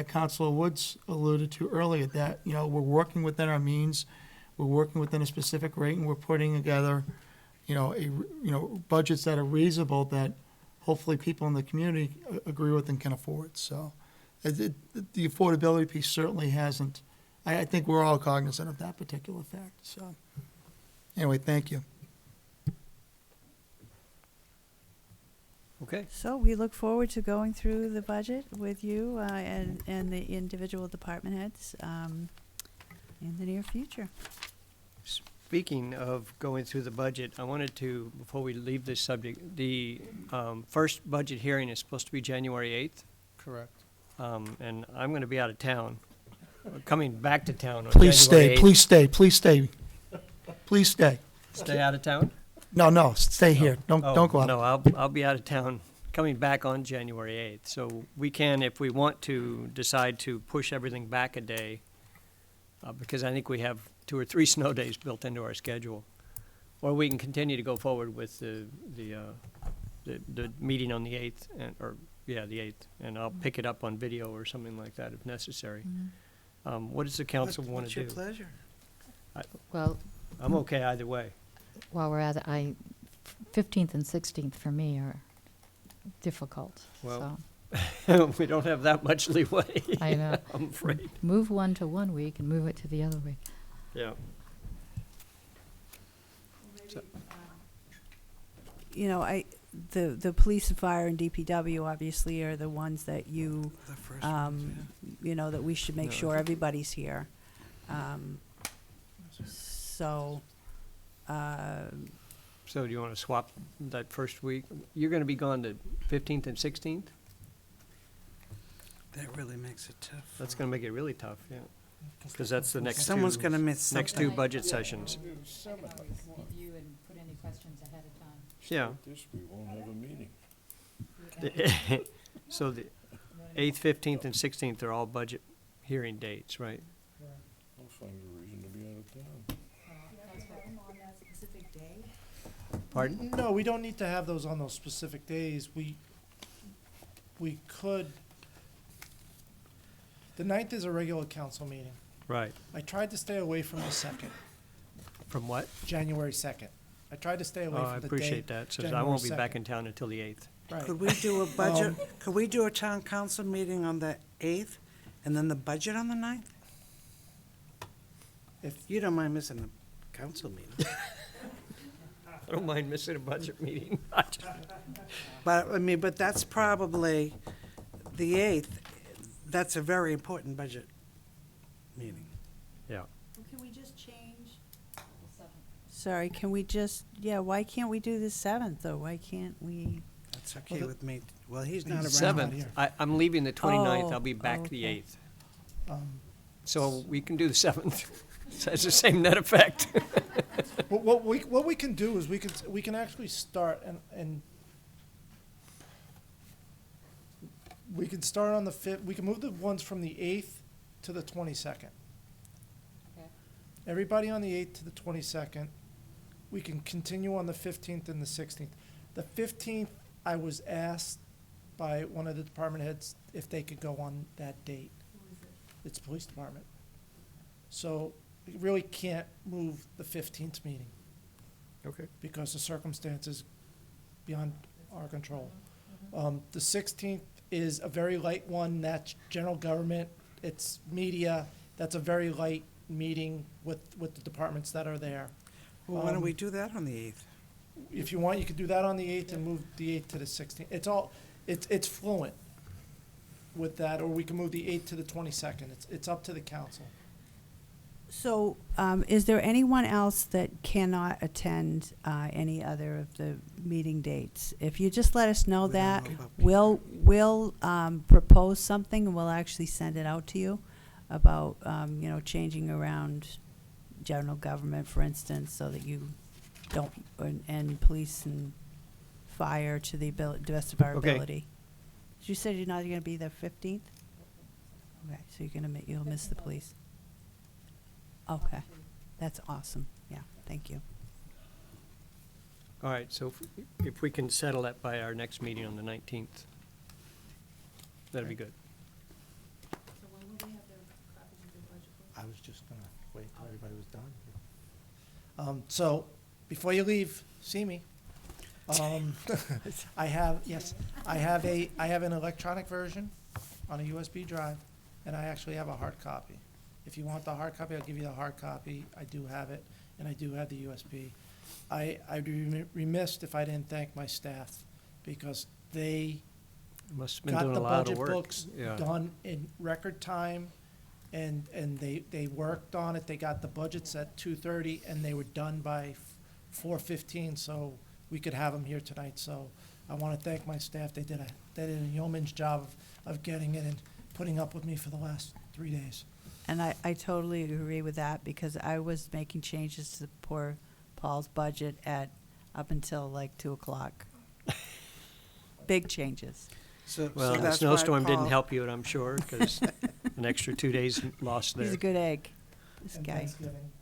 Councilor Woods alluded to earlier, that, you know, we're working within our means, we're working within a specific rate, and we're putting together, you know, budgets that are reasonable, that hopefully people in the community agree with and can afford. So the affordability piece certainly hasn't, I think we're all cognizant of that particular fact. So anyway, thank you. Okay. So we look forward to going through the budget with you and the individual department heads in the near future. Speaking of going through the budget, I wanted to, before we leave this subject, the first budget hearing is supposed to be January 8th. Correct. And I'm going to be out of town, coming back to town on Please January stay, 8th. please stay, please stay. Please stay. Stay out of town? No, stay here. Don't go out. No, I'll be out of town, coming back on January 8th. So we can, if we want to, decide to push everything back a day, because I think we have 2 or 3 snow days built into our schedule. Or we can continue to go forward with the meeting on the 8th, the 8th, and I'll pick it up on video or something like that if necessary. What does the council want to do? What's your pleasure? Well, I'm okay either way. while we're at it, 15th and 16th for me are difficult, Well, so. We don't have that much leeway. I know. I'm afraid. Move one to one week and move it to the other week. Yeah. You know, the police and fire and DPW obviously are the ones that you, The first ones, you know, that we should make No, I sure think- everybody's here. So, So do you want to swap that first week? You're going to be gone the 15th and 16th? that really makes it tough. That's going to make it really tough, yeah. Because that's the next Someone's two, gonna miss next something. 2 budget sessions. Review and put any questions ahead of time. Yeah. This, we won't have a meeting. So the 8th, 15th, and 16th are all budget hearing dates, right? I'll find a reason to be out of town. Pardon? No, we don't need to have those on those specific days. We could, the 9th is a regular council meeting. Right. I tried to stay away from the 2nd, From what? January 2nd. I tried to stay away Oh, from I the day. appreciate that, since I January won't be back 2nd. in town until the 8th. Right. Could we do a budget, could we do a town council meeting on the 8th and then the budget on the 9th? If you don't mind missing the council meeting. I don't mind missing a budget meeting. But, I mean, but that's probably, the 8th, that's a very important budget meeting. Yeah. can we just change sorry, can we just, why can't we do the 7th, though? Why can't we? That's okay with me. Well, he's not He's around. 7th. I'm leaving the 29th. I'll be Oh, back the okay. 8th. So we can do the 7th. So it's the same net effect. What we can do is we can actually start and we can start on the 5th. We can move the ones from the 8th to the 22nd. Everybody on the 8th to the 22nd. We can continue on the 15th and the 16th. The 15th, I was asked by one of the department heads if they could go on that date. It's police department. So we really can't move the 15th meeting Okay. because the circumstances beyond our control. The 16th is a very light one. That's general government. It's media. That's a very light meeting with the departments that are there. Well, why don't we do that on the 8th? If you want, you could do that on the 8th and move the 8th to the 16th. It's fluent with that, or we can move the 8th to the 22nd. It's up to the council. So, is there anyone else that cannot attend any other of the meeting dates? If you just let us know We don't that, know about we'll propose something, and we'll actually send it out to you about, changing around general government, for instance, so that you don't, and police and fire to the best of our Okay. ability. You said you're not going to be there 15th? Okay, so you'll miss the police. Okay, that's awesome. Yeah, thank you. All right, so if we can settle that by our next meeting on the 19th, that'd be good. I was just gonna wait till everybody was done. So, before you leave, see me. I have an electronic version on a USB drive, and I actually have a hard copy. If you want the hard copy, I'll give you the hard copy. I do have it, and I do have the USB. I'd be remiss if I didn't thank my staff, because they Must have been got doing the a lot of budget work. books Yeah. done in record time, and they worked on it. They got the budgets at 2:30, and they were done by 4:15, so we could have them here tonight. So I want to thank my staff. They did a yeoman's job of getting it and putting up with me for the last 3 days. And I totally agree with that, because I was making changes to poor Paul's budget up until like 2 o'clock. Big changes. Well, the that's why snowstorm didn't Paul- help you, and I'm sure, because an extra 2 days lost He's there. a good egg, this And guy. Thanksgiving.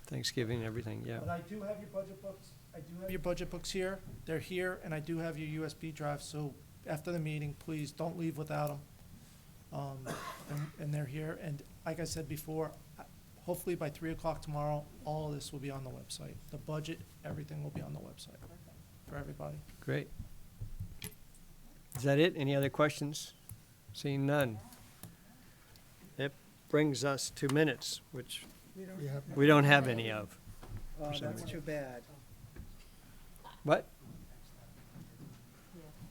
Thanksgiving and everything, yeah. But I do have your budget books. I do have your budget books here. They're here, and I do have your USB drive. So after the meeting, please don't leave without them. And they're here. And like I said before, hopefully by 3 o'clock tomorrow, all of this will be on the website. The budget, everything will be on the website for everybody. Great. Is that it? Any other questions? Seeing none. That brings us to minutes, which we don't have any of. Oh, some that's too bad. What?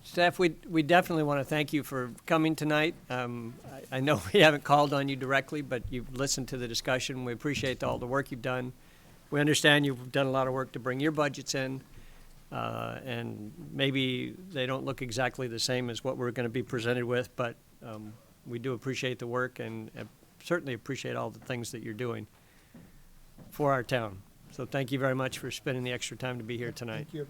Staff, we definitely want to thank you for coming tonight. I know we haven't called on you directly, but you've listened to the discussion. We appreciate all the work you've done. We understand you've done a lot of work to bring your budgets in, and maybe they don't look exactly the same as what we're going to be presented with, but we do appreciate the work and certainly appreciate all the things that you're doing for our town. So thank you very much for spending the extra time to be here tonight. Thank you.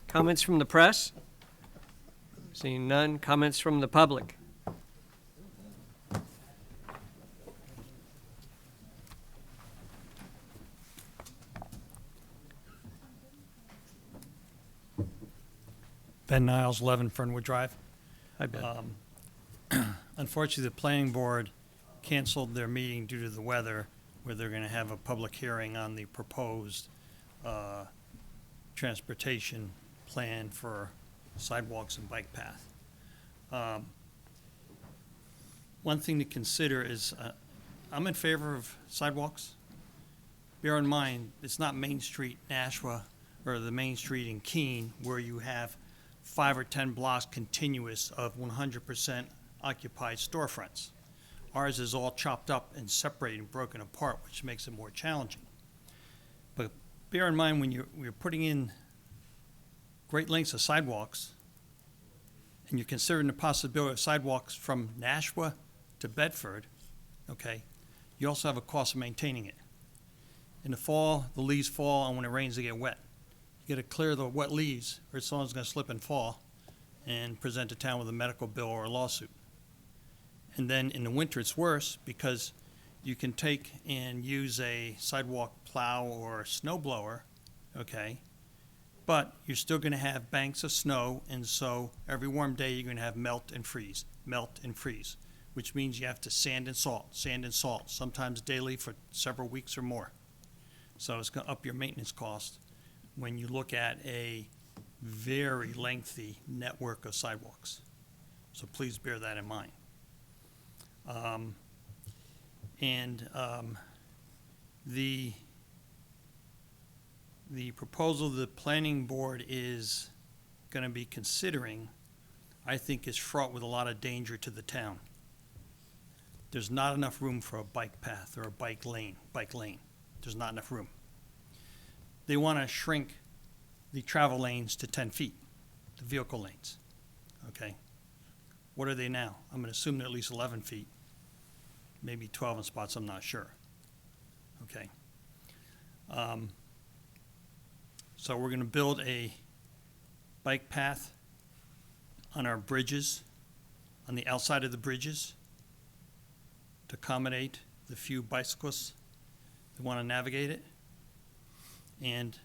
Comments from the press? Seeing none. Comments from the public? Ben Niles, 11 Fernwood Drive. Hi, Ben. Unfortunately, the planning board canceled their meeting due to the weather, where they're going to have a public hearing on the proposed transportation plan for sidewalks and bike path. One thing to consider is, I'm in favor of sidewalks. Bear in mind, it's not Main Street, Nashua, or the Main Street in Keene, where you have 5 or 10 blocks continuous of 100% occupied storefronts. Ours is all chopped up and separated and broken apart, which makes it more challenging. But bear in mind, when you're putting in great lengths of sidewalks, and you're considering the possibility of sidewalks from Nashua to Bedford, okay, you also have a cost of maintaining it. In the fall, the leaves fall, and when it rains, they get wet. You gotta clear the wet leaves, or someone's gonna slip and fall and present the town with a medical bill or a lawsuit. And then in the winter, it's worse, because you can take and use a sidewalk plow or a snow blower, okay? But you're still gonna have banks of snow, and so every warm day, you're gonna have melt and freeze, which means you have to sand and salt, sometimes daily for several weeks or more. So it's gonna up your maintenance cost when you look at a very lengthy network of sidewalks. So please bear that in mind. The proposal the planning board is gonna be considering, I think, is fraught with a lot of danger to the town. There's not enough room for a bike path or a bike lane. There's not enough room. They wanna shrink the travel lanes to 10 feet, the vehicle lanes, okay? What are they now? I'm gonna assume they're at least 11 feet, maybe 12 in spots, I'm not sure, okay? So we're gonna build a bike path on our bridges, on the outside of the bridges, to accommodate the few bicyclists that wanna navigate it. And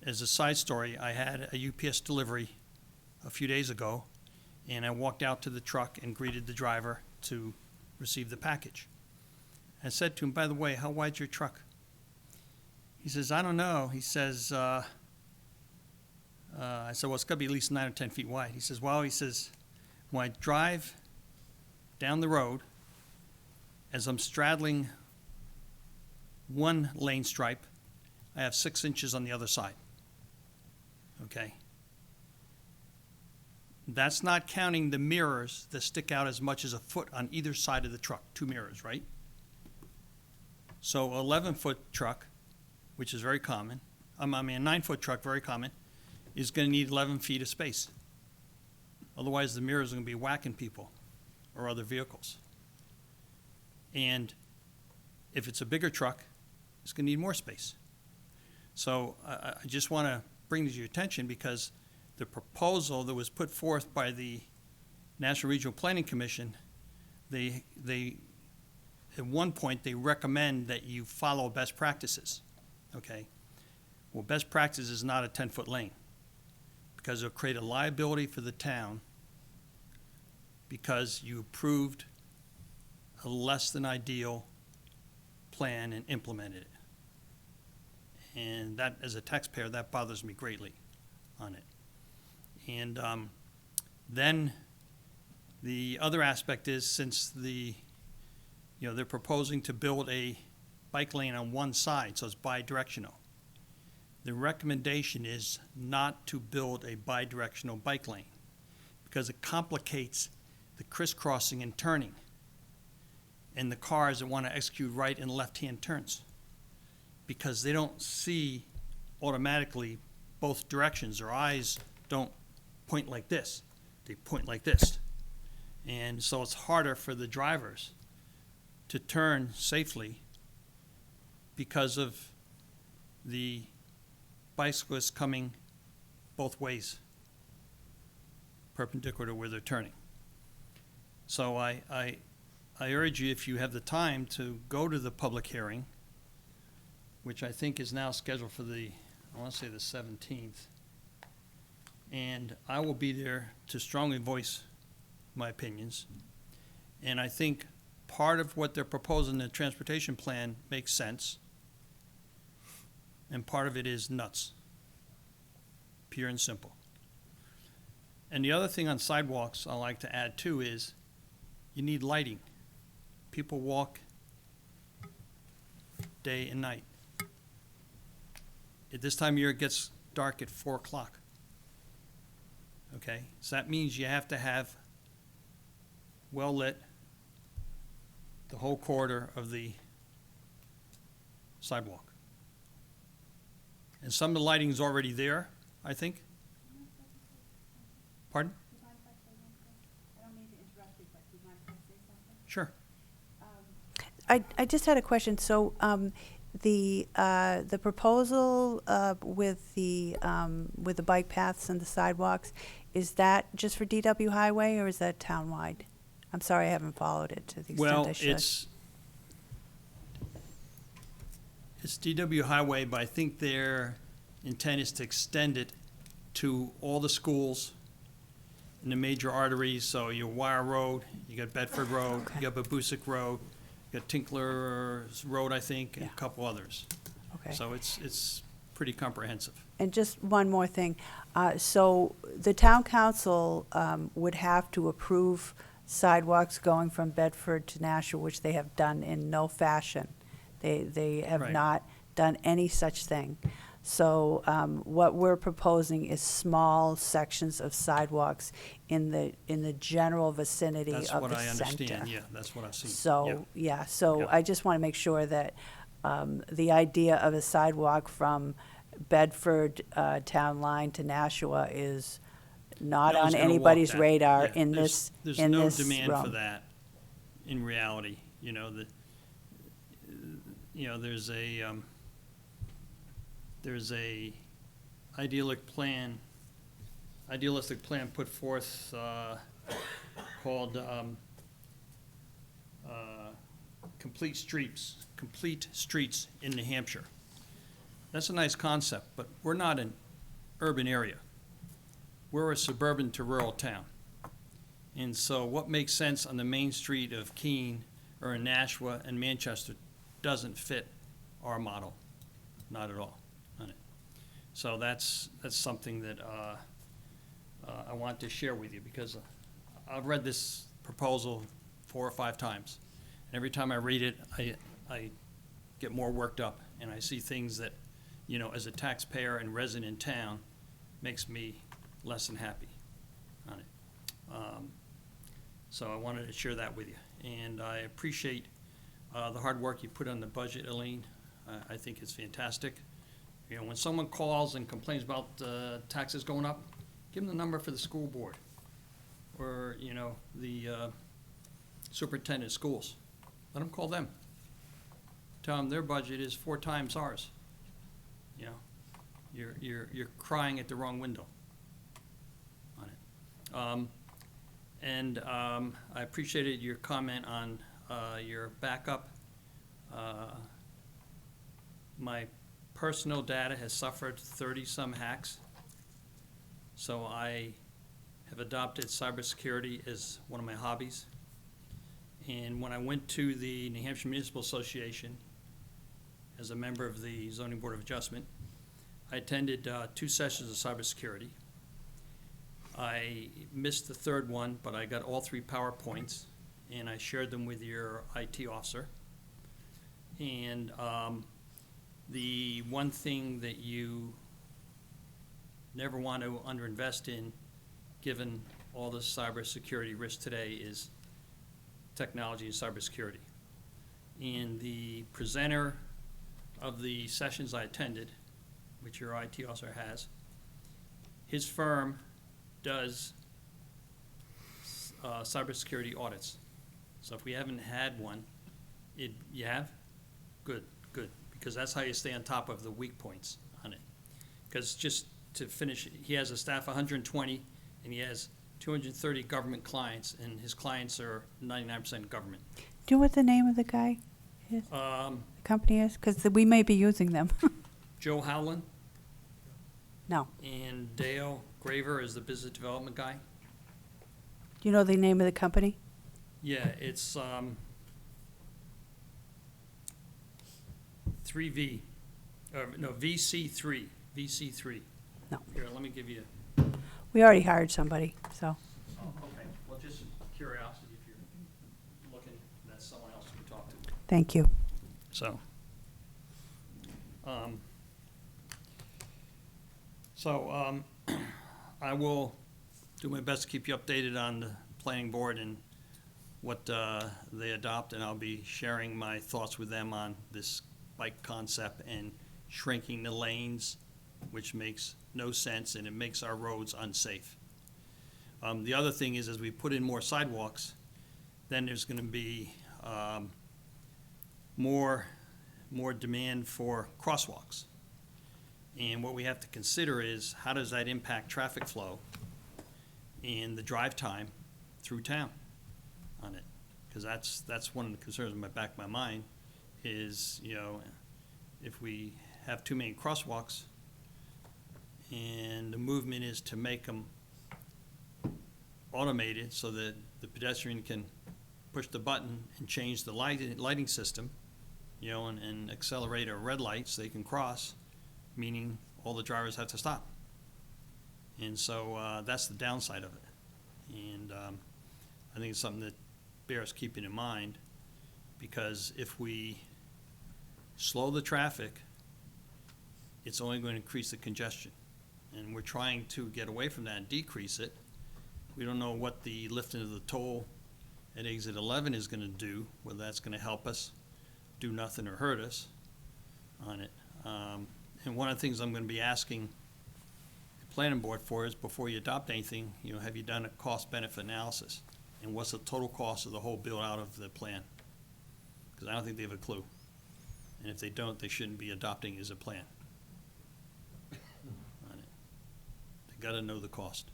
as a side story, I had a UPS delivery a few days ago, and I walked out to the truck and greeted the driver to receive the package. I said to him, by the way, how wide's your truck? He says, I don't know. He says, I said, well, it's gotta be at least 9 or 10 feet wide. He says, well, when I drive down the road, as I'm straddling one lane stripe, I have 6 inches on the other side, okay? That's not counting the mirrors that stick out as much as a foot on either side of the truck, 2 mirrors, right? So 11-foot truck, which is very common, a 9-foot truck, very common, is gonna need 11 feet of space. Otherwise, the mirrors are gonna be whacking people or other vehicles. And if it's a bigger truck, it's gonna need more space. So I just wanna bring this to your attention, because the proposal that was put forth by the National Regional Planning Commission, they at one point, they recommend that you follow best practices, okay? Well, best practice is not a 10-foot lane, because it'll create a liability for the town because you approved a less than ideal plan and implemented it. And that, as a taxpayer, that bothers me greatly on it. And then the other aspect is, since they're proposing to build a bike lane on one side, so it's bi-directional. The recommendation is not to build a bi-directional bike lane, because it complicates the crisscrossing and turning and the cars that want to execute right and left-hand turns, because they don't see automatically both directions. Their eyes don't point like this, they point like this. And so it's harder for the drivers to turn safely because of the bicyclists coming both ways, perpendicular to where they're turning. So I urge you, if you have the time, to go to the public hearing, which I think is now scheduled for I want to say the 17th. And I will be there to strongly voice my opinions. And I think part of what they're proposing in the transportation plan makes sense, and part of it is nuts, pure and simple. And the other thing on sidewalks I like to add too is you need lighting. People walk day and night. At this time of year, it gets dark at 4 o'clock. okay? So that means you have to have well-lit the whole corridor of the sidewalk. And some of the lighting's already there, I think. Pardon? Sure. I just had a question. So the proposal with the bike paths and the sidewalks, is that just for DW Highway or is that townwide? I'm sorry, I haven't followed it to the extent Well, I should. it's DW Highway, but I think their intent is to extend it to all the schools in the major arteries. So your Wire Road, you got Bedford Road, you got Babusick Road, you got Tinkler's Road, I think, and a couple others. Okay. So it's pretty comprehensive. And just one more thing. So the town council would have to approve sidewalks going from Bedford to Nashua, which they have done in no fashion. They have Right. not done any such thing. So what we're proposing is small sections of sidewalks in the general vicinity That's of what the I center. understand, yeah, that's what I've seen. So, yeah, so Yeah. I just want to make sure that the idea of a sidewalk from Bedford town line to Nashua is not No one's on gonna walk anybody's that. radar Yeah, in there's- this There's no realm. demand for that in reality, there's a idealistic plan put forth, called, Complete Streets in New Hampshire. That's a nice concept, but we're not an urban area. We're a suburban to rural town. And so what makes sense on the main street of Keene or in Nashua and Manchester doesn't fit our model, not at all on it. So that's something that I want to share with you, because I've read this proposal 4 or 5 times. And every time I read it, I get more worked up, and I see things that, as a taxpayer and resident in town, makes me less than happy on it. So I wanted to share that with you. And I appreciate the hard work you put on the budget, Elaine. I think it's fantastic. When someone calls and complains about taxes going up, give them the number for the school board or, the superintendent of schools. Let them call them. Tell them their budget is 4 times ours. You're crying at the wrong window on it. And I appreciated your comment on your backup. My personal data has suffered 30-some hacks, so I have adopted cybersecurity as one of my hobbies. And when I went to the New Hampshire Municipal Association as a member of the Zoning Board of Adjustment, I attended 2 sessions of cybersecurity. I missed the 3rd one, but I got all 3 PowerPoints, and I shared them with your IT officer. And the one thing that you never want to underinvest in, given all the cybersecurity risk today, is technology and cybersecurity. And the presenter of the sessions I attended, which your IT officer has, his firm does cybersecurity audits. So if we haven't had one, you have? Good, because that's how you stay on top of the weak points on it. Because just to finish, he has a staff of 120, and he has 230 government clients, and his clients are 99% government. Do you know what the name of the guy is? The company is? Because we may be using them. Joe Howland No. and Dale Graver is the business development guy. Do you know the name of the company? Yeah, it's 3V, no, VC3, VC3. No. Here, let me give you, We already hired somebody, so. oh, okay, well, just curiosity, if you're looking, that's someone else you can talk to. Thank you. So, I will do my best to keep you updated on the planning board and what they adopt, and I'll be sharing my thoughts with them on this bike concept and shrinking the lanes, which makes no sense, and it makes our roads unsafe. The other thing is, as we put in more sidewalks, then there's gonna be more demand for crosswalks. And what we have to consider is, how does that impact traffic flow and the drive time through town on it? Because that's one of the concerns in the back of my mind is, you know, if we have too many crosswalks and the movement is to make them automated so that the pedestrian can push the button and change the lighting system, you know, and accelerate a red light so they can cross, meaning all the drivers have to stop. And so that's the downside of it. And I think it's something that bears keeping in mind, because if we slow the traffic, it's only going to increase the congestion. And we're trying to get away from that and decrease it. We don't know what the lifting of the toll at exit 11 is going to do, whether that's going to help us, do nothing, or hurt us on it. And one of the things I'm going to be asking the planning board for is, before you adopt anything, you know, have you done a cost-benefit analysis? And what's the total cost of the whole build-out of the plan? Because I don't think they have a clue. And if they don't, they shouldn't be adopting it as a plan on it. They gotta know the cost,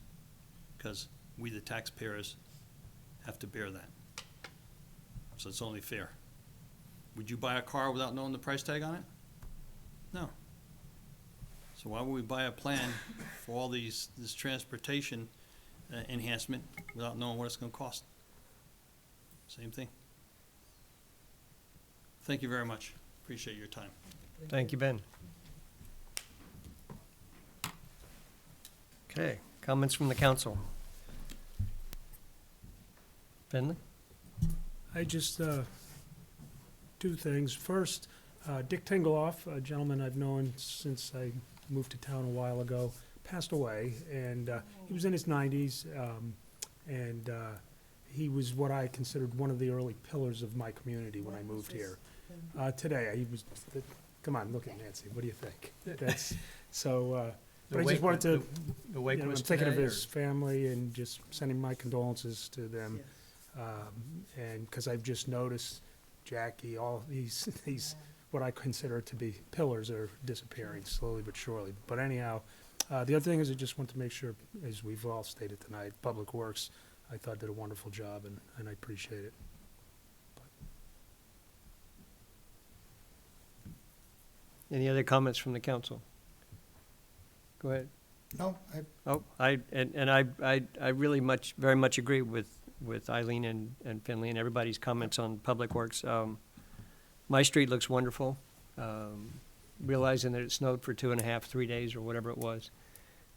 because we, the taxpayers, have to bear that. So it's only fair. Would you buy a car without knowing the price tag on it? No. So why would we buy a plan for all this transportation enhancement without knowing what it's gonna cost? Same thing. Thank you very much. Appreciate your time. Thank you, Ben. Okay, comments from the council. Finley? I just, two things. First, Dick Tingeloff, a gentleman I've known since I moved to town a while ago, passed away, and he was in his 90s, and he was what I considered one of the early pillars of my community when I moved here. Today, he was, come on, look at Nancy, what do you think? That's, so, but I just wanted to, The wake you know, was I'm thinking of today, his family and just sending my condolences to them. And because I've just noticed Jackie, all these what I consider to be pillars are disappearing slowly but surely. But anyhow, the other thing is, I just want to make sure, as we've all stated tonight, Public Works, I thought did a wonderful job, and I appreciate it. Any other comments from the council? Go ahead. No, I really very much agree with Eileen and Finley and everybody's comments on Public Works. My street looks wonderful, realizing that it snowed for 2.5, 3 days or whatever it was.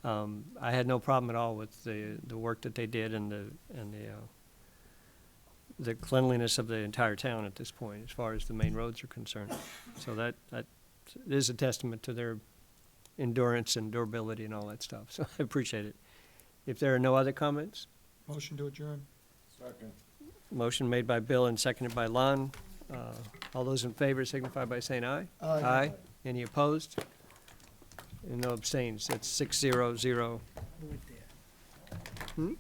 I had no problem at all with the work that they did and the cleanliness of the entire town at this point, as far as the main roads are concerned. So that is a testament to their endurance and durability and all that stuff. So I appreciate it. If there are no other comments, Motion to adjourn. Second. motion made by Bill and seconded by Lon. All those in favor signify by saying aye. Aye. Any opposed? And no abstains. That's 6-0-0. Right there. Hmm?